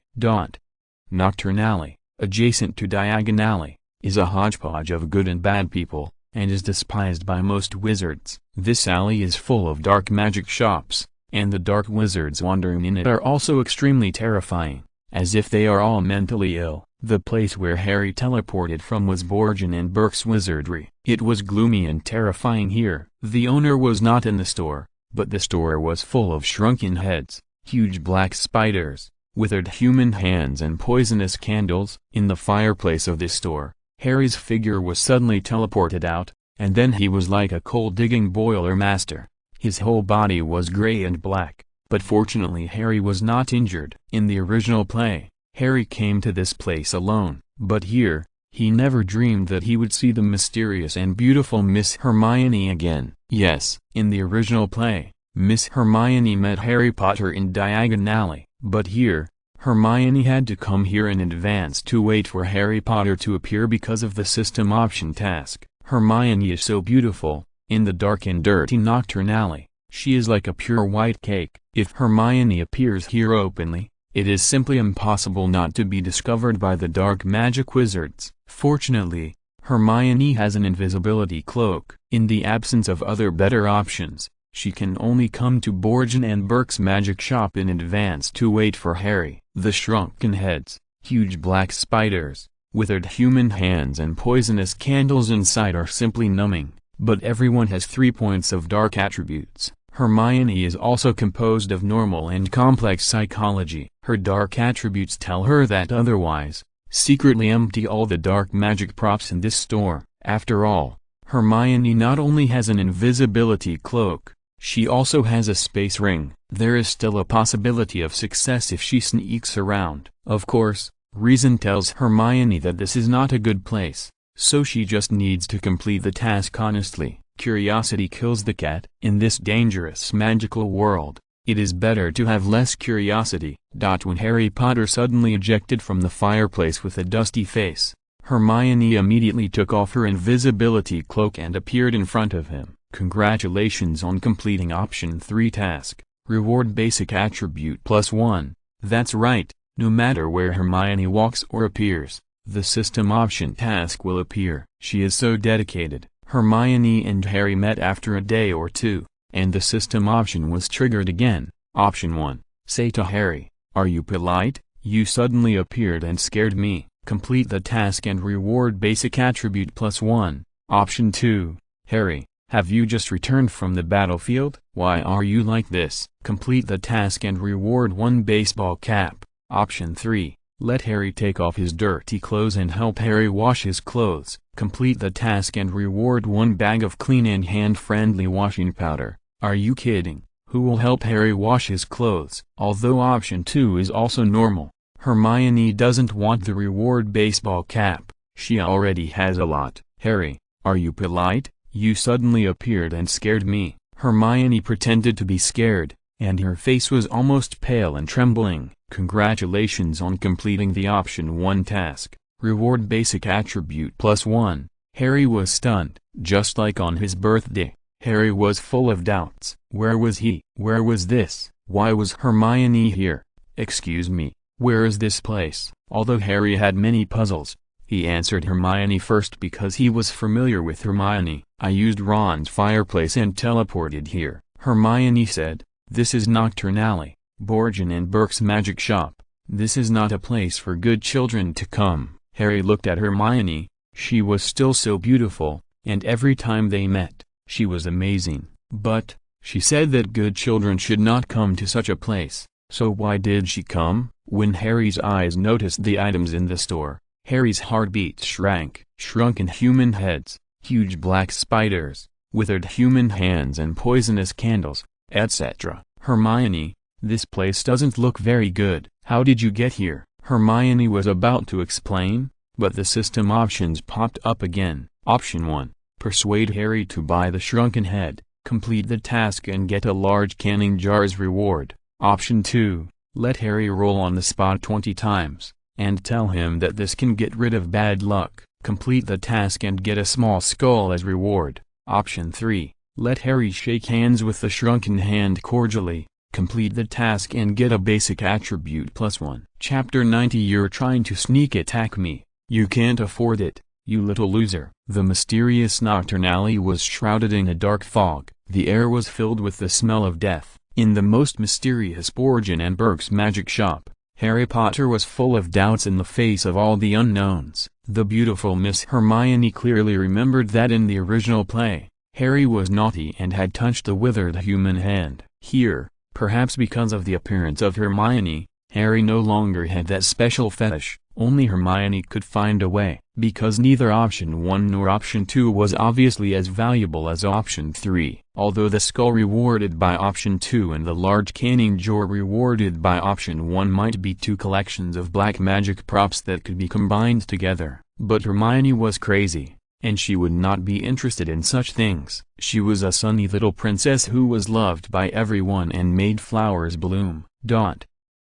Nocturnally, adjacent to Diagon Alley, is a hodgepodge of good and bad people, and is despised by most wizards. This alley is full of dark magic shops, and the dark wizards wandering in it are also extremely terrifying, as if they are all mentally ill. The place where Harry teleported from was Borgin and Burke's Wizardry. It was gloomy and terrifying here. The owner was not in the store, but the store was full of shrunken heads, huge black spiders, withered human hands and poisonous candles. In the fireplace of this store, Harry's figure was suddenly teleported out, and then he was like a coal-digging boiler master. His whole body was gray and black, but fortunately Harry was not injured. In the original play, Harry came to this place alone, but here, he never dreamed that he would see the mysterious and beautiful Miss Hermione again. Yes, in the original play, Miss Hermione met Harry Potter in Diagon Alley, but here, Hermione had to come here in advance to wait for Harry Potter to appear because of the system option task. Hermione is so beautiful. In the dark and dirty Nocturne Alley, she is like a pure white cake. If Hermione appears here openly, it is simply impossible not to be discovered by the dark magic wizards. Fortunately, Hermione has an invisibility cloak. In the absence of other better options, she can only come to Borgin and Burke's magic shop in advance to wait for Harry. The shrunken heads, huge black spiders, Withered human hands and poisonous candles inside are simply numbing, but everyone has 3 points of dark attributes. Hermione is also composed of normal and complex psychology. Her dark attributes tell her that otherwise, secretly empty all the dark magic props in this store. After all, Hermione not only has an invisibility cloak, she also has a space ring. There is still a possibility of success if she sneaks around. Of course, reason tells Hermione that this is not a good place, so she just needs to complete the task honestly. Curiosity kills the cat. In this dangerous magical world, it is better to have less curiosity. When Harry Potter suddenly ejected from the fireplace with a dusty face, Hermione immediately took off her invisibility cloak and appeared in front of him. Congratulations on completing Option 3 task. Reward basic attribute +1. That's right, no matter where Hermione walks or appears, the system option task will appear. She is so dedicated. Hermione and Harry met after a day or two, and the system option was triggered again. Option 1. Say to Harry, "Are you polite? You suddenly appeared and scared me." Complete the task and reward basic attribute +1. Option 2. Harry, have you just returned from the battlefield? Why are you like this? Complete the task and reward 1 baseball cap. Option 3. Let Harry take off his dirty clothes and help Harry wash his clothes. Complete the task and reward 1 bag of clean and hand-friendly washing powder. Are you kidding? Who will help Harry wash his clothes? Although Option 2 is also normal, Hermione doesn't want the reward baseball cap. She already has a lot. Harry, are you polite? You suddenly appeared and scared me. Hermione pretended to be scared, and her face was almost pale and trembling. Congratulations on completing the Option 1 task. Reward basic attribute +1. Harry was stunned. Just like on his birthday, Harry was full of doubts. Where was he? Where was this? Why was Hermione here? Excuse me, where is this place? Although Harry had many puzzles, he answered Hermione first because he was familiar with Hermione. I used Ron's fireplace and teleported here. Hermione said, this is Nocturne Alley, Borgin and Burke's magic shop. This is not a place for good children to come. Harry looked at Hermione. She was still so beautiful, and every time they met, she was amazing. But, she said that good children should not come to such a place. So why did she come? When Harry's eyes noticed the items in the store, Harry's heartbeat shrank. Shrunken human heads, huge black spiders, withered human hands and poisonous candles, etc. Hermione, this place doesn't look very good. How did you get here? Hermione was about to explain, but the system options popped up again. Option 1. Persuade Harry to buy the shrunken head. Complete the task and get a large canning jar as reward. Option 2. Let Harry roll on the spot 20 times, and tell him that this can get rid of bad luck. Complete the task and get a small skull as reward. Option 3. Let Harry shake hands with the shrunken hand cordially. Complete the task and get a basic attribute +1. Chapter 90. You're trying to sneak attack me. You can't afford it, you little loser. The mysterious Nocturne Alley was shrouded in a dark fog. The air was filled with the smell of death. In the most mysterious Borgin and Burke's magic shop, Harry Potter was full of doubts in the face of all the unknowns. The beautiful Miss Hermione clearly remembered that in the original play, Harry was naughty and had touched the withered human hand. Here, perhaps because of the appearance of Hermione, Harry no longer had that special fetish. Only Hermione could find a way. Because neither Option 1 nor Option 2 was obviously as valuable as Option 3. Although the skull rewarded by Option 2 and the large canning jar rewarded by Option 1 might be two collections of black magic props that could be combined together. But Hermione was crazy, and she would not be interested in such things. She was a sunny little princess who was loved by everyone and made flowers bloom.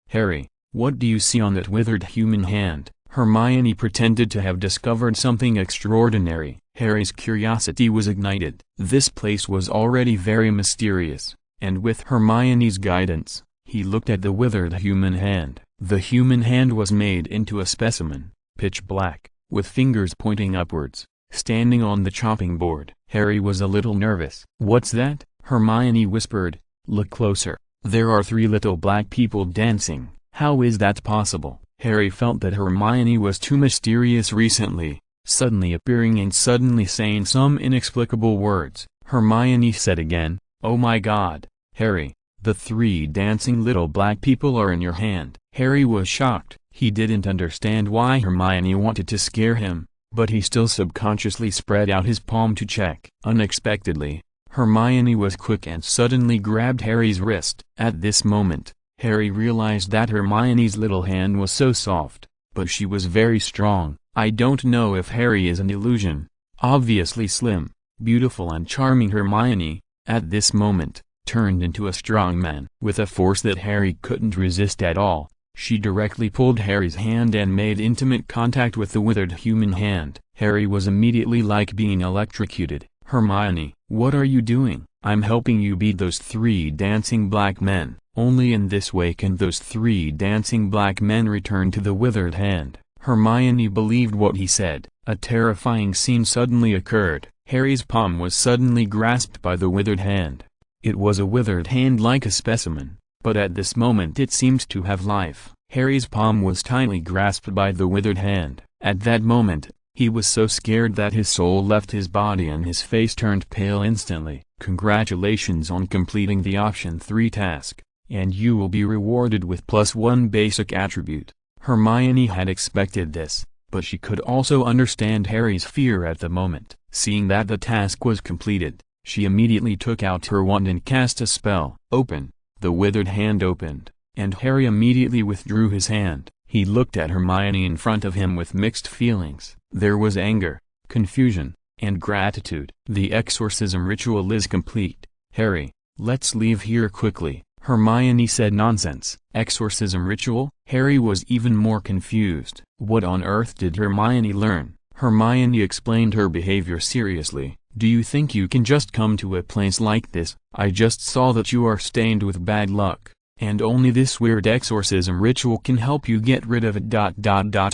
Harry, what do you see on that withered human hand? Hermione pretended to have discovered something extraordinary. Harry's curiosity was ignited. This place was already very mysterious, and with Hermione's guidance, he looked at the withered human hand. The human hand was made into a specimen, pitch black, with fingers pointing upwards, standing on the chopping board. Harry was a little nervous. What's that? Hermione whispered. Look closer. There are 3 little black people dancing. How is that possible? Harry felt that Hermione was too mysterious recently, suddenly appearing and suddenly saying some inexplicable words. Hermione said again, "Oh my God, Harry, the 3 dancing little black people are in your hand." Harry was shocked. He didn't understand why Hermione wanted to scare him, but he still subconsciously spread out his palm to check. Unexpectedly, Hermione was quick and suddenly grabbed Harry's wrist. At this moment, Harry realized that Hermione's little hand was so soft, but she was very strong. I don't know if Harry is an illusion. Obviously slim, beautiful and charming Hermione, at this moment, turned into a strong man. With a force that Harry couldn't resist at all, she directly pulled Harry's hand and made intimate contact with the withered human hand. Harry was immediately like being electrocuted. "Hermione, what are you doing?" "I'm helping you beat those 3 dancing black men. Only in this way can those 3 dancing black men return to the withered hand." Hermione believed what he said. A terrifying scene suddenly occurred. Harry's palm was suddenly grasped by the withered hand. It was a withered hand like a specimen, but at this moment it seemed to have life. Harry's palm was tightly grasped by the withered hand. At that moment, he was so scared that his soul left his body and his face turned pale instantly. "Congratulations on completing the Option 3 task, and you will be rewarded with +1 basic attribute." Hermione had expected this, but she could also understand Harry's fear at the moment. Seeing that the task was completed, she immediately took out her wand and cast a spell. "Open." The withered hand opened, and Harry immediately withdrew his hand. He looked at Hermione in front of him with mixed feelings. There was anger, confusion, and gratitude. "The exorcism ritual is complete. Harry, let's leave here quickly." Hermione said, "Nonsense." "Exorcism ritual?" Harry was even more confused. What on earth did Hermione learn? Hermione explained her behavior seriously. "Do you think you can just come to a place like this? I just saw that you are stained with bad luck, and only this weird exorcism ritual can help you get rid of it.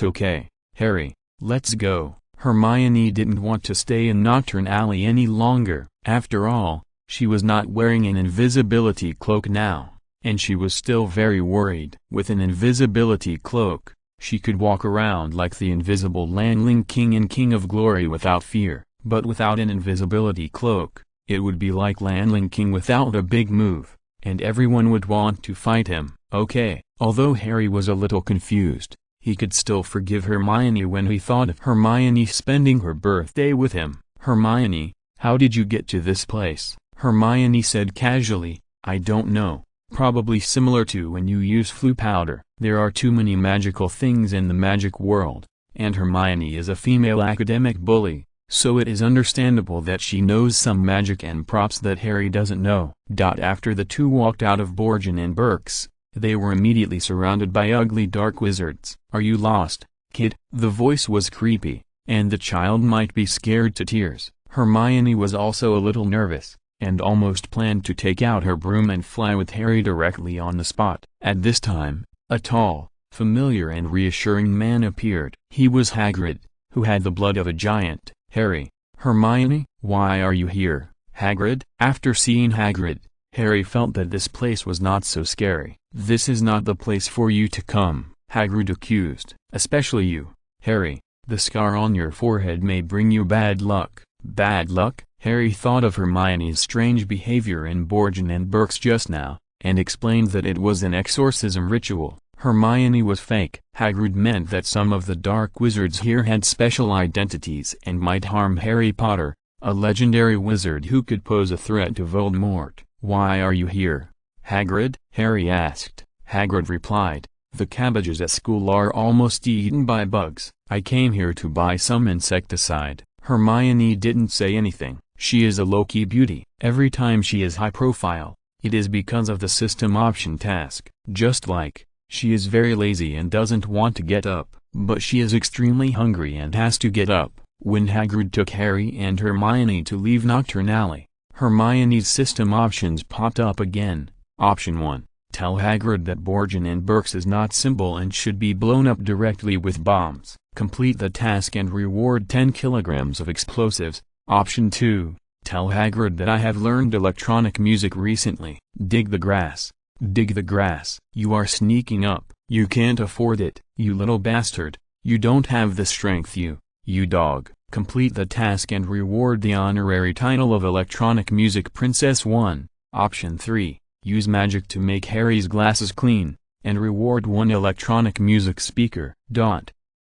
Okay, Harry, let's go." Hermione didn't want to stay in Nocturne Alley any longer. After all, she was not wearing an invisibility cloak now, and she was still very worried. With an invisibility cloak, she could walk around like the invisible Lin Qingyun, King of Glory, without fear. But without an invisibility cloak, it would be like Lin Qingquan without a big move, and everyone would want to fight him. Okay. Although Harry was a little confused, he could still forgive Hermione when he thought of Hermione spending her birthday with him. "Hermione, how did you get to this place?" Hermione said casually, "I don't know. Probably similar to when you use flu powder." There are too many magical things in the magic world, and Hermione is a female academic bully, so it is understandable that she knows some magic and props that Harry doesn't know. After the two walked out of Borgin and Burke's, they were immediately surrounded by ugly dark wizards. "Are you lost, kid?" The voice was creepy, and the child might be scared to tears. Hermione was also a little nervous, and almost planned to take out her broom and fly with Harry directly on the spot. At this time, a tall, familiar and reassuring man appeared. He was Hagrid, who had the blood of a giant. "Harry, Hermione, why are you here, Hagrid?" After seeing Hagrid, Harry felt that this place was not so scary. "This is not the place for you to come," Hagrid accused. "Especially you, Harry. The scar on your forehead may bring you bad luck." Bad luck? Harry thought of Hermione's strange behavior in Borgin and Burke's just now, and explained that it was an exorcism ritual. Hermione was fake. Hagrid meant that some of the dark wizards here had special identities and might harm Harry Potter, a legendary wizard who could pose a threat to Voldemort. "Why are you here, Hagrid?" Harry asked. Hagrid replied, "The cabbages at school are almost eaten by bugs. I came here to buy some insecticide." Hermione didn't say anything. She is a low-key beauty. Every time she is high profile, it is because of the system option task. Just like, she is very lazy and doesn't want to get up, but she is extremely hungry and has to get up. When Hagrid took Harry and Hermione to leave Nocturne Alley, Hermione's system options popped up again. Option 1. Tell Hagrid that Borgin and Burke's is not simple and should be blown up directly with bombs. Complete the task and reward 10 kilograms of explosives. Option 2. Tell Hagrid that I have learned electronic music recently. Dig the grass. Dig the grass. You are sneaking up. You can't afford it, you little bastard. You don't have the strength, you dog. Complete the task and reward the honorary title of Electronic Music Princess 1. Option 3. Use magic to make Harry's glasses clean, and reward 1 electronic music speaker.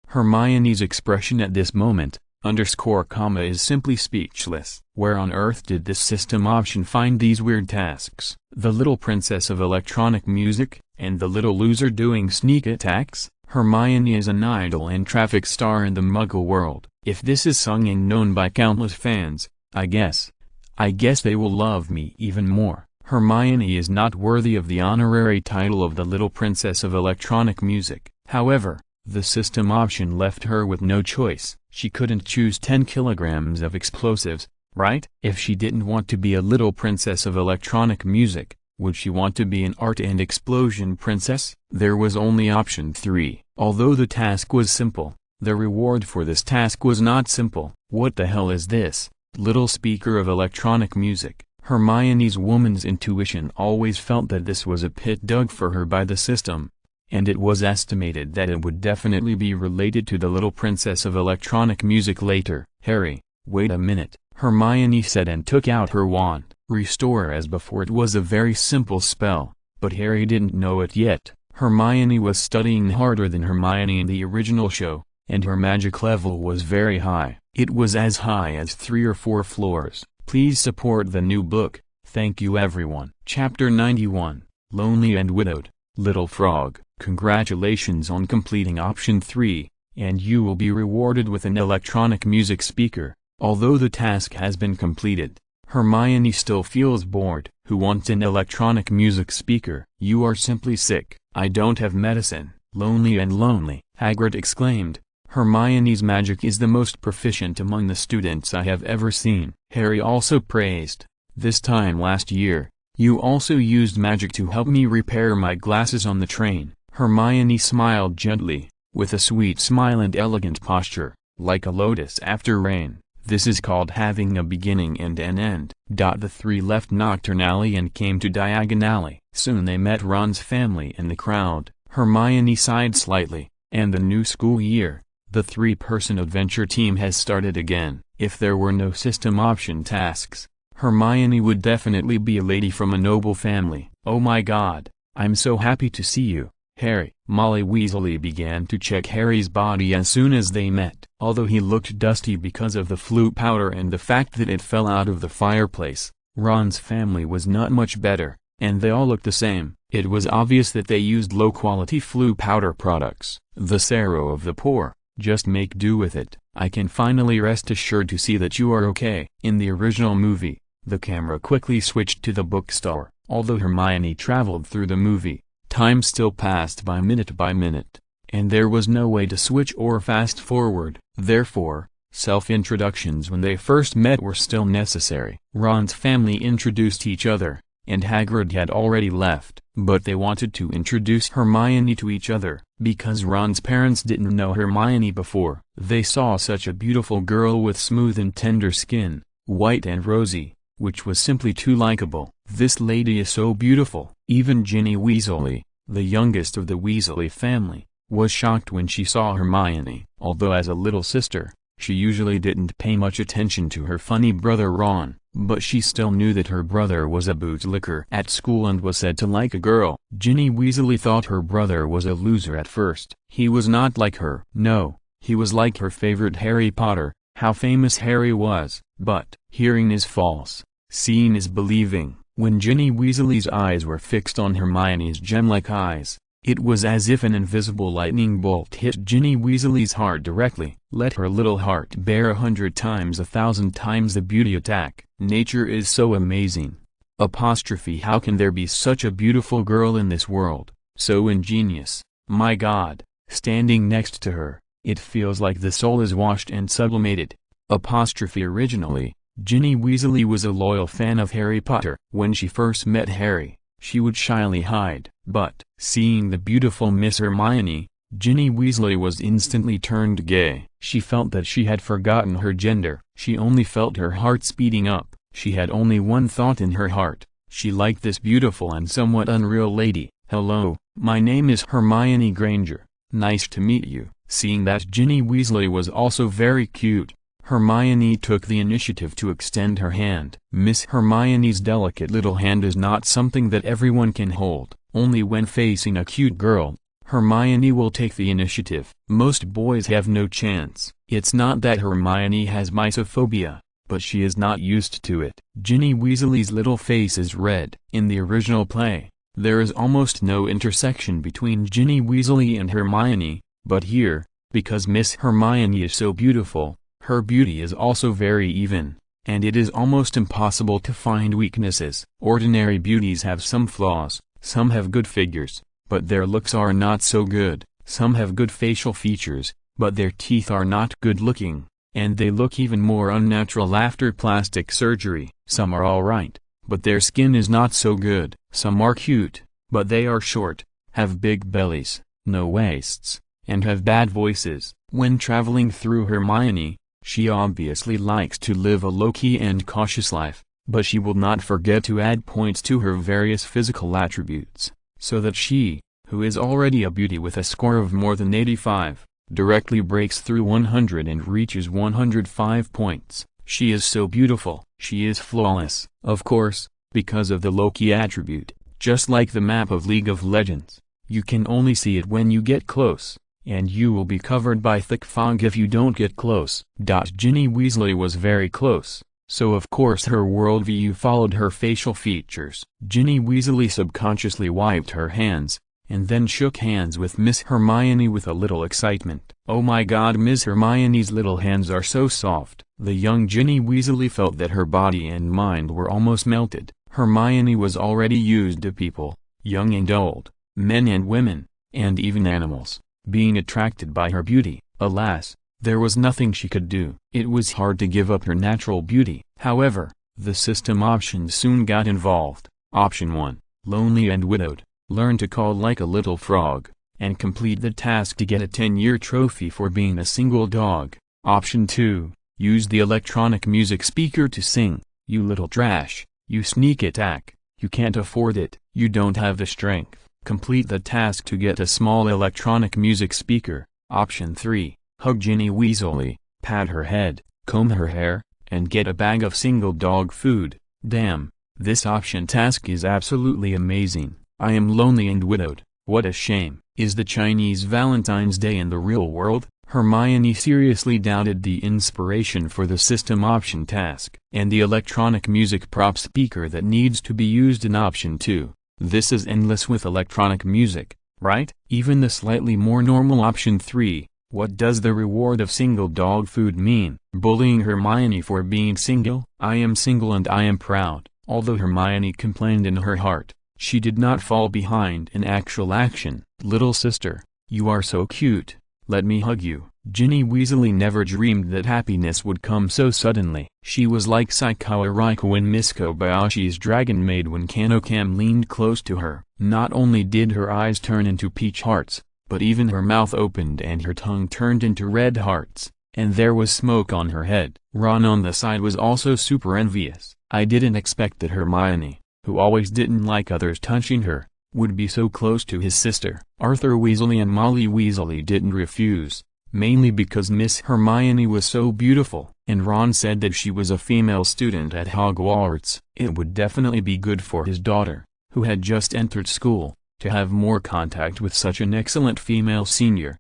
Hermione's expression at this moment, is simply speechless. Where on earth did this system option find these weird tasks? The little princess of electronic music, and the little loser doing sneak attacks? Hermione is an idol and traffic star in the Muggle world. If this is sung and known by countless fans, I guess they will love me even more. Hermione is not worthy of the honorary title of the little princess of electronic music. However, the system option left her with no choice. She couldn't choose 10 kilograms of explosives, right? If she didn't want to be a little princess of electronic music, would she want to be an art and explosion princess? There was only option 3. Although the task was simple, the reward for this task was not simple. What the hell is this? Little speaker of electronic music. Hermione's woman's intuition always felt that this was a pit dug for her by the system, and it was estimated that it would definitely be related to the little princess of electronic music later. Harry, wait a minute, Hermione said and took out her wand. Restore as before. It was a very simple spell, but Harry didn't know it yet. Hermione was studying harder than Hermione in the original show, and her magic level was very high. It was as high as 3 or 4 floors. Please support the new book, thank you everyone. Chapter 91, Lonely and Widowed. Little Frog, congratulations on completing option 3, and you will be rewarded with an electronic music speaker. Although the task has been completed, Hermione still feels bored. Who wants an electronic music speaker? You are simply sick. I don't have medicine. Lonely and lonely, Hagrid exclaimed. Hermione's magic is the most proficient among the students I have ever seen. Harry also praised. This time last year, you also used magic to help me repair my glasses on the train. Hermione smiled gently, with a sweet smile and elegant posture, like a lotus after rain. This is called having a beginning and an end. The 3 left Nocturne Alley and came to Diagon Alley. Soon they met Ron's family in the crowd. Hermione sighed slightly. And the new school year, the 3-person adventure team has started again. If there were no system option tasks, Hermione would definitely be a lady from a noble family. Oh my god, I'm so happy to see you, Harry. Molly Weasley began to check Harry's body as soon as they met. Although he looked dusty because of the flu powder and the fact that it fell out of the fireplace, Ron's family was not much better, and they all looked the same. It was obvious that they used low-quality flu powder products. The sorrow of the poor, just make do with it. I can finally rest assured to see that you are okay. In the original movie, the camera quickly switched to the bookstore. Although Hermione traveled through the movie, time still passed by minute, and there was no way to switch or fast forward. Therefore, self-introductions when they first met were still necessary. Ron's family introduced each other, and Hagrid had already left, but they wanted to introduce Hermione to each other. Because Ron's parents didn't know Hermione before, they saw such a beautiful girl with smooth and tender skin, white and rosy, which was simply too likable. This lady is so beautiful. Even Ginny Weasley, the youngest of the Weasley family, was shocked when she saw Hermione. Although as a little sister, she usually didn't pay much attention to her funny brother Ron, but she still knew that her brother was a bootlicker at school and was said to like a girl. Ginny Weasley thought her brother was a loser at first. He was not like her. No, he was like her favorite Harry Potter. How famous Harry was. But, hearing is false, seeing is believing. When Ginny Weasley's eyes were fixed on Hermione's gem-like eyes, it was as if an invisible lightning bolt hit Ginny Weasley's heart directly. Let her little heart bear 100 times 1,000 times the beauty attack. Nature is so amazing. How can there be such a beautiful girl in this world? So ingenious. My god. Standing next to her, it feels like the soul is washed and sublimated. Originally, Ginny Weasley was a loyal fan of Harry Potter. When she first met Harry, she would shyly hide. But, seeing the beautiful Miss Hermione, Ginny Weasley was instantly turned gay. She felt that she had forgotten her gender. She only felt her heart speeding up. She had only one thought in her heart. She liked this beautiful and somewhat unreal lady. Hello, My name is Hermione Granger. Nice to meet you." Seeing that Ginny Weasley was also very cute, Hermione took the initiative to extend her hand. Miss Hermione's delicate little hand is not something that everyone can hold. Only when facing a cute girl, Hermione will take the initiative. Most boys have no chance. It's not that Hermione has mysophobia, but she is not used to it. Ginny Weasley's little face is red. In the original play, there is almost no intersection between Ginny Weasley and Hermione, but here, because Miss Hermione is so beautiful, her beauty is also very even, and it is almost impossible to find weaknesses. Ordinary beauties have some flaws, some have good figures, but their looks are not so good. Some have good facial features, but their teeth are not good looking, and they look even more unnatural after plastic surgery. Some are alright, but their skin is not so good. Some are cute, but they are short, have big bellies, no waists, and have bad voices. When traveling through Hermione, she obviously likes to live a low-key and cautious life, but she will not forget to add points to her various physical attributes, so that she, who is already a beauty with a score of more than 85, directly breaks through 100 and reaches 105 points. She is so beautiful. She is flawless. Of course, because of the low-key attribute, just like the map of League of Legends, you can only see it when you get close, and you will be covered by thick fog if you don't get close. Ginny Weasley was very close, so of course her worldview followed her facial features. Ginny Weasley subconsciously wiped her hands, and then shook hands with Miss Hermione with a little excitement. Oh my god, Miss Hermione's little hands are so soft. The young Ginny Weasley felt that her body and mind were almost melted. Hermione was already used to people, young and old, men and women, and even animals, being attracted by her beauty. Alas, there was nothing she could do. It was hard to give up her natural beauty. However, the system options soon got involved. Option 1, lonely and widowed. Learn to call like a little frog, and complete the task to get a 10-year trophy for being a single dog. Option 2, use the electronic music speaker to sing. You little trash, you sneak attack, you can't afford it, you don't have the strength. Complete the task to get a small electronic music speaker. Option 3, hug Ginny Weasley, pat her head, comb her hair, and get a bag of single dog food. Damn, this option task is absolutely amazing. I am lonely and widowed. What a shame. Is the Chinese Valentine's Day in the real world? Hermione seriously doubted the inspiration for the system option task. And the electronic music prop speaker that needs to be used in option 2. This is endless with electronic music, right? Even the slightly more normal option 3, what does the reward of single dog food mean? Bullying Hermione for being single? I am single and I am proud. Although Hermione complained in her heart, she did not fall behind in actual action. Little sister, you are so cute, let me hug you. Ginny Weasley never dreamed that happiness would come so suddenly. She was like Saikawa Raikou in Miss Kobayashi's Dragon Maid when Kanokam leaned close to her. Not only did her eyes turn into peach hearts, but even her mouth opened and her tongue turned into red hearts, and there was smoke on her head. Ron on the side was also super envious. I didn't expect that Hermione, who always didn't like others touching her, would be so close to his sister. Arthur Weasley and Molly Weasley didn't refuse, mainly because Miss Hermione was so beautiful, and Ron said that she was a female student at Hogwarts. It would definitely be good for his daughter, who had just entered school, to have more contact with such an excellent female senior.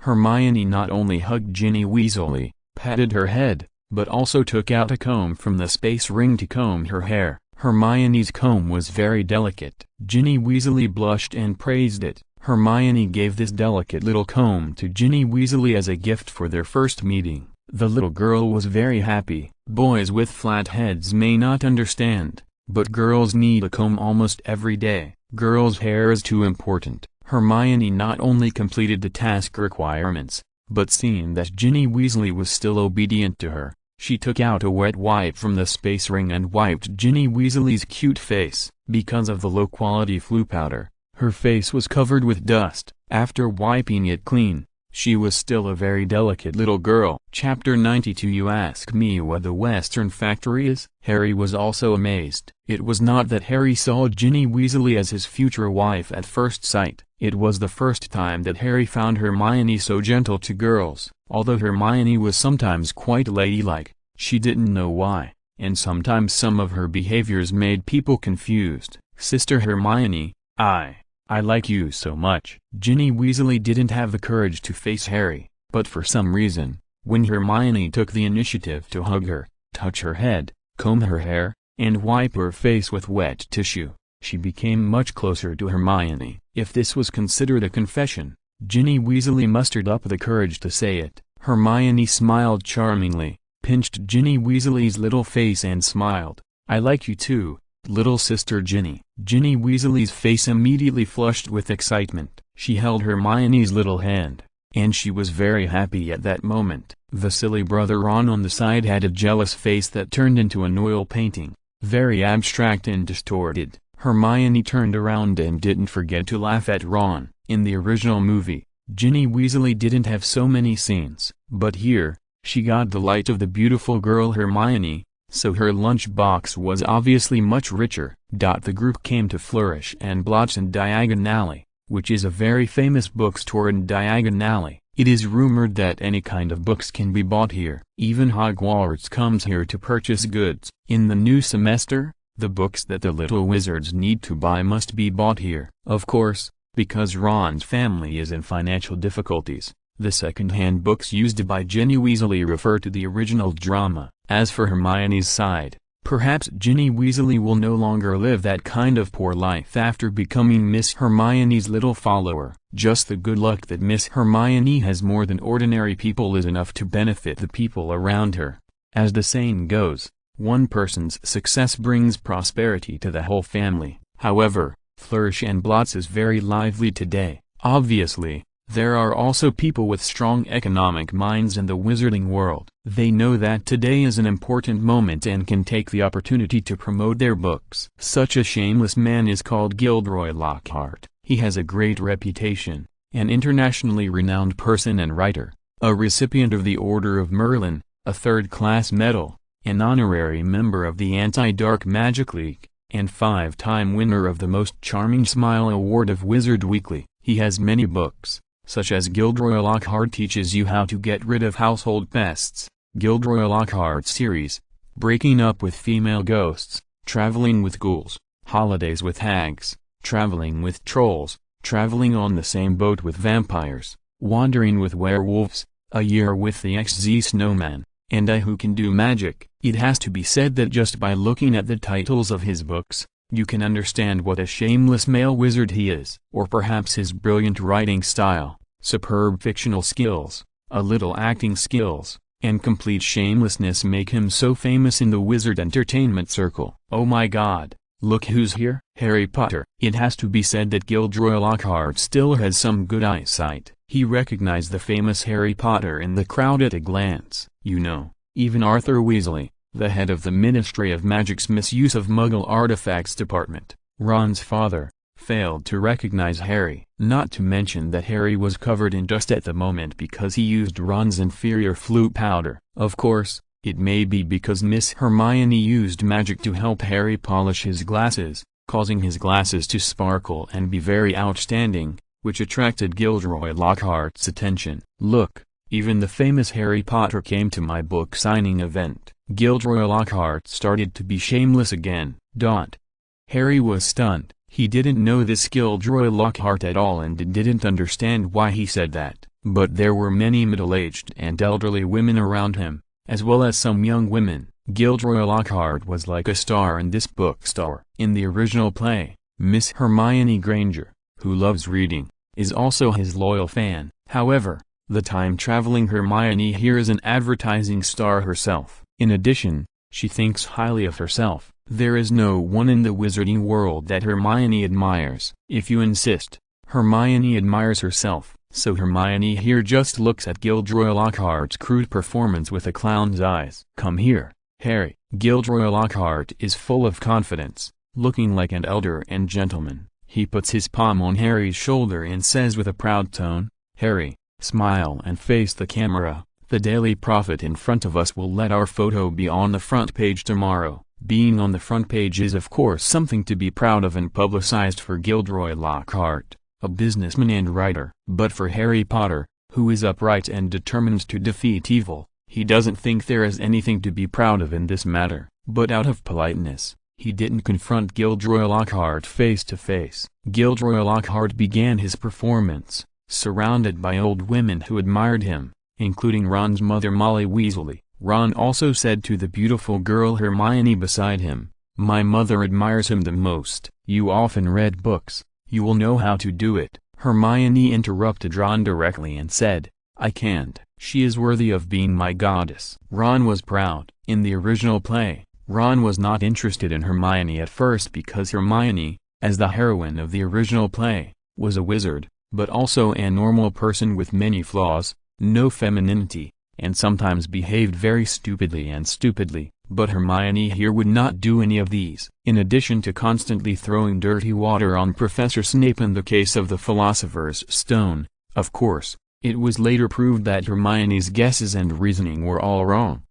Hermione not only hugged Ginny Weasley, patted her head, but also took out a comb from the space ring to comb her hair. Hermione's comb was very delicate. Ginny Weasley blushed and praised it. Hermione gave this delicate little comb to Ginny Weasley as a gift for their first meeting. The little girl was very happy. Boys with flat heads may not understand, but girls need a comb almost every day. Girls' hair is too important. Hermione not only completed the task requirements, but seeing that Ginny Weasley was still obedient to her, she took out a wet wipe from the space ring and wiped Ginny Weasley's cute face. Because of the low-quality Floo powder, her face was covered with dust. After wiping it clean, She was still a very delicate little girl. Chapter 92. You ask me what the Western Factory is? Harry was also amazed. It was not that Harry saw Ginny Weasley as his future wife at first sight. It was the first time that Harry found Hermione so gentle to girls. Although Hermione was sometimes quite ladylike, she didn't know why, and sometimes some of her behaviors made people confused. Sister Hermione, I like you so much. Ginny Weasley didn't have the courage to face Harry, but for some reason, when Hermione took the initiative to hug her, touch her head, comb her hair, and wipe her face with wet tissue, she became much closer to Hermione. If this was considered a confession, Ginny Weasley mustered up the courage to say it. Hermione smiled charmingly, pinched Ginny Weasley's little face and smiled. I like you too, little sister Ginny. Ginny Weasley's face immediately flushed with excitement. She held Hermione's little hand, and she was very happy at that moment. The silly brother Ron on the side had a jealous face that turned into an oil painting, very abstract and distorted. Hermione turned around and didn't forget to laugh at Ron. In the original movie, Ginny Weasley didn't have so many scenes, but here, she got the light of the beautiful girl Hermione, so her lunchbox was obviously much richer. The group came to Flourish and Blotts in Diagon Alley, which is a very famous bookstore in Diagon Alley. It is rumored that any kind of books can be bought here. Even Hogwarts comes here to purchase goods. In the new semester, the books that the little wizards need to buy must be bought here. Of course, because Ron's family is in financial difficulties, the second-hand books used by Ginny Weasley refer to the original drama. As for Hermione's side, perhaps Ginny Weasley will no longer live that kind of poor life after becoming Miss Hermione's little follower. Just the good luck that Miss Hermione has more than ordinary people is enough to benefit the people around her. As the saying goes, one person's success brings prosperity to the whole family. However, Flourish and Blotts is very lively today. Obviously, there are also people with strong economic minds in the wizarding world. They know that today is an important moment and can take the opportunity to promote their books. Such a shameless man is called Gilderoy Lockhart. He has a great reputation, an internationally renowned person and writer, a recipient of the Order of Merlin, a third-class medal, an honorary member of the Anti-Dark Magic League, and 5-time winner of the Most Charming Smile Award of Wizard Weekly. He has many books, such as Gilderoy Lockhart Teaches You How to Get Rid of Household Pests, Gilderoy Lockhart Series, Breaking Up with Female Ghosts, Traveling with Ghouls, Holidays with Hags, Traveling with Trolls, Traveling on the Same Boat with Vampires, Wandering with Werewolves, A Year with the XZ Snowman, and I Who Can Do Magic. It has to be said that just by looking at the titles of his books, you can understand what a shameless male wizard he is. Or perhaps his brilliant writing style, superb fictional skills, a little acting skills, and complete shamelessness make him so famous in the wizard entertainment circle. Oh my god, look who's here! Harry Potter. It has to be said that Gilderoy Lockhart still has some good eyesight. He recognized the famous Harry Potter in the crowd at a glance. You know, even Arthur Weasley, the head of the Ministry of Magic's Misuse of Muggle Artifacts Department, Ron's father, failed to recognize Harry. Not to mention that Harry was covered in dust at the moment because he used Ron's inferior flute powder. Of course, it may be because Miss Hermione used magic to help Harry polish his glasses, causing his glasses to sparkle and be very outstanding, which attracted Gilderoy Lockhart's attention. Look, even the famous Harry Potter came to my book signing event. Gilderoy Lockhart started to be shameless again. Harry was stunned. He didn't know this Gilderoy Lockhart at all and didn't understand why he said that. But there were many middle-aged and elderly women around him, as well as some young women. Gilderoy Lockhart was like a star in this bookstore. In the original play, Miss Hermione Granger, who loves reading, is also his loyal fan. However, the time-traveling Hermione here is an advertising star herself. In addition, she thinks highly of herself. There is no one in the wizarding world that Hermione admires. If you insist, Hermione admires herself. So Hermione here just looks at Gilderoy Lockhart's crude performance with a clown's eyes. Come here, Harry. Gilderoy Lockhart is full of confidence, looking like an elder and gentleman. He puts his palm on Harry's shoulder and says with a proud tone, Harry, Smile and face the camera. The Daily Prophet in front of us will let our photo be on the front page tomorrow. Being on the front page is of course something to be proud of and publicized for Gilderoy Lockhart, a businessman and writer. But for Harry Potter, who is upright and determined to defeat evil, he doesn't think there is anything to be proud of in this matter. But out of politeness, he didn't confront Gilderoy Lockhart face to face. Gilderoy Lockhart began his performance, surrounded by old women who admired him, including Ron's mother Molly Weasley. Ron also said to the beautiful girl Hermione beside him, "My mother admires him the most." "You often read books, you will know how to do it." Hermione interrupted Ron directly and said, "I can't. She is worthy of being my goddess." Ron was proud. In the original play, Ron was not interested in Hermione at first because Hermione, as the heroine of the original play, was a wizard, but also a normal person with many flaws, no femininity, and sometimes behaved very stupidly. But Hermione here would not do any of these. In addition to constantly throwing dirty water on Professor Snape in the case of the Philosopher's Stone, of course, it was later proved that Hermione's guesses and reasoning were all wrong.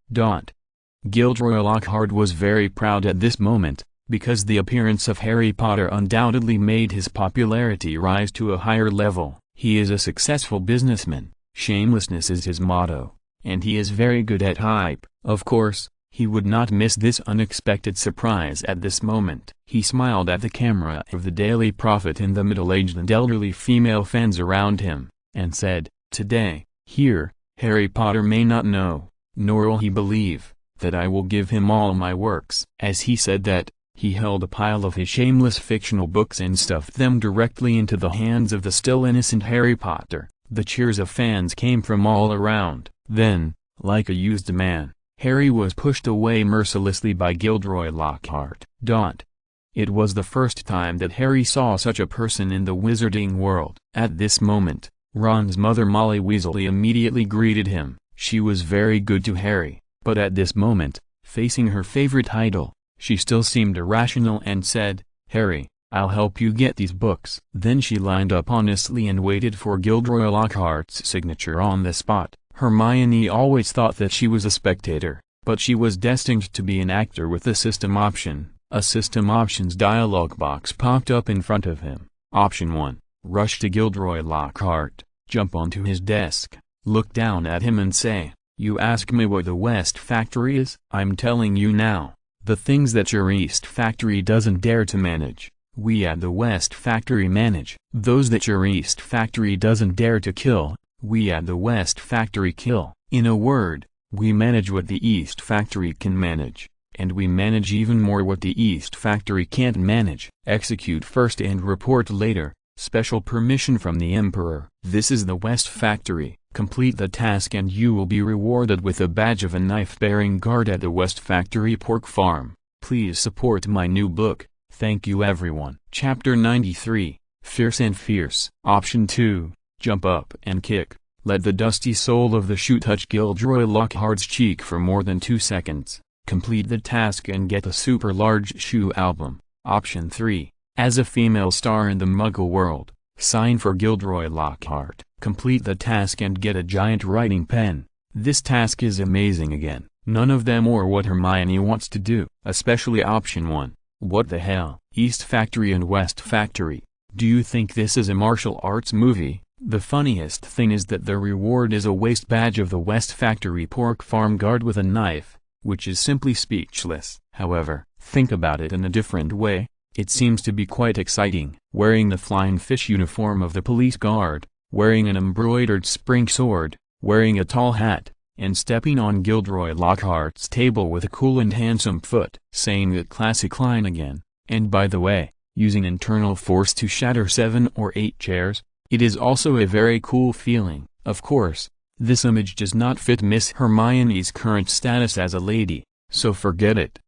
Gilderoy Lockhart was very proud at this moment, because the appearance of Harry Potter undoubtedly made his popularity rise to a higher level. He is a successful businessman, shamelessness is his motto, and he is very good at hype. Of course, he would not miss this unexpected surprise at this moment. He smiled at the camera of the Daily Prophet and the middle-aged and elderly female fans around him, and said, "Today, here, Harry Potter may not know, nor will he believe, that I will give him all my works." As he said that, he held a pile of his shameless fictional books and stuffed them directly into the hands of the still innocent Harry Potter. The cheers of fans came from all around. Then, like a used man, Harry was pushed away mercilessly by Gilderoy Lockhart. It was the first time that Harry saw such a person in the wizarding world. At this moment, Ron's mother Molly Weasley immediately greeted him. She was very good to Harry, but at this moment, facing her favorite idol, she still seemed irrational and said, "Harry, I'll help you get these books." Then she lined up honestly and waited for Gilderoy Lockhart's signature on the spot. Hermione always thought that she was a spectator, but she was destined to be an actor with a system option. A system options dialog box popped up in front of him. Option 1. Rush to Gilderoy Lockhart, jump onto his desk, look down at him and say, "You ask me what the West Factory is? I'm telling you now. The things that your East Factory doesn't dare to manage, we at the West Factory manage. Those that your East Factory doesn't dare to kill, we at the West Factory kill. In a word, we manage what the East Factory can manage, and we manage even more what the East Factory can't manage. Execute first and report later. Special permission from the Emperor. This is the West Factory. Complete the task and you will be rewarded with a badge of a knife-bearing guard at the West Factory Pork Farm. Please support my new book. Thank you everyone." Chapter 93, Fierce and Fierce. Option 2, Jump up and kick. Let the dusty sole of the shoe touch Gilderoy Lockhart's cheek for more than 2 seconds. Complete the task and get a super large shoe album. Option 3, as a female star in the Muggle world, sign for Gilderoy Lockhart. Complete the task and get a giant writing pen. This task is amazing again. None of them are what Hermione wants to do. Especially option 1. What the hell? East Factory and West Factory. Do you think this is a martial arts movie? The funniest thing is that the reward is a waist badge of the West Factory Pork Farm guard with a knife, which is simply speechless. However, think about it in a different way. It seems to be quite exciting. Wearing the flying fish uniform of the police guard, wearing an embroidered spring sword, wearing a tall hat, and stepping on Gilderoy Lockhart's table with a cool and handsome foot. Saying that classic line again, and by the way, using internal force to shatter 7 or 8 chairs, it is also a very cool feeling. Of course, this image does not fit Miss Hermione's current status as a lady, so forget it.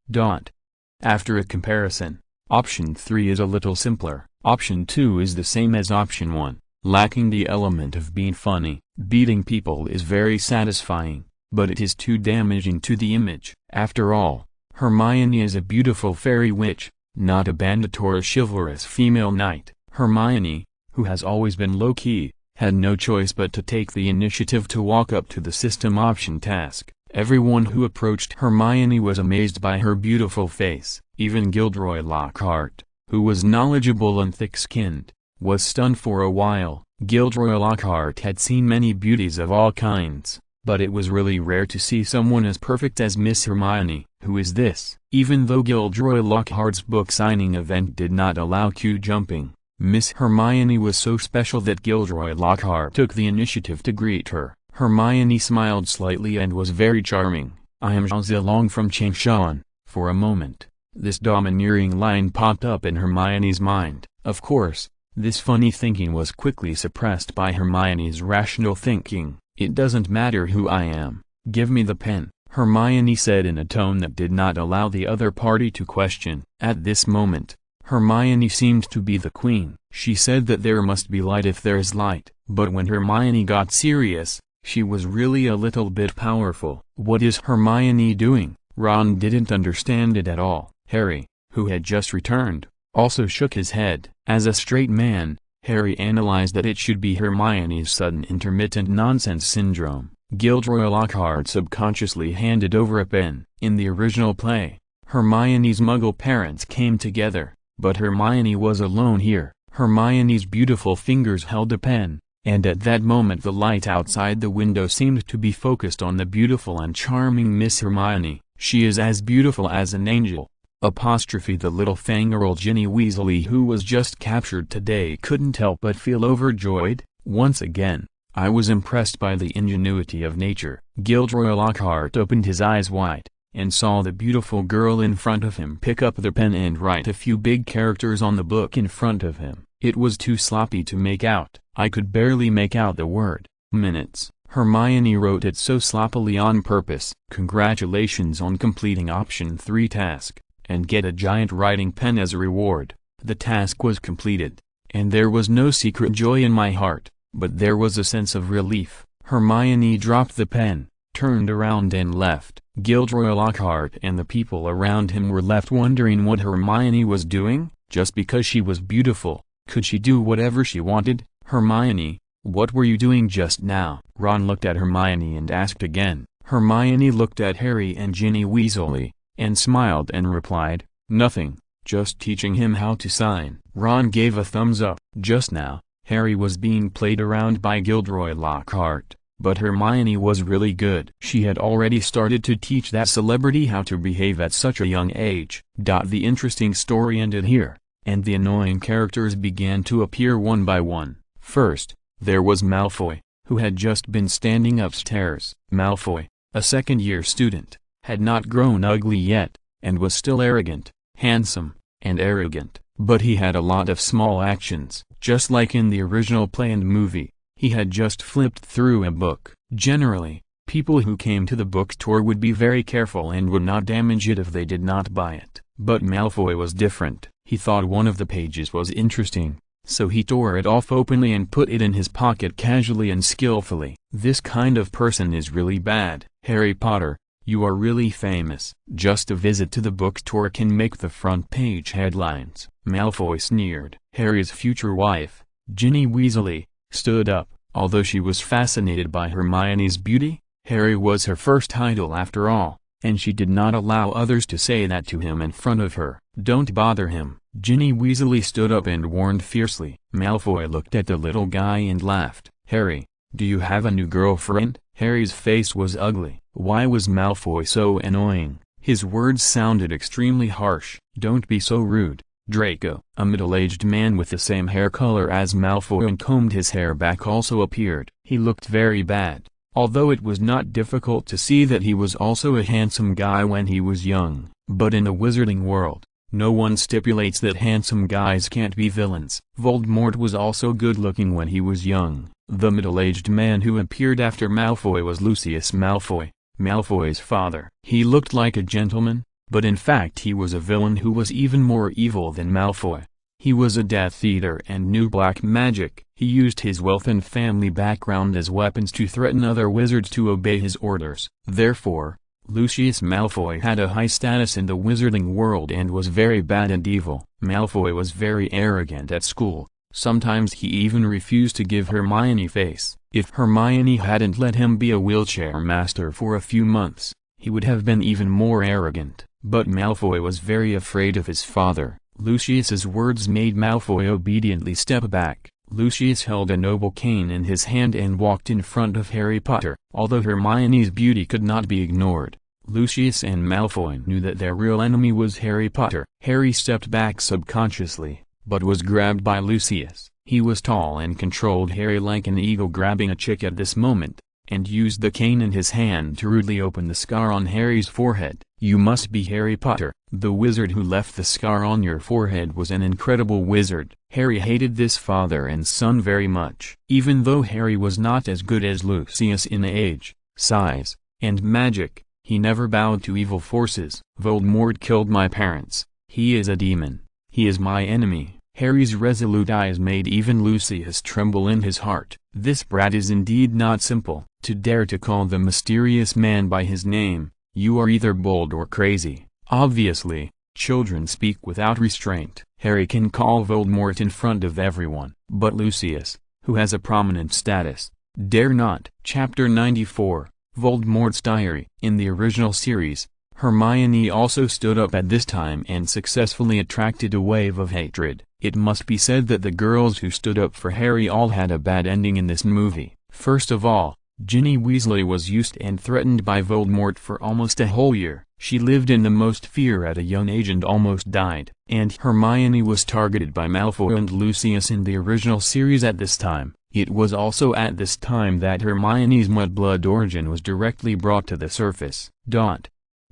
After a comparison, option 3 is a little simpler. Option 2 is the same as option 1, lacking the element of being funny. Beating people is very satisfying, but it is too damaging to the image. After all, Hermione is a beautiful fairy witch, not a bandit or a chivalrous female knight. Hermione, who has always been low-key, had no choice but to take the initiative to walk up to the system option task. Everyone who approached Hermione was amazed by her beautiful face. Even Gilderoy Lockhart, who was knowledgeable and thick-skinned, was stunned for a while. Gilderoy Lockhart had seen many beauties of all kinds, but it was really rare to see someone as perfect as Miss Hermione. Who is this? Even though Gilderoy Lockhart's book signing event did not allow queue jumping, Miss Hermione was so special that Gilderoy Lockhart took the initiative to greet her. Hermione smiled slightly and was very charming. "I am Zhao Zilong from Changshan." For a moment, this domineering line popped up in Hermione's mind. Of course, this funny thinking was quickly suppressed by Hermione's rational thinking. "It doesn't matter who I am. Give me the pen," Hermione said in a tone that did not allow the other party to question. At this moment, Hermione seemed to be the queen. She said that there must be light if there's light. But when Hermione got serious, she was really a little bit powerful. What is Hermione doing? Ron didn't understand it at all. Harry, who had just returned, also shook his head. As a straight man, Harry analyzed that it should be Hermione's sudden intermittent nonsense syndrome. Gilderoy Lockhart subconsciously handed over a pen. In the original play, Hermione's Muggle parents came together, but Hermione was alone here. Hermione's beautiful fingers held a pen, and at that moment the light outside the window seemed to be focused on the beautiful and charming Miss Hermione. "She is as beautiful as an angel." The little fangirl Ginny Weasley, who was just captured today, couldn't help but feel overjoyed. Once again, I was impressed by the ingenuity of nature. Gilderoy Lockhart opened his eyes wide, and saw the beautiful girl in front of him pick up the pen and write a few big characters on the book in front of him. It was too sloppy to make out. I could barely make out the word "minutes." Hermione wrote it so sloppily on purpose. "Congratulations on completing option 3 task, and get a giant writing pen as a reward." The task was completed, and there was no secret joy in my heart, but there was a sense of relief. Hermione dropped the pen, turned around and left. Gilderoy Lockhart and the people around him were left wondering what Hermione was doing. Just because she was beautiful, could she do whatever she wanted? "Hermione, what were you doing just now?" Ron looked at Hermione and asked again. Hermione looked at Harry and Ginny Weasley, and smiled and replied, "Nothing, just teaching him how to sign." Ron gave a thumbs up. Just now, Harry was being played around by Gilderoy Lockhart, but Hermione was really good. She had already started to teach that celebrity how to behave at such a young age. The interesting story ended here, and the annoying characters began to appear one by one. First, there was Malfoy, who had just been standing upstairs. Malfoy, a second-year student, had not grown ugly yet, and was still arrogant, handsome, and arrogant. But he had a lot of small actions. Just like in the original play and movie, he had just flipped through a book. Generally, people who came to the bookstore would be very careful and would not damage it if they did not buy it. But Malfoy was different. He thought one of the pages was interesting, so he tore it off openly and put it in his pocket casually and skillfully. This kind of person is really bad. "Harry Potter, you are really famous. Just a visit to the bookstore can make the front page headlines." Malfoy sneered. Harry's future wife, Ginny Weasley, stood up. Although she was fascinated by Hermione's beauty, Harry was her first idol after all, and she did not allow others to say that to him in front of her. "Don't bother him." Ginny Weasley stood up and warned fiercely. Malfoy looked at the little guy and laughed. "Harry, do you have a new girlfriend?" Harry's face was ugly. Why was Malfoy so annoying? His words sounded extremely harsh. "Don't be so rude, Draco." A middle-aged man with the same hair color as Malfoy and combed his hair back also appeared. He looked very bad, although it was not difficult to see that he was also a handsome guy when he was young. But in the wizarding world, no one stipulates that handsome guys can't be villains. Voldemort was also good-looking when he was young. The middle-aged man who appeared after Malfoy was Lucius Malfoy, Malfoy's father. He looked like a gentleman, but in fact he was a villain who was even more evil than Malfoy. He was a Death Eater and knew black magic. He used his wealth and family background as weapons to threaten other wizards to obey his orders. Therefore, Lucius Malfoy had a high status in the wizarding world and was very bad and evil. Malfoy was very arrogant at school, Sometimes he even refused to give Hermione face. If Hermione hadn't let him be a wheelchair master for a few months, he would have been even more arrogant. But Malfoy was very afraid of his father. Lucius's words made Malfoy obediently step back. Lucius held a noble cane in his hand and walked in front of Harry Potter. Although Hermione's beauty could not be ignored, Lucius and Malfoy knew that their real enemy was Harry Potter. Harry stepped back subconsciously, but was grabbed by Lucius. He was tall and controlled Harry like an eagle grabbing a chick at this moment, and used the cane in his hand to rudely open the scar on Harry's forehead. "You must be Harry Potter. The wizard who left the scar on your forehead was an incredible wizard." Harry hated this father and son very much. Even though Harry was not as good as Lucius in age, size, and magic, he never bowed to evil forces. "Voldemort killed my parents. He is a demon. He is my enemy." Harry's resolute eyes made even Lucius tremble in his heart. This brat is indeed not simple. To dare to call the mysterious man by his name, you are either bold or crazy. Obviously, children speak without restraint. Harry can call Voldemort in front of everyone, but Lucius, who has a prominent status, dare not. Chapter 94, Voldemort's Diary. In the original series, Hermione also stood up at this time and successfully attracted a wave of hatred. It must be said that the girls who stood up for Harry all had a bad ending in this movie. First of all, Ginny Weasley was used and threatened by Voldemort for almost a whole year. She lived in the most fear at a young age and almost died. And Hermione was targeted by Malfoy and Lucius in the original series at this time. It was also at this time that Hermione's mudblood origin was directly brought to the surface.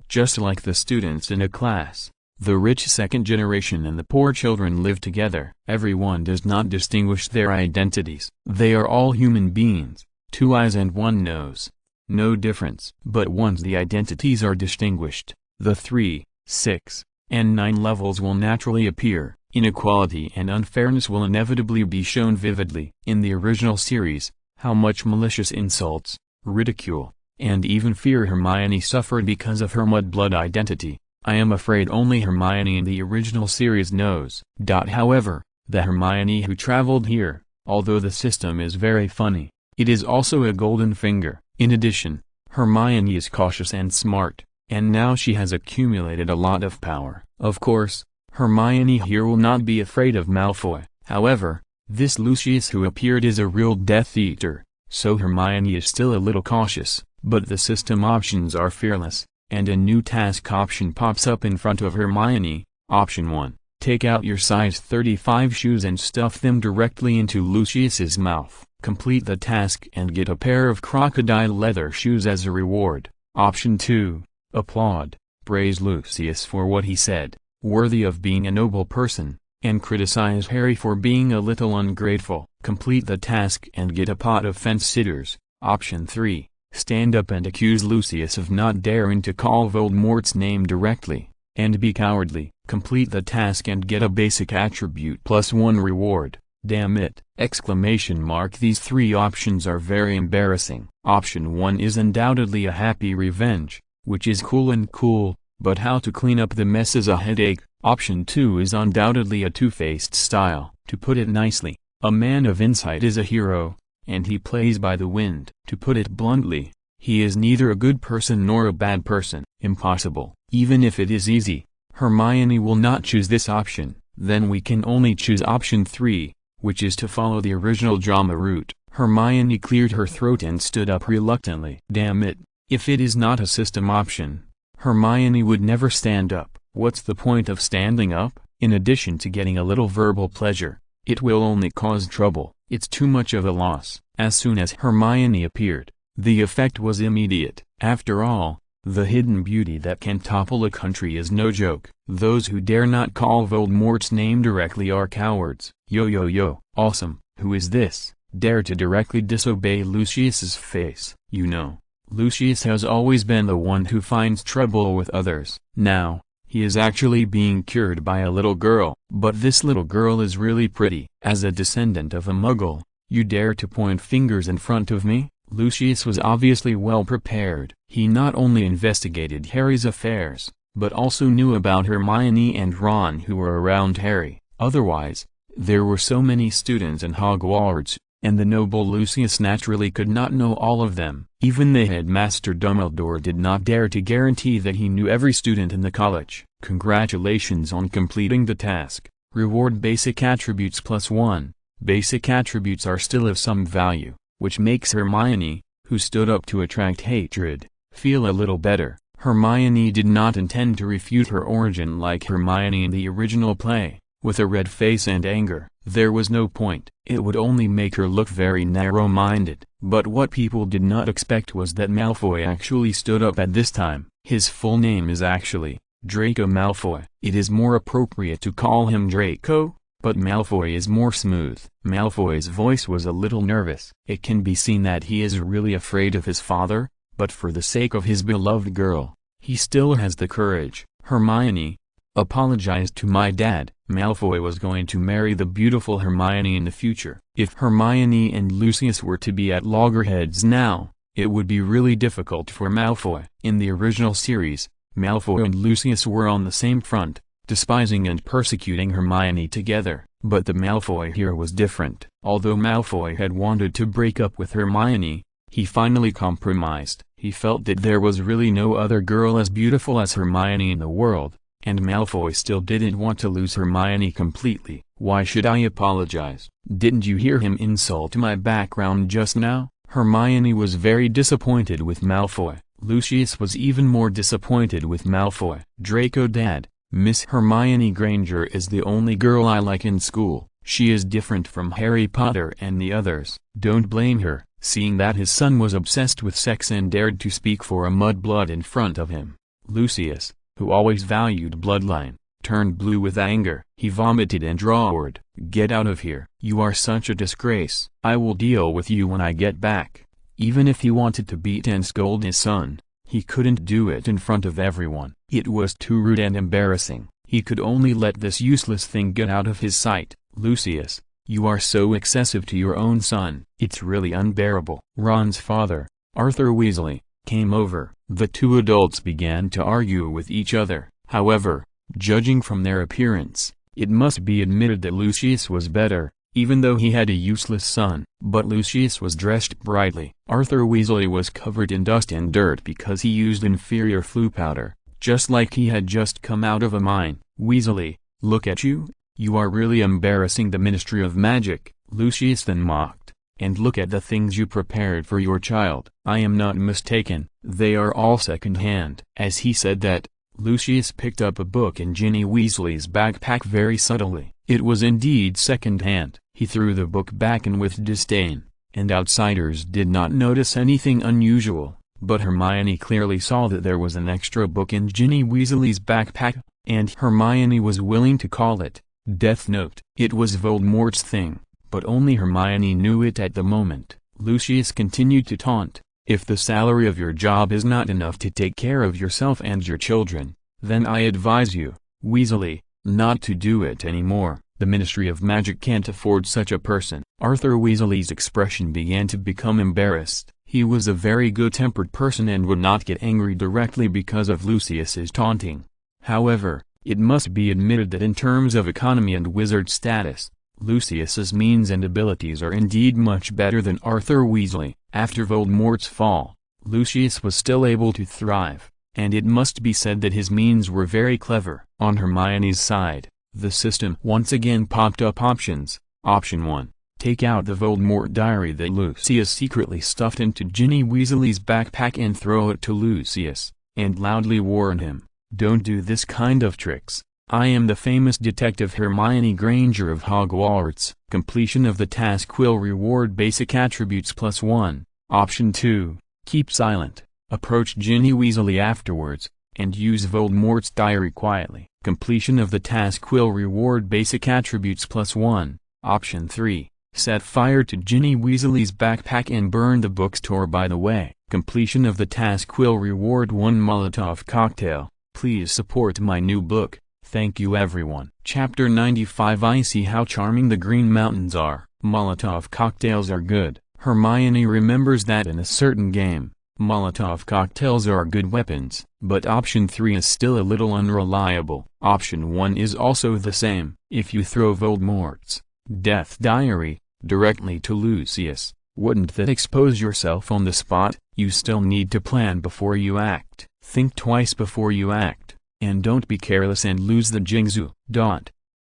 Just like the students in a class, the rich second generation and the poor children live together. Everyone does not distinguish their identities. They are all human beings, 2 eyes and 1 nose. No difference. But once the identities are distinguished, the 3, 6, and 9 levels will naturally appear. Inequality and unfairness will inevitably be shown vividly. In the original series, how much malicious insults, ridicule, and even fear Hermione suffered because of her mudblood identity, I am afraid only Hermione in the original series knows. However, the Hermione who traveled here, although the system is very funny, it is also a golden finger. In addition, Hermione is cautious and smart, and now she has accumulated a lot of power. Of course, Hermione here will not be afraid of Malfoy. However, this Lucius who appeared is a real Death Eater, so Hermione is still a little cautious. But the system options are fearless, and a new task option pops up in front of Hermione. Option 1. Take out your size 35 shoes and stuff them directly into Lucius's mouth. Complete the task and get a pair of crocodile leather shoes as a reward. Option 2. Applaud, praise Lucius for what he said, worthy of being a noble person, and criticize Harry for being a little ungrateful. Complete the task and get a pot of fence-sitters. Option 3. Stand up and accuse Lucius of not daring to call Voldemort's name directly, and be cowardly. Complete the task and get a basic attribute plus 1 reward. Damn it! These 3 options are very embarrassing. Option 1 is undoubtedly a happy revenge, which is cool, but how to clean up the mess is a headache. Option 2 is undoubtedly a two-faced style. To put it nicely, a man of insight is a hero, and he plays by the wind. To put it bluntly, he is neither a good person nor a bad person. Impossible. Even if it is easy, Hermione will not choose this option. Then we can only choose option 3, which is to follow the original drama route. Hermione cleared her throat and stood up reluctantly. Damn it, if it is not a system option, Hermione would never stand up. What's the point of standing up? In addition to getting a little verbal pleasure, it will only cause trouble. It's too much of a loss. As soon as Hermione appeared, the effect was immediate. After all, the hidden beauty that can topple a country is no joke. Those who dare not call Voldemort's name directly are cowards. Yo, awesome. Who is this? Dare to directly disobey Lucius's face. You know, Lucius has always been the one who finds trouble with others. Now, he is actually being cured by a little girl. But this little girl is really pretty. As a descendant of a Muggle, you dare to point fingers in front of me? Lucius was obviously well prepared. He not only investigated Harry's affairs, but also knew about Hermione and Ron who were around Harry. Otherwise, There were so many students in Hogwarts, and the noble Lucius naturally could not know all of them. Even the headmaster Dumbledore did not dare to guarantee that he knew every student in the college. Congratulations on completing the task. Reward basic attributes +1. Basic attributes are still of some value, which makes Hermione, who stood up to attract hatred, feel a little better. Hermione did not intend to refute her origin like Hermione in the original play, with a red face and anger. There was no point. It would only make her look very narrow-minded. But what people did not expect was that Malfoy actually stood up at this time. His full name is actually Draco Malfoy. It is more appropriate to call him Draco, but Malfoy is more smooth. Malfoy's voice was a little nervous. It can be seen that he is really afraid of his father, but for the sake of his beloved girl, he still has the courage. Hermione, apologize to my dad. Malfoy was going to marry the beautiful Hermione in the future. If Hermione and Lucius were to be at loggerheads now, it would be really difficult for Malfoy. In the original series, Malfoy and Lucius were on the same front, despising and persecuting Hermione together. But the Malfoy here was different. Although Malfoy had wanted to break up with Hermione, he finally compromised. He felt that there was really no other girl as beautiful as Hermione in the world, and Malfoy still didn't want to lose Hermione completely. Why should I apologize? Didn't you hear him insult my background just now? Hermione was very disappointed with Malfoy. Lucius was even more disappointed with Malfoy. Draco Dad, Miss Hermione Granger is the only girl I like in school. She is different from Harry Potter and the others. Don't blame her, seeing that his son was obsessed with sex and dared to speak for a mudblood in front of him. Lucius, who always valued bloodline, turned blue with anger. He vomited and roared, "Get out of here. You are such a disgrace. I will deal with you when I get back." Even if he wanted to beat and scold his son, he couldn't do it in front of everyone. It was too rude and embarrassing. He could only let this useless thing get out of his sight. Lucius, you are so excessive to your own son. It's really unbearable. Ron's father, Arthur Weasley, came over. The two adults began to argue with each other. However, judging from their appearance, it must be admitted that Lucius was better, even though he had a useless son. But Lucius was dressed brightly. Arthur Weasley was covered in dust and dirt because he used inferior Floo powder, just like he had just come out of a mine. "Weasley, look at you, you are really embarrassing the Ministry of Magic," Lucius then mocked. "And look at the things you prepared for your child. I am not mistaken, they are all second-hand." As he said that, Lucius picked up a book in Ginny Weasley's backpack very subtly. It was indeed second-hand. He threw the book back in with disdain, and outsiders did not notice anything unusual. But Hermione clearly saw that there was an extra book in Ginny Weasley's backpack, and Hermione was willing to call it Death Note. It was Voldemort's thing, but only Hermione knew it at the moment. Lucius continued to taunt, "If the salary of your job is not enough to take care of yourself and your children, then I advise you, Weasley, not to do it anymore. The Ministry of Magic can't afford such a person." Arthur Weasley's expression began to become embarrassed. He was a very good-tempered person and would not get angry directly because of Lucius's taunting. However, it must be admitted that in terms of economy and wizard status, Lucius's means and abilities are indeed much better than Arthur Weasley. After Voldemort's fall, Lucius was still able to thrive, and it must be said that his means were very clever. On Hermione's side, the system once again popped up options. Option 1. Take out the Voldemort diary that Lucius secretly stuffed into Ginny Weasley's backpack and throw it to Lucius, and loudly warn him, "Don't do this kind of tricks. I am the famous detective Hermione Granger of Hogwarts." Completion of the task will reward basic attributes +1. Option 2. Keep silent. Approach Ginny Weasley afterwards, and use Voldemort's diary quietly. Completion of the task will reward basic attributes +1. Option 3. Set fire to Ginny Weasley's backpack and burn the bookstore by the way. Completion of the task will reward 1 Molotov cocktail. Please support my new book. Thank you everyone. Chapter 95. I see how charming the Green Mountains are. Molotov cocktails are good. Hermione remembers that in a certain game, Molotov cocktails are good weapons. But option 3 is still a little unreliable. Option 1 is also the same. If you throw Voldemort's Death Diary, directly to Lucius. Wouldn't that expose yourself on the spot? You still need to plan before you act. Think twice before you act, and don't be careless and lose the Jingzhu.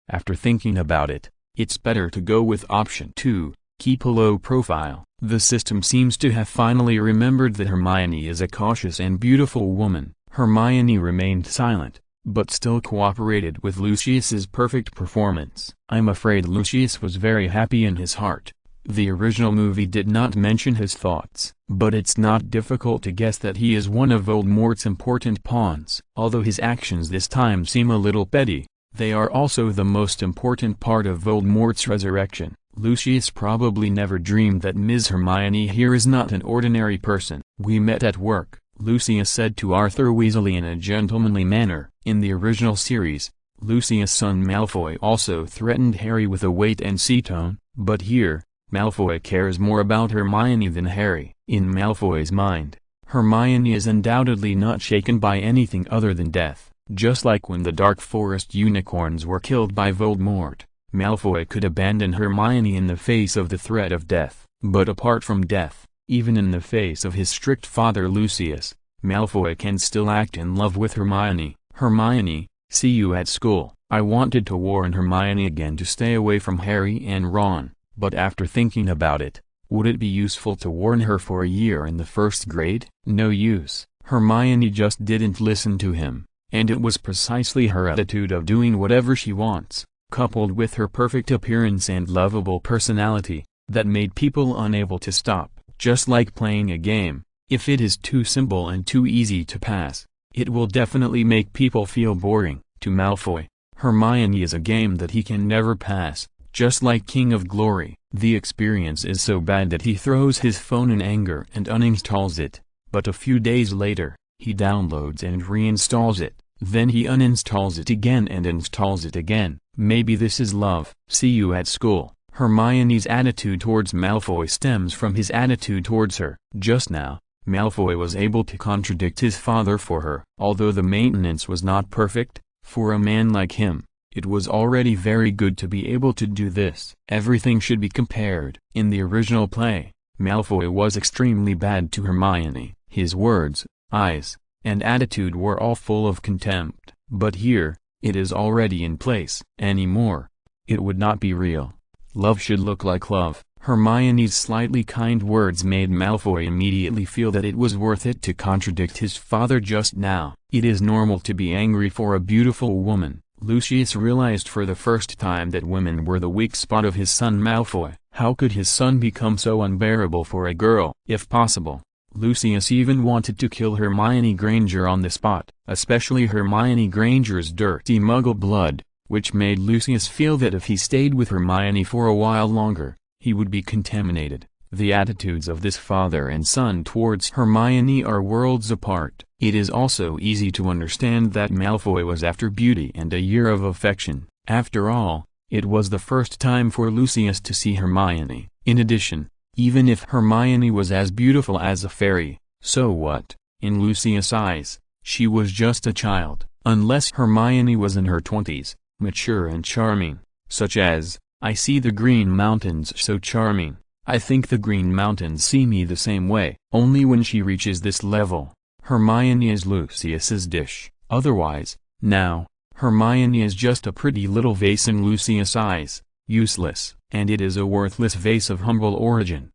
After thinking about it, it's better to go with option 2, keep a low profile. The system seems to have finally remembered that Hermione is a cautious and beautiful woman. Hermione remained silent, but still cooperated with Lucius's perfect performance. I'm afraid Lucius was very happy in his heart. The original movie did not mention his thoughts, but it's not difficult to guess that he is one of Voldemort's important pawns. Although his actions this time seem a little petty, they are also the most important part of Voldemort's resurrection. Lucius probably never dreamed that Ms. Hermione here is not an ordinary person. We met at work, Lucius said to Arthur Weasley in a gentlemanly manner. In the original series, Lucius' son Malfoy also threatened Harry with a wait-and-see tone, but here, Malfoy cares more about Hermione than Harry. In Malfoy's mind, Hermione is undoubtedly not shaken by anything other than death. Just like when the Dark Forest unicorns were killed by Voldemort, Malfoy could abandon Hermione in the face of the threat of death. But apart from death, even in the face of his strict father Lucius, Malfoy can still act in love with Hermione. Hermione, see you at school. I wanted to warn Hermione again to stay away from Harry and Ron, but after thinking about it, would it be useful to warn her for a year in the first grade? No use. Hermione just didn't listen to him, and it was precisely her attitude of doing whatever she wants, coupled with her perfect appearance and lovable personality, that made people unable to stop. Just like playing a game, if it is too simple and too easy to pass, it will definitely make people feel boring. To Malfoy, Hermione is a game that he can never pass, just like King of Glory. The experience is so bad that he throws his phone in anger and uninstalls it, but a few days later, he downloads and reinstalls it, then he uninstalls it again and installs it again. Maybe this is love. See you at school. Hermione's attitude towards Malfoy stems from his attitude towards her. Just now, Malfoy was able to contradict his father for her. Although the maintenance was not perfect, for a man like him, it was already very good to be able to do this. Everything should be compared. In the original play, Malfoy was extremely bad to Hermione. His words, eyes, and attitude were all full of contempt. But here, it is already in place. Anymore, it would not be real. Love should look like love. Hermione's slightly kind words made Malfoy immediately feel that it was worth it to contradict his father just now. It is normal to be angry for a beautiful woman. Lucius realized for the first time that women were the weak spot of his son Malfoy. How could his son become so unbearable for a girl? If possible, Lucius even wanted to kill Hermione Granger on the spot, especially Hermione Granger's dirty Muggle blood, which made Lucius feel that if he stayed with Hermione for a while longer, he would be contaminated. The attitudes of this father and son towards Hermione are worlds apart. It is also easy to understand that Malfoy was after beauty and a year of affection. After all, it was the first time for Lucius to see Hermione. In addition, even if Hermione was as beautiful as a fairy, so what? In Lucius' eyes, she was just a child. Unless Hermione was in her 20s, mature and charming, such as, I see the Green Mountains so charming, I think the Green Mountains see me the same way. Only when she reaches this level, Hermione is Lucius's dish. Otherwise, now, Hermione is just a pretty little vase in Lucius' eyes, useless, and it is a worthless vase of humble origin.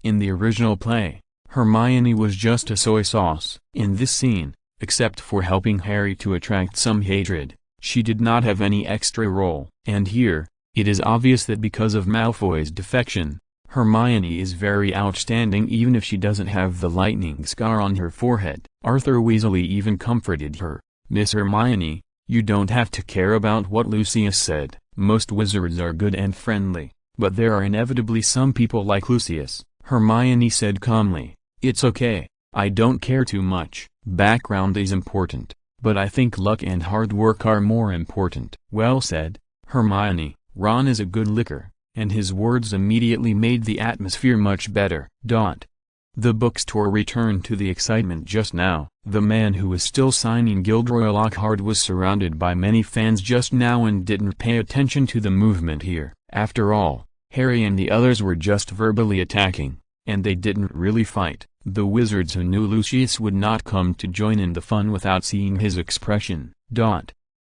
In the original play, Hermione was just a soy sauce. In this scene, except for helping Harry to attract some hatred, she did not have any extra role. And here, it is obvious that because of Malfoy's defection, Hermione is very outstanding even if she doesn't have the lightning scar on her forehead. Arthur Weasley even comforted her. Miss Hermione, you don't have to care about what Lucius said. Most wizards are good and friendly, but there are inevitably some people like Lucius. Hermione said calmly, it's okay, I don't care too much. Background is important, but I think luck and hard work are more important. Well said, Hermione. Ron is a good licker, and his words immediately made the atmosphere much better. The bookstore returned to the excitement just now. The man who was still signing Gilderoy Lockhart was surrounded by many fans just now and didn't pay attention to the movement here. After all, Harry and the others were just verbally attacking, and they didn't really fight. The wizards who knew Lucius would not come to join in the fun without seeing his expression.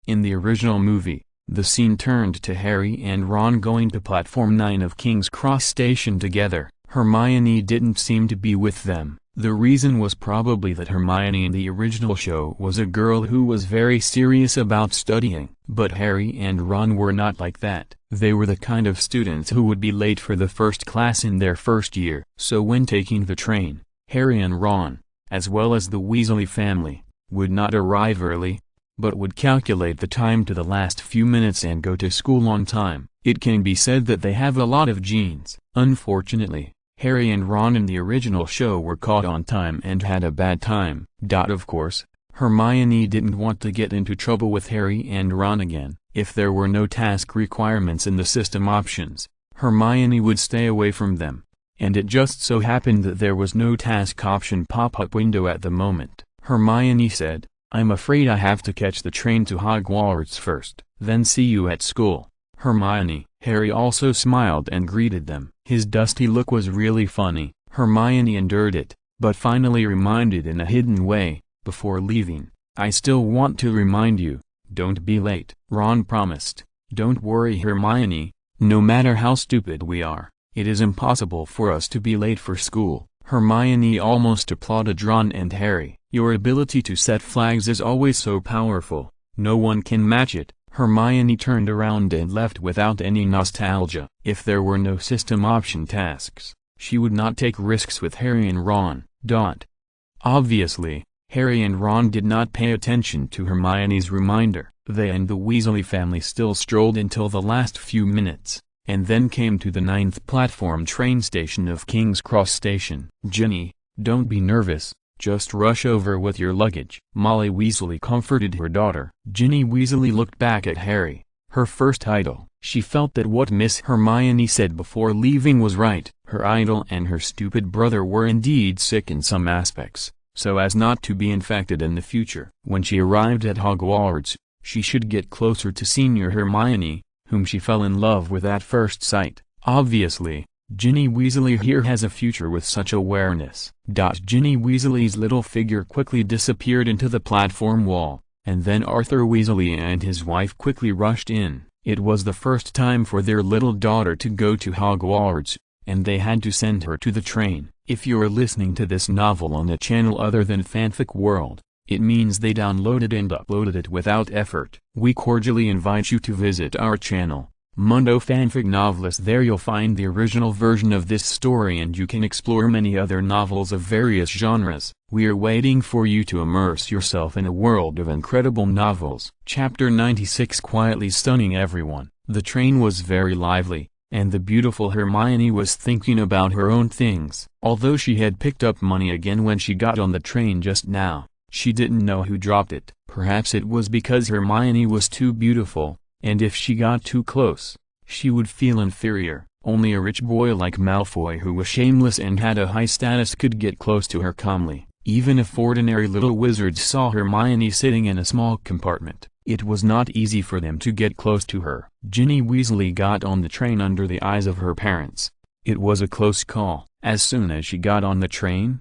In the original movie, the scene turned to Harry and Ron going to Platform 9 of King's Cross Station together. Hermione didn't seem to be with them. The reason was probably that Hermione in the original show was a girl who was very serious about studying. But Harry and Ron were not like that. They were the kind of students who would be late for the first class in their first year. So when taking the train, Harry and Ron, as well as the Weasley family, would not arrive early, but would calculate the time to the last few minutes and go to school on time. It can be said that they have a lot of genes. Unfortunately, Harry and Ron in the original show were caught on time and had a bad time. Of course, Hermione didn't want to get into trouble with Harry and Ron again. If there were no task requirements in the system options, Hermione would stay away from them. And it just so happened that there was no task option pop-up window at the moment. Hermione said, "I'm afraid I have to catch the train to Hogwarts first, then see you at school." Hermione. Harry also smiled and greeted them. His dusty look was really funny. Hermione endured it, but finally reminded in a hidden way, before leaving, "I still want to remind you, don't be late." Ron promised, "Don't worry Hermione, no matter how stupid we are, it is impossible for us to be late for school." Hermione almost applauded Ron and Harry. "Your ability to set flags is always so powerful, no one can match it." Hermione turned around and left without any nostalgia. If there were no system option tasks, she would not take risks with Harry and Ron. Obviously, Harry and Ron did not pay attention to Hermione's reminder. They and the Weasley family still strolled until the last few minutes, and then came to the 9th platform train station of King's Cross Station. "Ginny, don't be nervous. Just rush over with your luggage." Molly Weasley comforted her daughter. Ginny Weasley looked back at Harry, her first idol. She felt that what Miss Hermione said before leaving was right. Her idol and her stupid brother were indeed sick in some aspects, so as not to be infected in the future. When she arrived at Hogwarts, she should get closer to Senior Hermione, whom she fell in love with at first sight. Obviously, Ginny Weasley here has a future with such awareness. Ginny Weasley's little figure quickly disappeared into the platform wall, and then Arthur Weasley and his wife quickly rushed in. It was the first time for their little daughter to go to Hogwarts, and they had to send her to the train. If you're listening to this novel on a channel other than Fanfic World, it means they downloaded and uploaded it without effort. We cordially invite you to visit our channel, Mundo Fanfic Novelist. There you'll find the original version of this story and you can explore many other novels of various genres. We're waiting for you to immerse yourself in a world of incredible novels. Chapter 96 Quietly stunning everyone. The train was very lively, and the beautiful Hermione was thinking about her own things. Although she had picked up money again when she got on the train just now, she didn't know who dropped it. Perhaps it was because Hermione was too beautiful, and if she got too close, she would feel inferior. Only a rich boy like Malfoy who was shameless and had a high status could get close to her calmly. Even if ordinary little wizards saw Hermione sitting in a small compartment, it was not easy for them to get close to her. Ginny Weasley got on the train under the eyes of her parents. It was a close call. As soon as she got on the train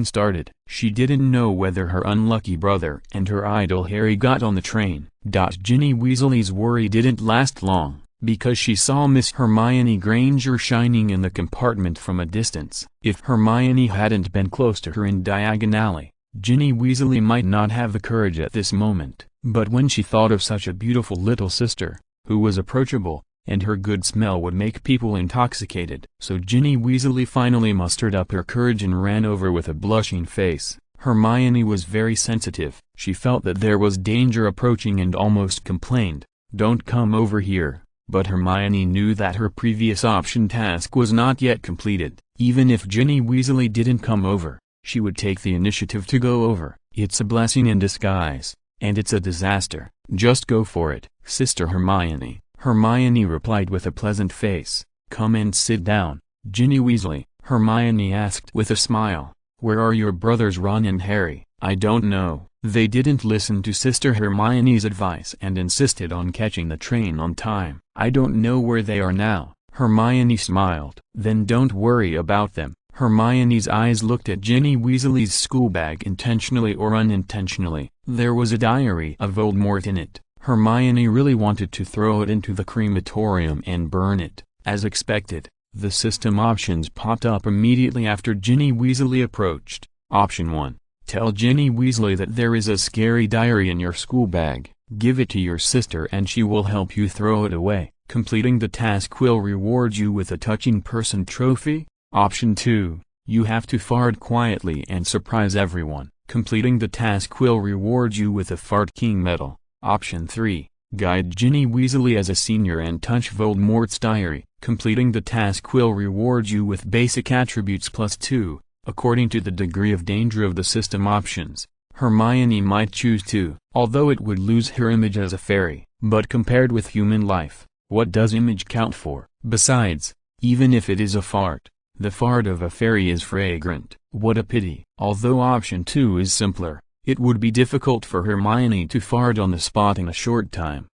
started. She didn't know whether her unlucky brother and her idol Harry got on the train. Ginny Weasley's worry didn't last long, because she saw Miss Hermione Granger shining in the compartment from a distance. If Hermione hadn't been close to her in Diagon Alley, Ginny Weasley might not have the courage at this moment. But when she thought of such a beautiful little sister, who was approachable, and her good smell would make people intoxicated. So Ginny Weasley finally mustered up her courage and ran over with a blushing face. Hermione was very sensitive. She felt that there was danger approaching and almost complained, "Don't come over here." But Hermione knew that her previous option task was not yet completed. Even if Ginny Weasley didn't come over, she would take the initiative to go over. It's a blessing in disguise, and it's a disaster. Just go for it, Sister Hermione. Hermione replied with a pleasant face. "Come and sit down, Ginny Weasley," Hermione asked with a smile. "Where are your brothers Ron and Harry?" "I don't know." They didn't listen to Sister Hermione's advice and insisted on catching the train on time. I don't know where they are now. Hermione smiled. Then don't worry about them. Hermione's eyes looked at Ginny Weasley's schoolbag intentionally or unintentionally. There was a diary of Voldemort in it. Hermione really wanted to throw it into the crematorium and burn it. As expected, the system options popped up immediately after Ginny Weasley approached. Option 1. Tell Ginny Weasley that there is a scary diary in your schoolbag. Give it to your sister and she will help you throw it away. Completing the task will reward you with a touching person trophy. Option 2. You have to fart quietly and surprise everyone. Completing the task will reward you with a Fart King medal. Option 3. Guide Ginny Weasley as a senior and touch Voldemort's diary. Completing the task will reward you with basic attributes +2. According to the degree of danger of the system options, Hermione might choose 2, although it would lose her image as a fairy. But compared with human life, what does image count for? Besides, even if it is a fart, the fart of a fairy is fragrant. What a pity. Although option 2 is simpler, it would be difficult for Hermione to fart on the spot in a short time.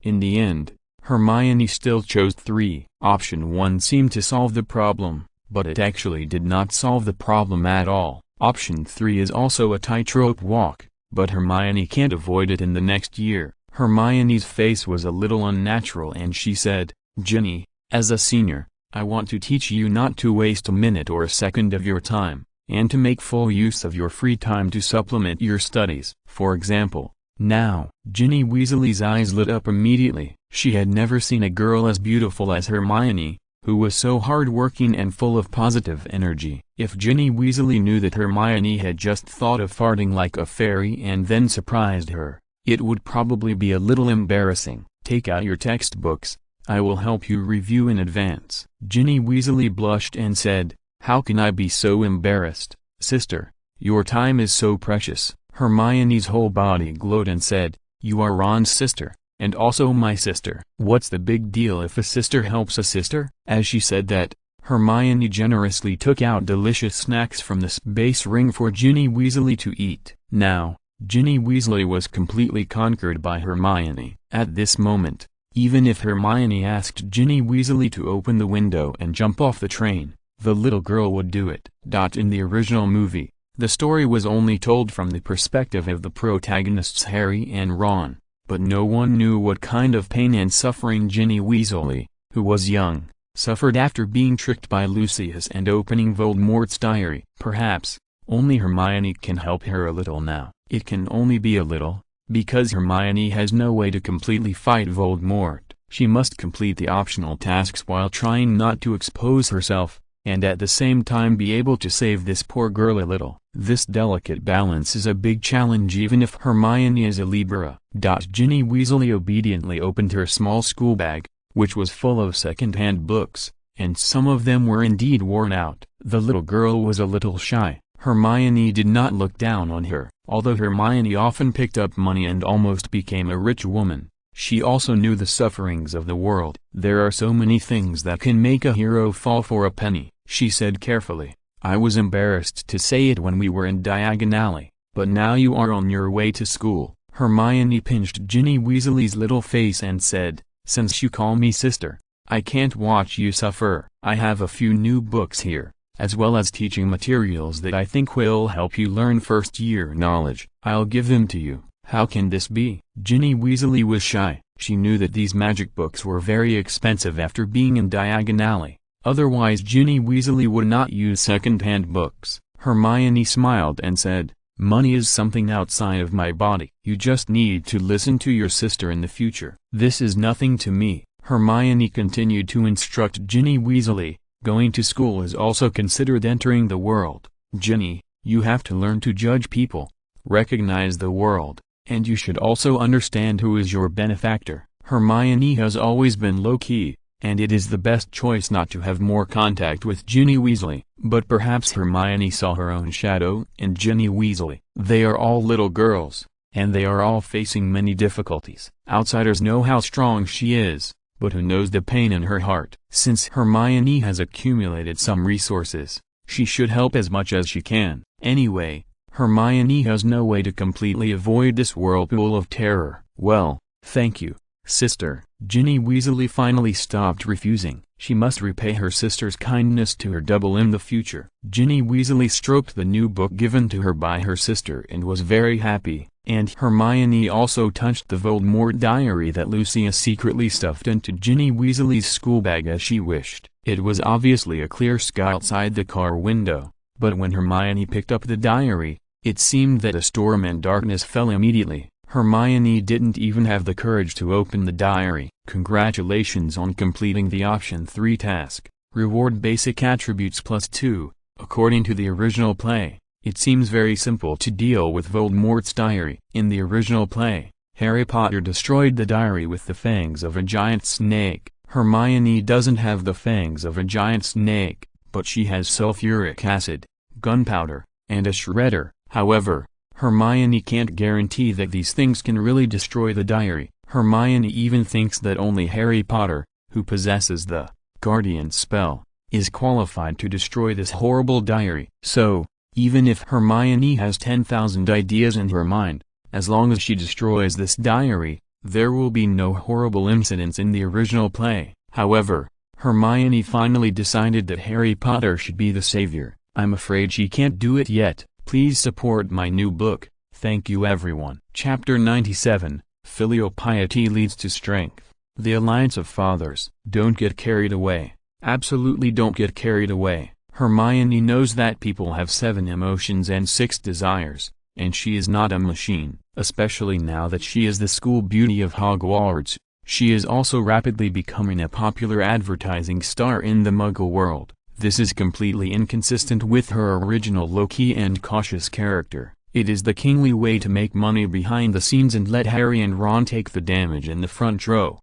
In the end, Hermione still chose 3. Option 1 seemed to solve the problem, but it actually did not solve the problem at all. Option 3 is also a tightrope walk, but Hermione can't avoid it in the next year. Hermione's face was a little unnatural and she said, Ginny, as a senior, I want to teach you not to waste a minute or a second of your time, and to make full use of your free time to supplement your studies. For example, now, Ginny Weasley's eyes lit up immediately. She had never seen a girl as beautiful as Hermione, who was so hard-working and full of positive energy. If Ginny Weasley knew that Hermione had just thought of farting like a fairy and then surprised her, it would probably be a little embarrassing. Take out your textbooks, I will help you review in advance. Ginny Weasley blushed and said, How can I be so embarrassed, sister? Your time is so precious. Hermione's whole body glowed and said, You are Ron's sister, and also my sister. What's the big deal if a sister helps a sister? As she said that, Hermione generously took out delicious snacks from the space ring for Ginny Weasley to eat. Now, Ginny Weasley was completely conquered by Hermione. At this moment, even if Hermione asked Ginny Weasley to open the window and jump off the train, the little girl would do it. In the original movie, the story was only told from the perspective of the protagonists Harry and Ron, but no one knew what kind of pain and suffering Ginny Weasley, who was young, suffered after being tricked by Lucius and opening Voldemort's diary. Perhaps, only Hermione can help her a little now. It can only be a little, because Hermione has no way to completely fight Voldemort. She must complete the optional tasks while trying not to expose herself, and at the same time be able to save this poor girl a little. This delicate balance is a big challenge even if Hermione is a Libra. Ginny Weasley obediently opened her small schoolbag, which was full of second-hand books, and some of them were indeed worn out. The little girl was a little shy. Hermione did not look down on her. Although Hermione often picked up money and almost became a rich woman, she also knew the sufferings of the world. There are so many things that can make a hero fall for a penny, she said carefully. I was embarrassed to say it when we were in Diagon Alley, but now you are on your way to school. Hermione pinched Ginny Weasley's little face and said, Since you call me sister, I can't watch you suffer. I have a few new books here, as well as teaching materials that I think will help you learn first-year knowledge. I'll give them to you. How can this be? Ginny Weasley was shy. She knew that these magic books were very expensive after being in Diagon Alley. Otherwise Ginny Weasley would not use second-hand books. Hermione smiled and said, Money is something outside of my body. You just need to listen to your sister in the future. This is nothing to me. Hermione continued to instruct Ginny Weasley. Going to school is also considered entering the world. Ginny, you have to learn to judge people, recognize the world, and you should also understand who is your benefactor. Hermione has always been low-key, and it is the best choice not to have more contact with Ginny Weasley. But perhaps Hermione saw her own shadow in Ginny Weasley. They are all little girls, and they are all facing many difficulties. Outsiders know how strong she is, but who knows the pain in her heart? Since Hermione has accumulated some resources, she should help as much as she can. Anyway, Hermione has no way to completely avoid this whirlpool of terror. Well, thank you, sister. Ginny Weasley finally stopped refusing. She must repay her sister's kindness to her double in the future. Ginny Weasley stroked the new book given to her by her sister and was very happy, and Hermione also touched the Voldemort diary that Lucia secretly stuffed into Ginny Weasley's school bag as she wished. It was obviously a clear sky outside the car window, but when Hermione picked up the diary, it seemed that a storm and darkness fell immediately. Hermione didn't even have the courage to open the diary. Congratulations on completing the Option 3 task. Reward basic attributes +2. According to the original play, it seems very simple to deal with Voldemort's diary. In the original play, Harry Potter destroyed the diary with the fangs of a giant snake. Hermione doesn't have the fangs of a giant snake, but she has sulfuric acid, gunpowder, and a shredder. However, Hermione can't guarantee that these things can really destroy the diary. Hermione even thinks that only Harry Potter, who possesses the Guardian spell, is qualified to destroy this horrible diary. So, even if Hermione has 10,000 ideas in her mind, as long as she destroys this diary, there will be no horrible incidents in the original play. However, Hermione finally decided that Harry Potter should be the savior. I'm afraid she can't do it yet. Please support my new book. Thank you everyone. Chapter 97, Filial Piety Leads to Strength. The Alliance of Fathers. Don't get carried away. Absolutely don't get carried away. Hermione knows that people have 7 emotions and 6 desires, and she is not a machine, especially now that she is the school beauty of Hogwarts. She is also rapidly becoming a popular advertising star in the Muggle world. This is completely inconsistent with her original low-key and cautious character. It is the kingly way to make money behind the scenes and let Harry and Ron take the damage in the front row.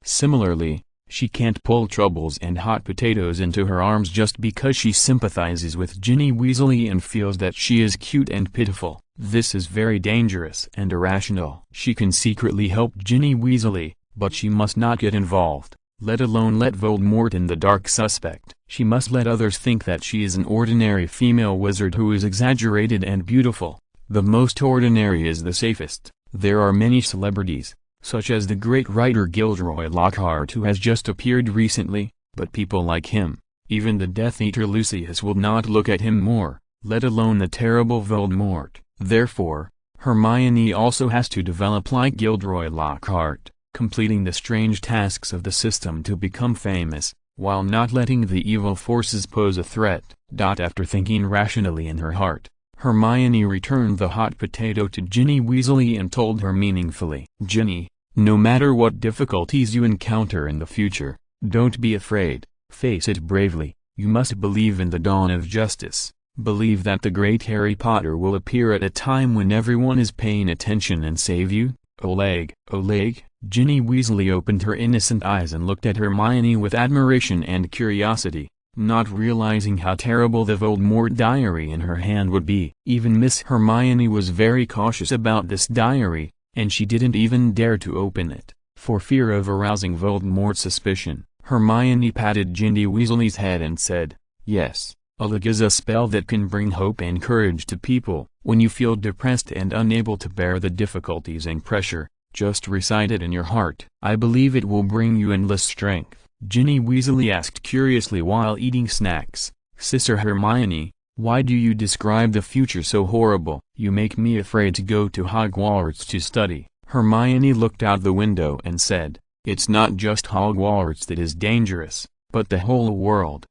Similarly, she can't pull troubles and hot potatoes into her arms just because she sympathizes with Ginny Weasley and feels that she is cute and pitiful. This is very dangerous and irrational. She can secretly help Ginny Weasley, but she must not get involved, let alone let Voldemort in the dark suspect. She must let others think that she is an ordinary female wizard who is exaggerated and beautiful. The most ordinary is the safest. There are many celebrities, such as the great writer Gilderoy Lockhart who has just appeared recently, but people like him, even the Death Eater Lucius will not look at him more, let alone the terrible Voldemort. Therefore, Hermione also has to develop like Gilderoy Lockhart, completing the strange tasks of the system to become famous, while not letting the evil forces pose a threat. After thinking rationally in her heart, Hermione returned the hot potato to Ginny Weasley and told her meaningfully, "Ginny, no matter what difficulties you encounter in the future, don't be afraid, face it bravely. You must believe in the dawn of justice. Believe that the great Harry Potter will appear at a time when everyone is paying attention and save you." Oleg. Ginny Weasley opened her innocent eyes and looked at Hermione with admiration and curiosity, not realizing how terrible the Voldemort diary in her hand would be. Even Miss Hermione was very cautious about this diary, and she didn't even dare to open it, for fear of arousing Voldemort's suspicion. Hermione patted Ginny Weasley's head and said, "Yes, Oleg is a spell that can bring hope and courage to people. When you feel depressed and unable to bear the difficulties and pressure, just recite it in your heart. I believe it will bring you endless strength." Ginny Weasley asked curiously while eating snacks, "Sister Hermione, why do you describe the future so horrible? You make me afraid to go to Hogwarts to study." Hermione looked out the window and said, "It's not just Hogwarts that is dangerous, but the whole world."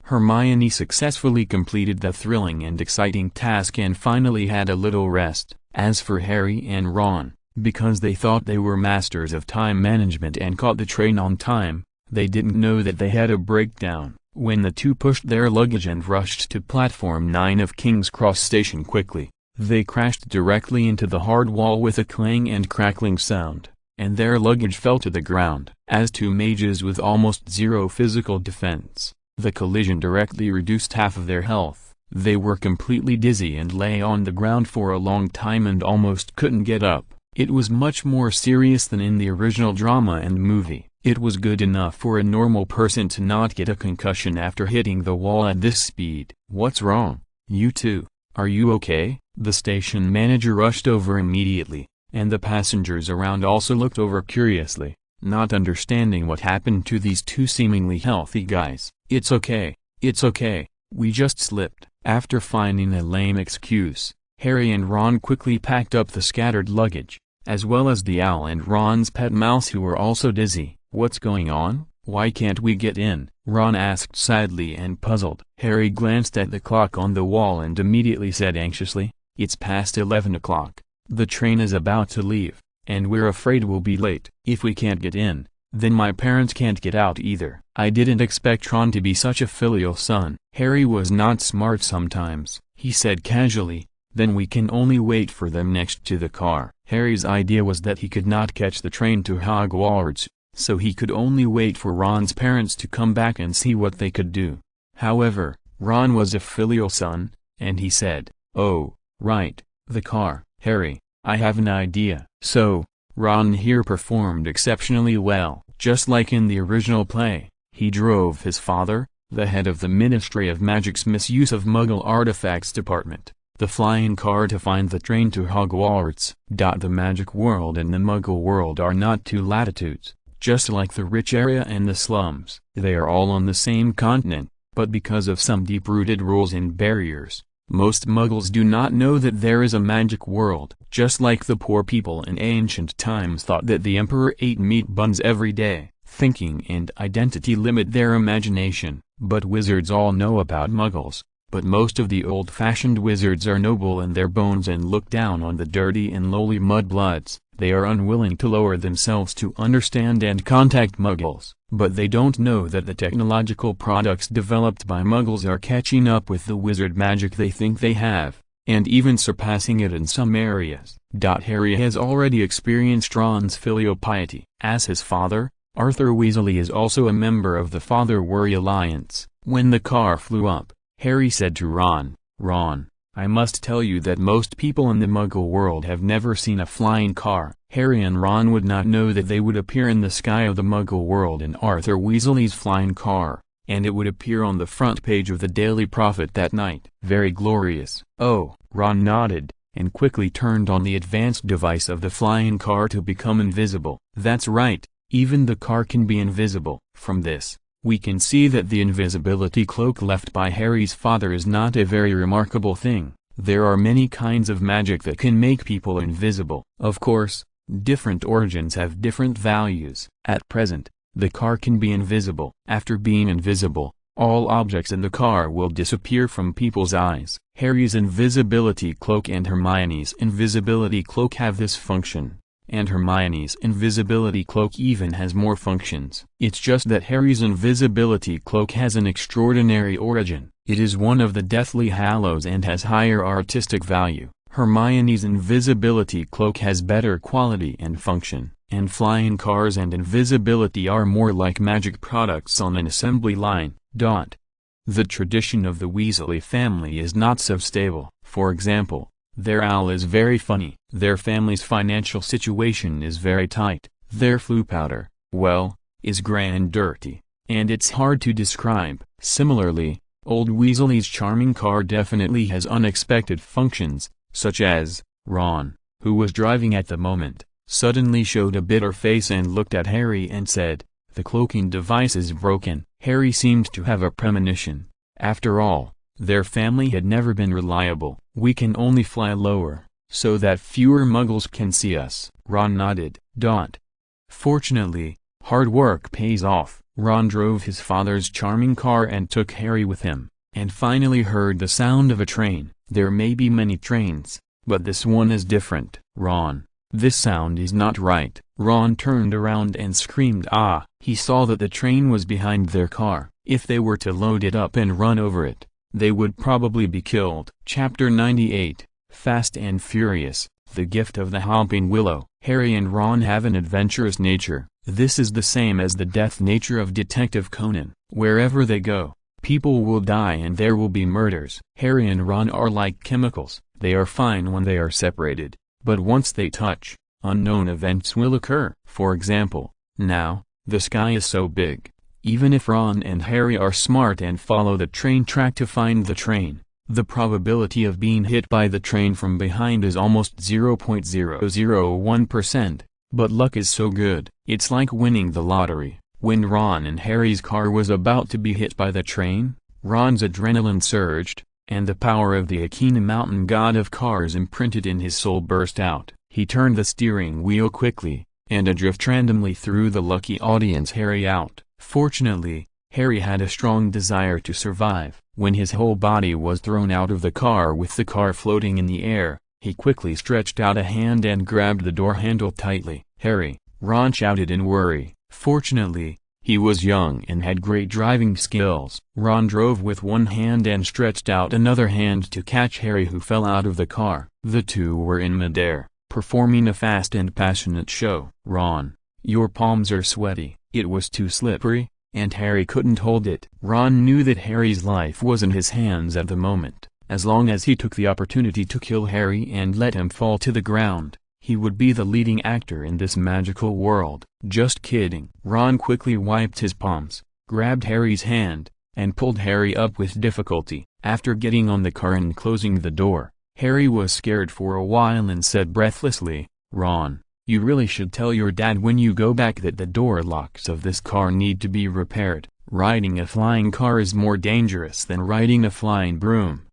Hermione successfully completed the thrilling and exciting task and finally had a little rest. As for Harry and Ron, because they thought they were masters of time management and caught the train on time, they didn't know that they had a breakdown. When the two pushed their luggage and rushed to Platform 9 of King's Cross Station quickly, they crashed directly into the hard wall with a clang and crackling sound, and their luggage fell to the ground. As two mages with almost zero physical defense, the collision directly reduced half of their health. They were completely dizzy and lay on the ground for a long time and almost couldn't get up. It was much more serious than in the original drama and movie. It was good enough for a normal person to not get a concussion after hitting the wall at this speed. "What's wrong, you two? Are you okay?" The station manager rushed over immediately, and the passengers around also looked over curiously, not understanding what happened to these two seemingly healthy guys. "It's okay, we just slipped." After finding a lame excuse, Harry and Ron quickly packed up the scattered luggage, as well as the owl and Ron's pet mouse, who were also dizzy. "What's going on? Why can't we get in?" Ron asked sadly and puzzled. Harry glanced at the clock on the wall and immediately said anxiously, "It's past 11 o'clock. The train is about to leave, and we're afraid we'll be late. If we can't get in, then my parents can't get out either." I didn't expect Ron to be such a filial son. Harry was not smart sometimes, he said casually. "Then we can only wait for them next to the car." Harry's idea was that he could not catch the train to Hogwarts, so he could only wait for Ron's parents to come back and see what they could do. However, Ron was a filial son, and he said, "Oh, right, the car. Harry, I have an idea." So, Ron here performed exceptionally well. Just like in the original play, he drove his father, the head of the Ministry of Magic's Misuse of Muggle Artifacts Department, the flying car to find the train to Hogwarts. The magic world and the Muggle world are not two latitudes. Just like the rich area and the slums, they are all on the same continent, but because of some deep-rooted rules and barriers, most Muggles do not know that there is a magic world. Just like the poor people in ancient times thought that the emperor ate meat buns every day, thinking and identity limit their imagination. But wizards all know about Muggles, but most of the old-fashioned wizards are noble in their bones and look down on the dirty and lowly mudbloods. They are unwilling to lower themselves to understand and contact Muggles, but they don't know that the technological products developed by Muggles are catching up with the wizard magic they think they have, and even surpassing it in some areas. Harry has already experienced Ron's filial piety. As his father, Arthur Weasley is also a member of the Father-Worry Alliance. When the car flew up, Harry said to Ron, "Ron, I must tell you that most people in the Muggle world have never seen a flying car." Harry and Ron would not know that they would appear in the sky of the Muggle world in Arthur Weasley's flying car, and it would appear on the front page of the Daily Prophet that night. "Very glorious." "Oh," Ron nodded, and quickly turned on the advanced device of the flying car to become invisible. "That's right, even the car can be invisible." From this, we can see that the invisibility cloak left by Harry's father is not a very remarkable thing. There are many kinds of magic that can make people invisible. Of course, different origins have different values. At present, the car can be invisible. After being invisible, all objects in the car will disappear from people's eyes. Harry's invisibility cloak and Hermione's invisibility cloak have this function, and Hermione's invisibility cloak even has more functions. It's just that Harry's invisibility cloak has an extraordinary origin. It is one of the Deathly Hallows and has higher artistic value. Hermione's invisibility cloak has better quality and function, and flying cars and invisibility are more like magic products on an assembly line. The tradition of the Weasley family is not so stable. For example, their owl is very funny. Their family's financial situation is very tight. Their flu powder, well, is grey and dirty, and it's hard to describe. Similarly, old Weasley's charming car definitely has unexpected functions, such as, Ron, who was driving at the moment, suddenly showed a bitter face and looked at Harry and said, "The cloaking device is broken." Harry seemed to have a premonition. After all, their family had never been reliable. "We can only fly lower, so that fewer Muggles can see us." Ron nodded. Fortunately, hard work pays off. Ron drove his father's charming car and took Harry with him, and finally heard the sound of a train. There may be many trains, but this one is different. "Ron, this sound is not right." Ron turned around and screamed ah! He saw that the train was behind their car. If they were to load it up and run over it, they would probably be killed. Chapter 98, Fast and Furious, The Gift of the Hopping Willow. Harry and Ron have an adventurous nature. This is the same as the death nature of Detective Conan. Wherever they go, people will die and there will be murders. Harry and Ron are like chemicals. They are fine when they are separated, but once they touch, unknown events will occur. For example, now, the sky is so big. Even if Ron and Harry are smart and follow the train track to find the train, The probability of being hit by the train from behind is almost 0.001%, but luck is so good. It's like winning the lottery. When Ron and Harry's car was about to be hit by the train, Ron's adrenaline surged, and the power of the Akina Mountain god of cars imprinted in his soul burst out. He turned the steering wheel quickly, and adrift randomly threw the lucky audience Harry out. Fortunately, Harry had a strong desire to survive. When his whole body was thrown out of the car with the car floating in the air, he quickly stretched out a hand and grabbed the door handle tightly. "Harry!" Ron shouted in worry. Fortunately, he was young and had great driving skills. Ron drove with one hand and stretched out another hand to catch Harry, who fell out of the car. The two were in midair, performing a fast and passionate show. "Ron, your palms are sweaty." It was too slippery, and Harry couldn't hold it. Ron knew that Harry's life was in his hands at the moment. As long as he took the opportunity to kill Harry and let him fall to the ground, he would be the leading actor in this magical world. Just kidding. Ron quickly wiped his palms, grabbed Harry's hand, and pulled Harry up with difficulty. After getting on the car and closing the door, Harry was scared for a while and said breathlessly, "Ron, you really should tell your dad when you go back that the door locks of this car need to be repaired. Riding a flying car is more dangerous than riding a flying broom."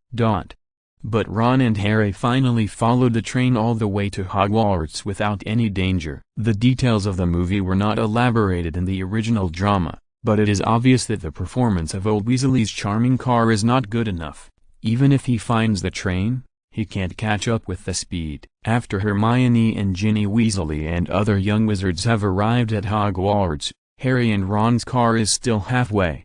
But Ron and Harry finally followed the train all the way to Hogwarts without any danger. The details of the movie were not elaborated in the original drama, but it is obvious that the performance of old Weasley's charming car is not good enough. Even if he finds the train, he can't catch up with the speed. After Hermione and Ginny Weasley and other young wizards have arrived at Hogwarts, Harry and Ron's car is still halfway.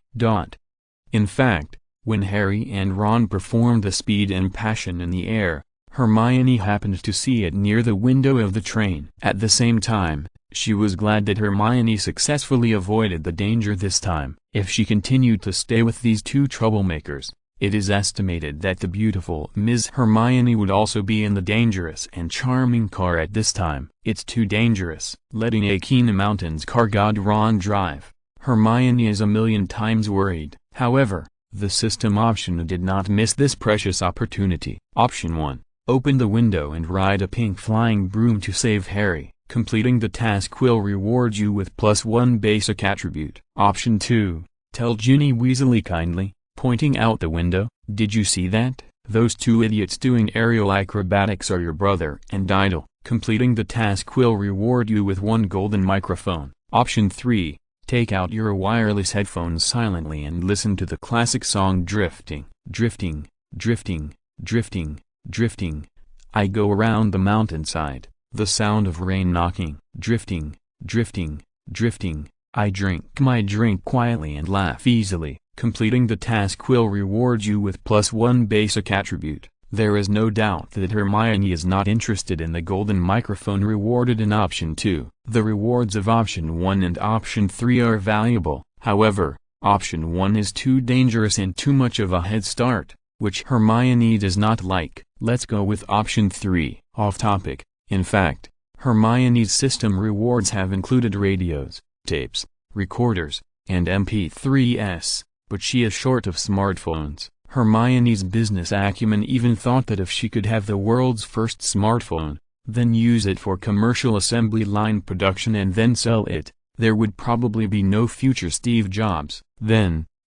In fact, when Harry and Ron performed the speed and passion in the air, Hermione happened to see it near the window of the train. At the same time, she was glad that Hermione successfully avoided the danger this time. If she continued to stay with these two troublemakers, it is estimated that the beautiful Ms. Hermione would also be in the dangerous and charming car at this time. It's too dangerous. Letting Akina Mountain's car god Ron drive, Hermione is a million times worried. However, the system option did not miss this precious opportunity. Option 1. Open the window and ride a pink flying broom to save Harry. Completing the task will reward you with +1 basic attribute. Option 2. Tell Ginny Weasley kindly, pointing out the window, "Did you see that? Those two idiots doing aerial acrobatics are your brother and idol." Completing the task will reward you with 1 golden microphone. Option 3. Take out your wireless headphones silently and listen to the classic song Drifting. Drifting, drifting, drifting, drifting. I go around the mountainside, the sound of rain knocking. Drifting, drifting, drifting. I drink my drink quietly and laugh easily. Completing the task will reward you with +1 basic attribute. There is no doubt that Hermione is not interested in the golden microphone rewarded in Option 2. The rewards of Option 1 and Option 3 are valuable. However, Option 1 is too dangerous and too much of a head start, which Hermione does not like. Let's go with Option 3. Off topic. In fact, Hermione's system rewards have included radios, tapes, recorders, and MP3s, but she is short of smartphones. Hermione's business acumen even thought that if she could have the world's first smartphone, then use it for commercial assembly line production and then sell it, there would probably be no future Steve Jobs.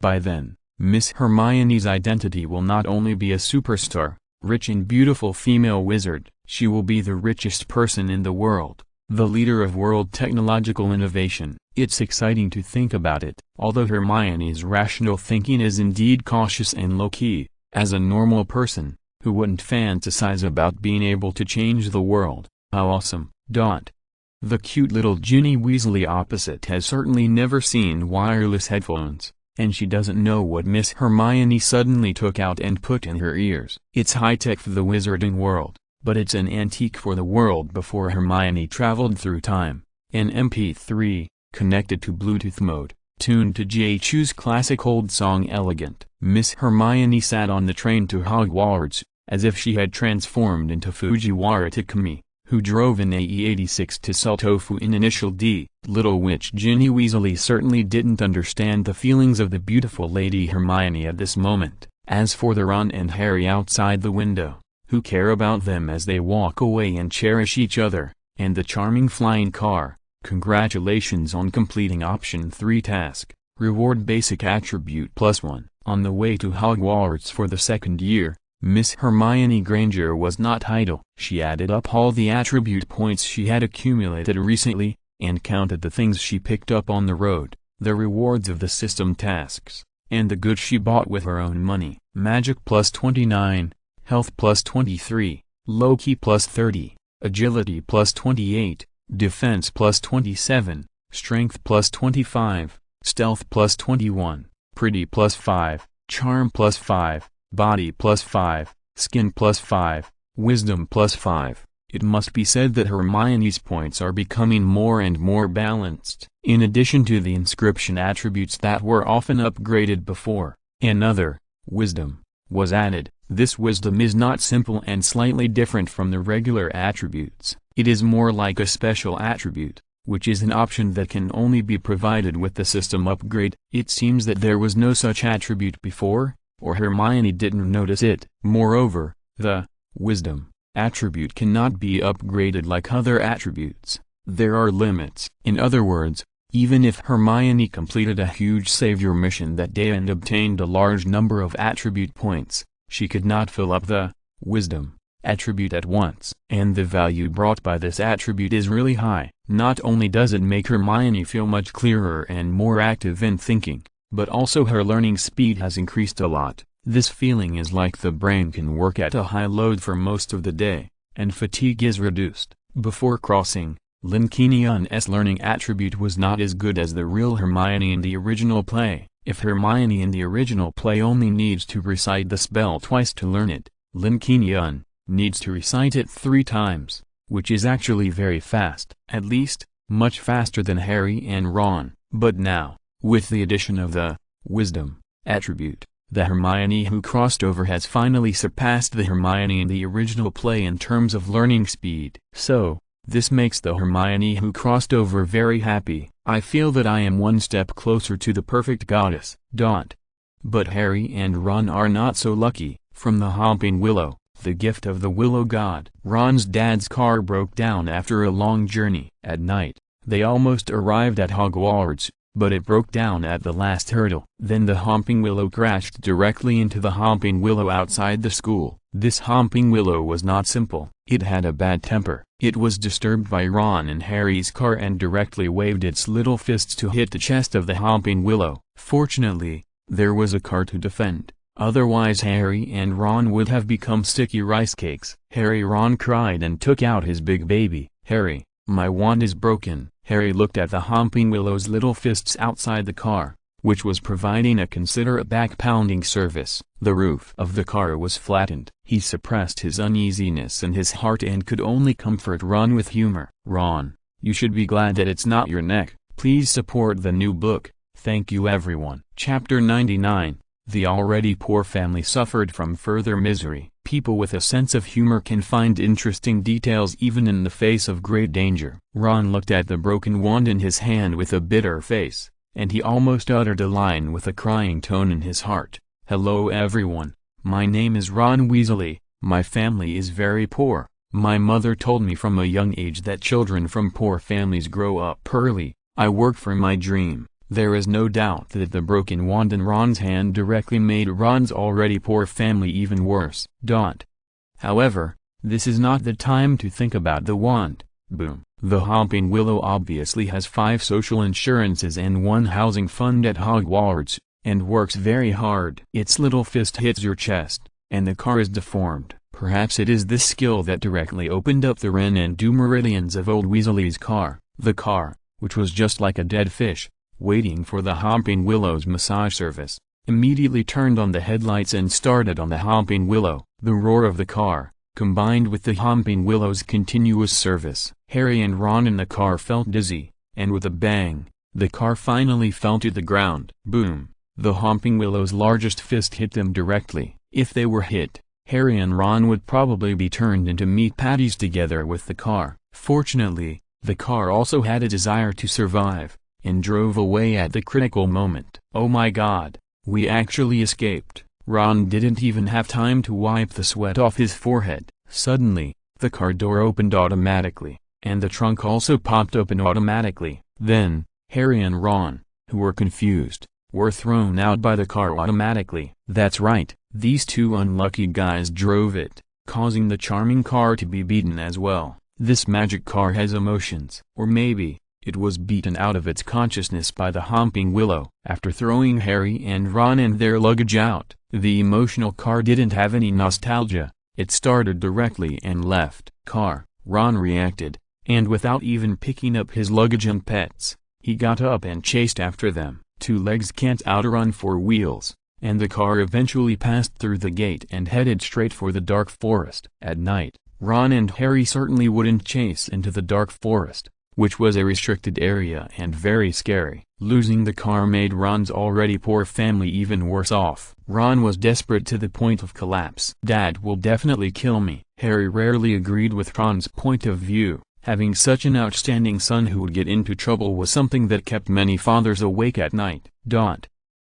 By then, Miss Hermione's identity will not only be a superstar, rich and beautiful female wizard, she will be the richest person in the world, the leader of world technological innovation. It's exciting to think about it. Although Hermione's rational thinking is indeed cautious and low-key, as a normal person, who wouldn't fantasize about being able to change the world? How awesome. The cute little Ginny Weasley opposite has certainly never seen wireless headphones, and she doesn't know what Miss Hermione suddenly took out and put in her ears. It's high-tech for the wizarding world, but it's an antique for the world before Hermione traveled through time. An MP3, connected to Bluetooth mode, tuned to J-Chew's classic old song Elegant. Miss Hermione sat on the train to Hogwarts, as if she had transformed into Fujiwara Takumi, who drove an AE-86 to sell tofu in Initial D. Little witch Ginny Weasley certainly didn't understand the feelings of the beautiful Lady Hermione at this moment. As for the Ron and Harry outside the window, who care about them as they walk away and cherish each other, and the charming flying car, congratulations on completing option 3 task, reward basic attribute +1. On the way to Hogwarts for the 2nd year, Miss Hermione Granger was not idle. She added up all the attribute points she had accumulated recently, and counted the things she picked up on the road, the rewards of the system tasks, and the goods she bought with her own money. Magic +29, Health +23, Loki +30, Agility +28, Defense +27, Strength +25, Stealth +21, Pretty +5, Charm +5, Body +5, Skin +5, Wisdom +5. It must be said that Hermione's points are becoming more and more balanced. In addition to the inscription attributes that were often upgraded before, another, Wisdom, was added. This wisdom is not simple and slightly different from the regular attributes. It is more like a special attribute, which is an option that can only be provided with the system upgrade. It seems that there was no such attribute before, or Hermione didn't notice it. Moreover, the Wisdom attribute cannot be upgraded like other attributes. There are limits. In other words, even if Hermione completed a huge savior mission that day and obtained a large number of attribute points, she could not fill up the Wisdom attribute at once. And the value brought by this attribute is really high. Not only does it make Hermione feel much clearer and more active in thinking, but also her learning speed has increased a lot. This feeling is like the brain can work at a high load for most of the day, and fatigue is reduced. Before crossing, Lin Qingyun's learning attribute was not as good as the real Hermione in the original play. If Hermione in the original play only needs to recite the spell twice to learn it, Lin Qingyun needs to recite it 3 times, which is actually very fast. At least, much faster than Harry and Ron. But now, with the addition of the Wisdom attribute, the Hermione who crossed over has finally surpassed the Hermione in the original play in terms of learning speed. So, this makes the Hermione who crossed over very happy. I feel that I am one step closer to the perfect goddess. But Harry and Ron are not so lucky. From the Hopping Willow, the gift of the Willow God. Ron's dad's car broke down after a long journey. At night, they almost arrived at Hogwarts, but it broke down at the last hurdle. Then the Hopping Willow crashed directly into the Hopping Willow outside the school. This Hopping Willow was not simple. It had a bad temper. It was disturbed by Ron and Harry's car and directly waved its little fists to hit the chest of the Hopping Willow. Fortunately, there was a car to defend. Otherwise Harry and Ron would have become sticky rice cakes. Ron cried and took out his big baby. Harry, my wand is broken. Harry looked at the Hopping Willow's little fists outside the car, which was providing a considerate back-pounding service. The roof of the car was flattened. He suppressed his uneasiness in his heart and could only comfort Ron with humor. Ron, you should be glad that it's not your neck. Please support the new book. Thank you everyone. Chapter 99. The already poor family suffered from further misery. People with a sense of humor can find interesting details even in the face of great danger. Ron looked at the broken wand in his hand with a bitter face, and he almost uttered a line with a crying tone in his heart. Hello everyone, my name is Ron Weasley. My family is very poor. My mother told me from a young age that children from poor families grow up early. I work for my dream. There is no doubt that the broken wand in Ron's hand directly made Ron's already poor family even worse. However, this is not the time to think about the wand. Boom. The Hopping Willow obviously has 5 social insurances and 1 housing fund at Hogwarts, and works very hard. Its little fist hits your chest, and the car is deformed. Perhaps it is this skill that directly opened up the Ren and Do meridians of old Weasley's car. The car, which was just like a dead fish, waiting for the Hopping Willow's massage service, immediately turned on the headlights and started on the Hopping Willow. The roar of the car, combined with the Hopping Willow's continuous service. Harry and Ron in the car felt dizzy, and with a bang, the car finally fell to the ground. Boom! The Hopping Willow's largest fist hit them directly. If they were hit, Harry and Ron would probably be turned into meat patties together with the car. Fortunately, the car also had a desire to survive, and drove away at the critical moment. Oh my god, we actually escaped. Ron didn't even have time to wipe the sweat off his forehead. Suddenly, the car door opened automatically, and the trunk also popped open automatically. Then, Harry and Ron, who were confused, were thrown out by the car automatically. That's right, these two unlucky guys drove it, causing the charming car to be beaten as well. This magic car has emotions. Or maybe, it was beaten out of its consciousness by the Hopping Willow. After throwing Harry and Ron and their luggage out, the emotional car didn't have any nostalgia. It started directly and left. Car, Ron reacted, and without even picking up his luggage and pets, he got up and chased after them. Two legs can't outrun four wheels, and the car eventually passed through the gate and headed straight for the dark forest. At night, Ron and Harry certainly wouldn't chase into the dark forest, which was a restricted area and very scary. Losing the car made Ron's already poor family even worse off. Ron was desperate to the point of collapse. "Dad will definitely kill me." Harry rarely agreed with Ron's point of view. Having such an outstanding son who would get into trouble was something that kept many fathers awake at night.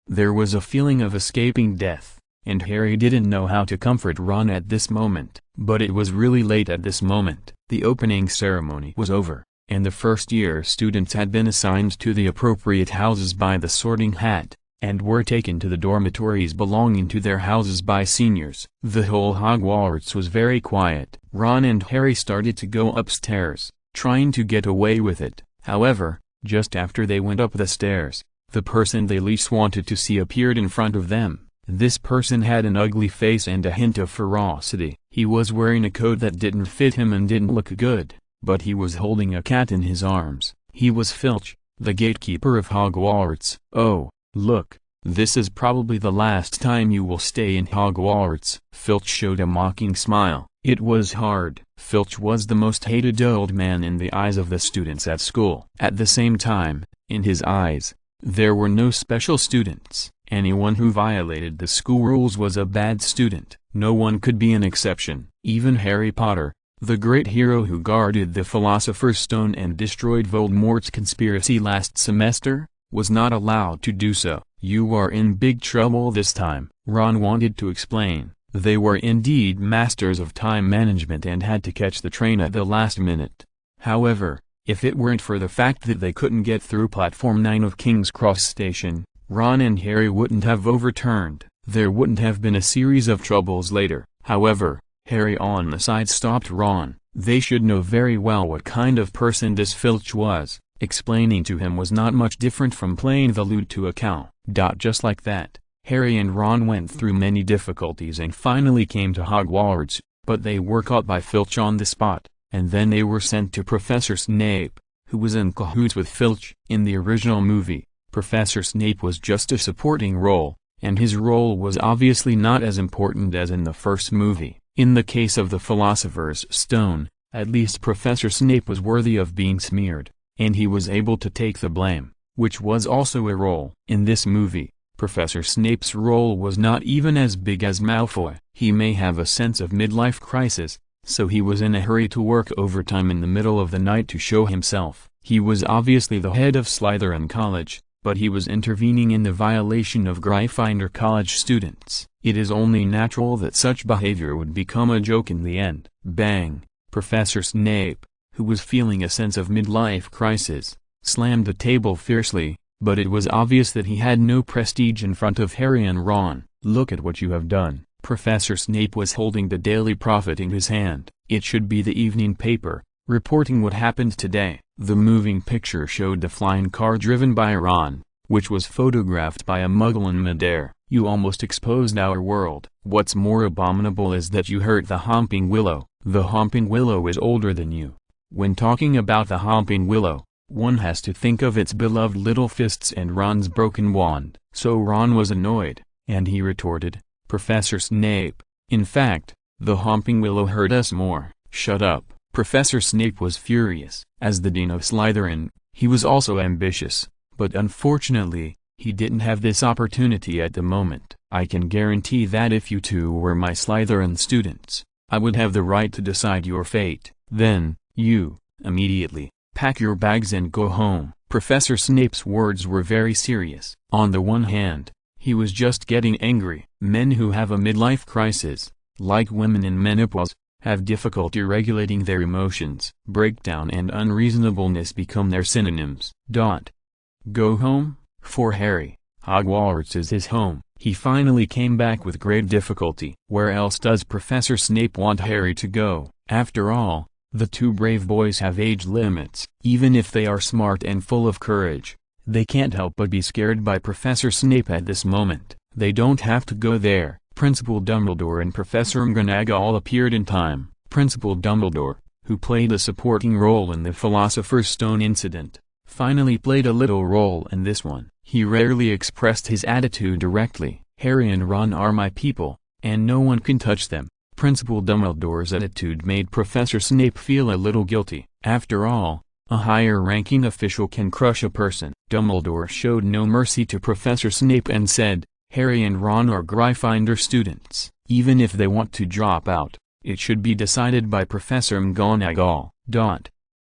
There was a feeling of escaping death, and Harry didn't know how to comfort Ron at this moment. But it was really late at this moment. The opening ceremony was over, and the first-year students had been assigned to the appropriate houses by the Sorting Hat, and were taken to the dormitories belonging to their houses by seniors. The whole Hogwarts was very quiet. Ron and Harry started to go upstairs, trying to get away with it. However, just after they went up the stairs, the person they least wanted to see appeared in front of them. This person had an ugly face and a hint of ferocity. He was wearing a coat that didn't fit him and didn't look good, but he was holding a cat in his arms. He was Filch, the gatekeeper of Hogwarts. "Oh, look, this is probably the last time you will stay in Hogwarts." Filch showed a mocking smile. It was hard. Filch was the most hated old man in the eyes of the students at school. At the same time, in his eyes, there were no special students. Anyone who violated the school rules was a bad student. No one could be an exception. Even Harry Potter, the great hero who guarded the Philosopher's Stone and destroyed Voldemort's conspiracy last semester, was not allowed to do so. "You are in big trouble this time," Ron wanted to explain. They were indeed masters of time management and had to catch the train at the last minute. However, if it weren't for the fact that they couldn't get through Platform 9 of King's Cross Station, Ron and Harry wouldn't have overturned. There wouldn't have been a series of troubles later. However, Harry on the side stopped Ron. They should know very well what kind of person this Filch was. Explaining to him was not much different from playing the lute to a cow. Just like that, Harry and Ron went through many difficulties and finally came to Hogwarts, but they were caught by Filch on the spot, and then they were sent to Professor Snape, who was in cahoots with Filch. In the original movie, Professor Snape was just a supporting role, and his role was obviously not as important as in the first movie. In the case of the Philosopher's Stone, at least Professor Snape was worthy of being smeared, and he was able to take the blame, which was also a role. In this movie, Professor Snape's role was not even as big as Malfoy. He may have a sense of midlife crisis, so he was in a hurry to work overtime in the middle of the night to show himself. He was obviously the head of Slytherin College, but he was intervening in the violation of Gryffindor College students. It is only natural that such behavior would become a joke in the end. Bang! Professor Snape, who was feeling a sense of midlife crisis, slammed the table fiercely, but it was obvious that he had no prestige in front of Harry and Ron. "Look at what you have done." Professor Snape was holding the Daily Prophet in his hand. It should be the evening paper, reporting what happened today. The moving picture showed the flying car driven by Ron, which was photographed by a muggle in midair. "You almost exposed our world. What's more abominable is that you hurt the Hopping Willow. The Hopping Willow is older than you." When talking about the Hopping Willow, one has to think of its beloved little fists and Ron's broken wand. So Ron was annoyed, and he retorted, "Professor Snape, in fact, the Hopping Willow hurt us more." "Shut up." Professor Snape was furious. As the Dean of Slytherin, he was also ambitious, but unfortunately, he didn't have this opportunity at the moment. "I can guarantee that if you two were my Slytherin students, I would have the right to decide your fate. Then, you, immediately, pack your bags and go home." Professor Snape's words were very serious. On the one hand, He was just getting angry. Men who have a midlife crisis, like women in menopause, have difficulty regulating their emotions. Breakdown and unreasonableness become their synonyms. Go home? For Harry, Hogwarts is his home. He finally came back with great difficulty. Where else does Professor Snape want Harry to go? After all, the two brave boys have age limits. Even if they are smart and full of courage, they can't help but be scared by Professor Snape at this moment. They don't have to go there. Principal Dumbledore and Professor McGonagall appeared in time. Principal Dumbledore, who played a supporting role in the Philosopher's Stone incident, finally played a little role in this one. He rarely expressed his attitude directly. Harry and Ron are my people, and no one can touch them. Principal Dumbledore's attitude made Professor Snape feel a little guilty. After all, a higher-ranking official can crush a person. Dumbledore showed no mercy to Professor Snape and said, Harry and Ron are Gryffindor students. Even if they want to drop out, it should be decided by Professor McGonagall.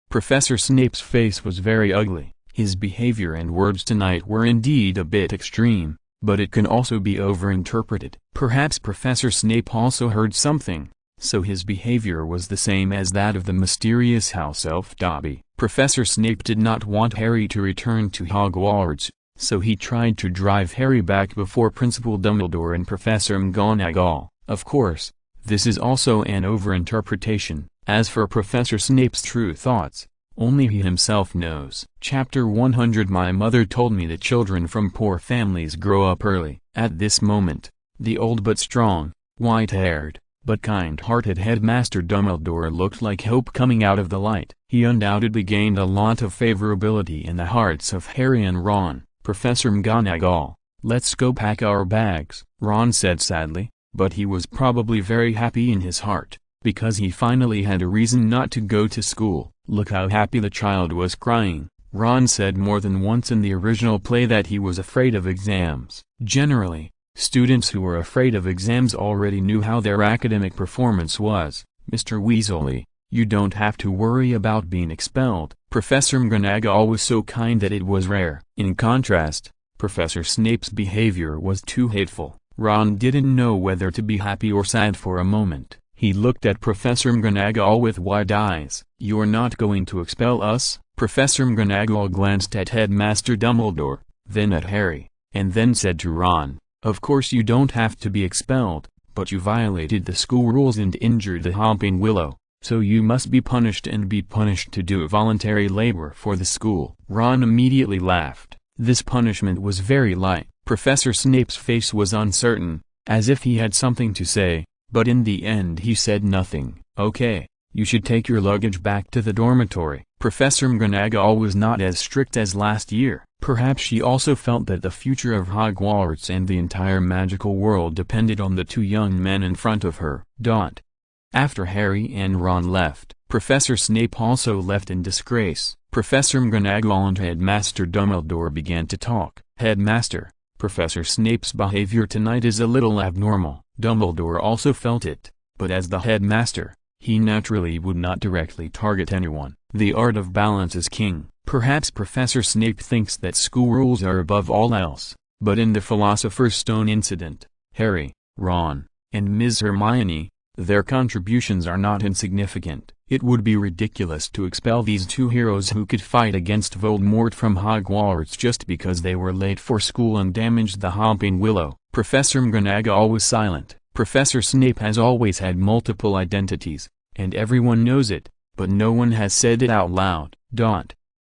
Professor Snape's face was very ugly. His behavior and words tonight were indeed a bit extreme, but it can also be overinterpreted. Perhaps Professor Snape also heard something, so his behavior was the same as that of the mysterious house elf Dobby. Professor Snape did not want Harry to return to Hogwarts, so he tried to drive Harry back before Principal Dumbledore and Professor McGonagall. Of course, this is also an overinterpretation. As for Professor Snape's true thoughts, only he himself knows. Chapter 100. My mother told me that children from poor families grow up early. At this moment, the old but strong, white-haired, but kind-hearted Headmaster Dumbledore looked like hope coming out of the light. He undoubtedly gained a lot of favorability in the hearts of Harry and Ron. Professor McGonagall, let's go pack our bags, Ron said sadly, but he was probably very happy in his heart, because he finally had a reason not to go to school. Look how happy the child was crying. Ron said more than once in the original play that he was afraid of exams. Generally, students who were afraid of exams already knew how their academic performance was. Mr. Weasley, you don't have to worry about being expelled. Professor McGonagall was so kind that it was rare. In contrast, Professor Snape's behavior was too hateful. Ron didn't know whether to be happy or sad for a moment. He looked at Professor McGonagall with wide eyes. You're not going to expel us? Professor McGonagall glanced at Headmaster Dumbledore, then at Harry, and then said to Ron, of course you don't have to be expelled, but you violated the school rules and injured the Hopping Willow, so you must be punished and be punished to do voluntary labor for the school. Ron immediately laughed. This punishment was very light. Professor Snape's face was uncertain, as if he had something to say, but in the end he said nothing. Okay, you should take your luggage back to the dormitory. Professor McGonagall was not as strict as last year. Perhaps she also felt that the future of Hogwarts and the entire magical world depended on the two young men in front of her. After Harry and Ron left, Professor Snape also left in disgrace. Professor McGonagall and Headmaster Dumbledore began to talk. Headmaster, Professor Snape's behavior tonight is a little abnormal. Dumbledore also felt it, but as the headmaster, he naturally would not directly target anyone. The art of balance is king. Perhaps Professor Snape thinks that school rules are above all else, but in the Philosopher's Stone incident, Harry, Ron, and Ms. Hermione, their contributions are not insignificant. It would be ridiculous to expel these two heroes who could fight against Voldemort from Hogwarts just because they were late for school and damaged the Hopping Willow. Professor McGonagall was silent. Professor Snape has always had multiple identities, and everyone knows it, but no one has said it out loud.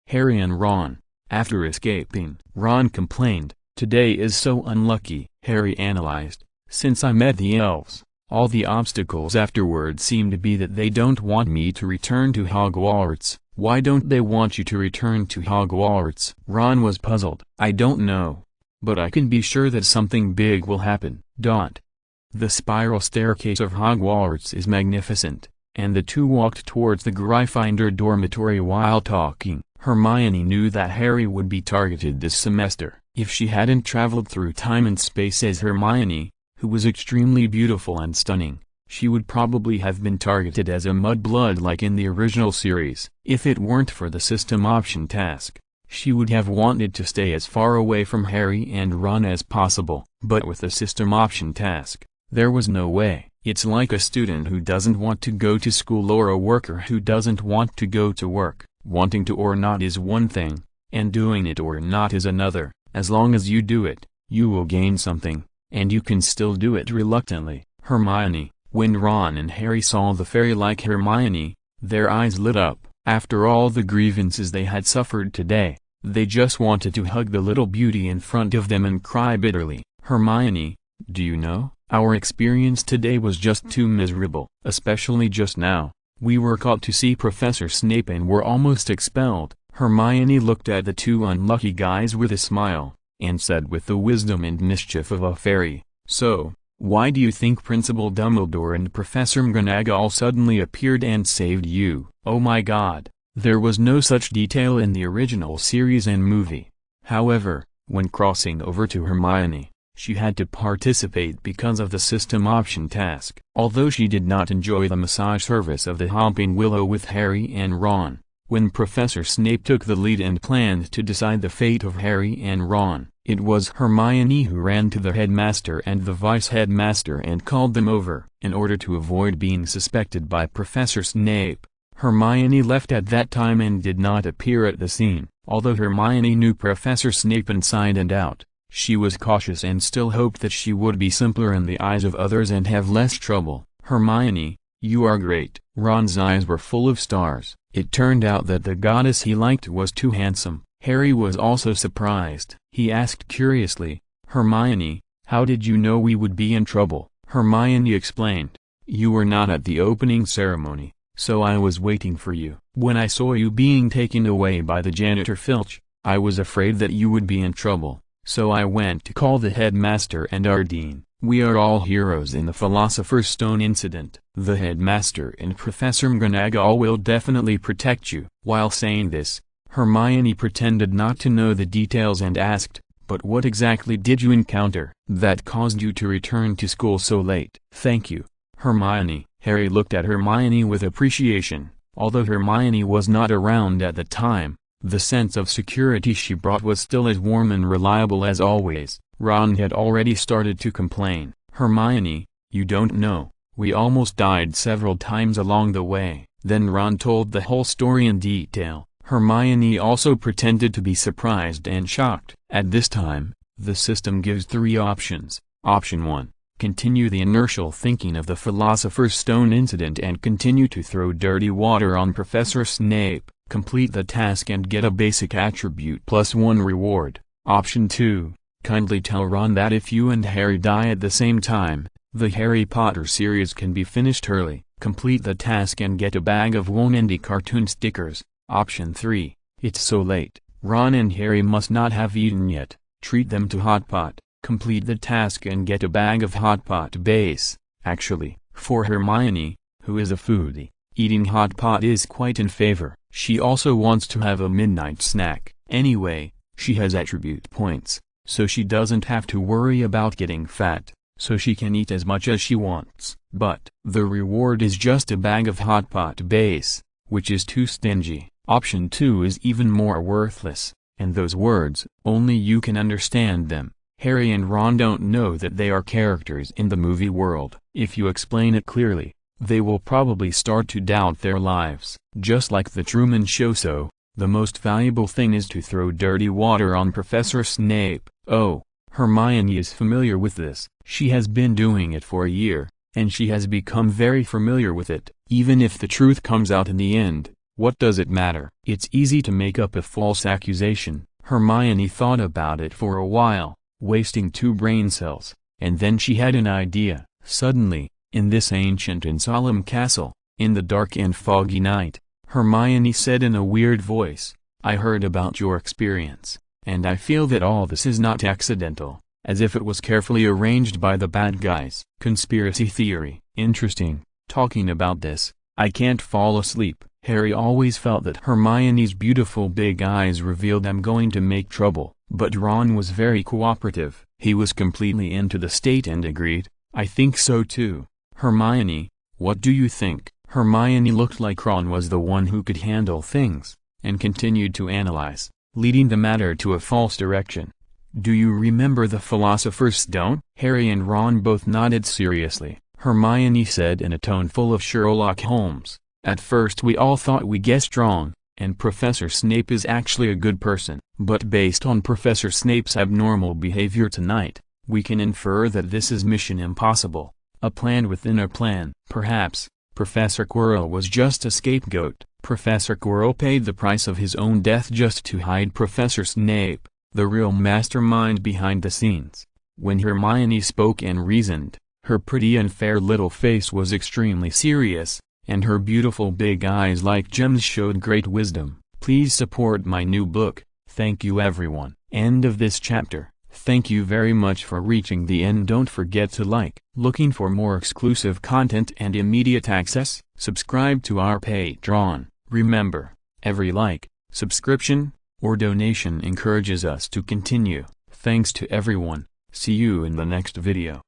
Harry and Ron, after escaping, Ron complained, today is so unlucky. Harry analyzed, since I met the elves, all the obstacles afterward seem to be that they don't want me to return to Hogwarts. Why don't they want you to return to Hogwarts? Ron was puzzled. I don't know, but I can be sure that something big will happen. The spiral staircase of Hogwarts is magnificent, and the two walked towards the Gryffindor dormitory while talking. Hermione knew that Harry would be targeted this semester. If she hadn't traveled through time and space as Hermione, who was extremely beautiful and stunning, she would probably have been targeted as a mudblood like in the original series. If it weren't for the system option task, She would have wanted to stay as far away from Harry and Ron as possible, but with the system option task, there was no way. It's like a student who doesn't want to go to school or a worker who doesn't want to go to work. Wanting to or not is one thing, and doing it or not is another. As long as you do it, you will gain something, and you can still do it reluctantly. Hermione. When Ron and Harry saw the fairy like Hermione, their eyes lit up. After all the grievances they had suffered today, they just wanted to hug the little beauty in front of them and cry bitterly. Hermione, do you know, our experience today was just too miserable. Especially just now. We were called to see Professor Snape and were almost expelled. Hermione looked at the two unlucky guys with a smile, and said with the wisdom and mischief of a fairy, "So, why do you think Principal Dumbledore and Professor McGonagall suddenly appeared and saved you?" Oh my god, there was no such detail in the original series and movie. However, when crossing over to Hermione, she had to participate because of the system option task. Although she did not enjoy the massage service of the Hopping Willow with Harry and Ron, when Professor Snape took the lead and planned to decide the fate of Harry and Ron, it was Hermione who ran to the headmaster and the vice-headmaster and called them over. In order to avoid being suspected by Professor Snape, Hermione left at that time and did not appear at the scene. Although Hermione knew Professor Snape inside and out, she was cautious and still hoped that she would be simpler in the eyes of others and have less trouble. Hermione, you are great. Ron's eyes were full of stars. It turned out that the goddess he liked was too handsome. Harry was also surprised. He asked curiously, Hermione, how did you know we would be in trouble? Hermione explained, you were not at the opening ceremony, so I was waiting for you. When I saw you being taken away by the janitor Filch, I was afraid that you would be in trouble, so I went to call the headmaster and our dean. We are all heroes in the Philosopher's Stone incident. The headmaster and Professor McGonagall will definitely protect you. While saying this, Hermione pretended not to know the details and asked, but what exactly did you encounter that caused you to return to school so late? Thank you, Hermione. Harry looked at Hermione with appreciation. Although Hermione was not around at the time, the sense of security she brought was still as warm and reliable as always. Ron had already started to complain. Hermione, you don't know, we almost died several times along the way. Then Ron told the whole story in detail. Hermione also pretended to be surprised and shocked. At this time, the system gives 3 options. Option 1. Continue the inertial thinking of the Philosopher's Stone incident and continue to throw dirty water on Professor Snape. Complete the task and get a basic attribute plus 1 reward. Option 2. Kindly tell Ron that if you and Harry die at the same time, the Harry Potter series can be finished early. Complete the task and get a bag of Wendy cartoon stickers. Option 3. It's so late, Ron and Harry must not have eaten yet. Treat them to Hot Pot. Complete the task and get a bag of Hot Pot base. Actually, for Hermione, who is a foodie, eating Hot Pot is quite in favor. She also wants to have a midnight snack. Anyway, she has attribute points, so she doesn't have to worry about getting fat, so she can eat as much as she wants. But the reward is just a bag of Hot Pot base, which is too stingy. Option 2 is even more worthless, and those words, only you can understand them. Harry and Ron don't know that they are characters in the movie world. If you explain it clearly, they will probably start to doubt their lives. Just like the Truman Show. So, the most valuable thing is to throw dirty water on Professor Snape. Oh, Hermione is familiar with this. She has been doing it for a year, and she has become very familiar with it. Even if the truth comes out in the end, what does it matter? It's easy to make up a false accusation. Hermione thought about it for a while, wasting 2 brain cells, and then she had an idea. Suddenly, in this ancient and solemn castle, in the dark and foggy night, Hermione said in a weird voice, I heard about your experience, and I feel that all this is not accidental, as if it was carefully arranged by the bad guys. Conspiracy theory. Interesting. Talking about this, I can't fall asleep. Harry always felt that Hermione's beautiful big eyes revealed I'm going to make trouble, but Ron was very cooperative. He was completely into the state and agreed, I think so too. Hermione, what do you think? Hermione looked like Ron was the one who could handle things, and continued to analyze. leading the matter to a false direction. Do you remember the Philosopher's Stone? Harry and Ron both nodded seriously. Hermione said in a tone full of Sherlock Holmes, "At first we all thought we guessed wrong, and Professor Snape is actually a good person. But based on Professor Snape's abnormal behavior tonight, we can infer that this is Mission Impossible, a plan within a plan. Perhaps Professor Quirrell was just a scapegoat. Professor Quirrell paid the price of his own death just to hide Professor Snape, the real mastermind behind the scenes." When Hermione spoke and reasoned, her pretty and fair little face was extremely serious, and her beautiful big eyes like gems showed great wisdom. Please support my new book. Thank you everyone. End of this chapter. Thank you very much for reaching the end. Don't forget to like. Looking for more exclusive content and immediate access? Subscribe to our Patreon. Remember, every like, subscription, or donation encourages us to continue. Thanks to everyone. See you in the next video.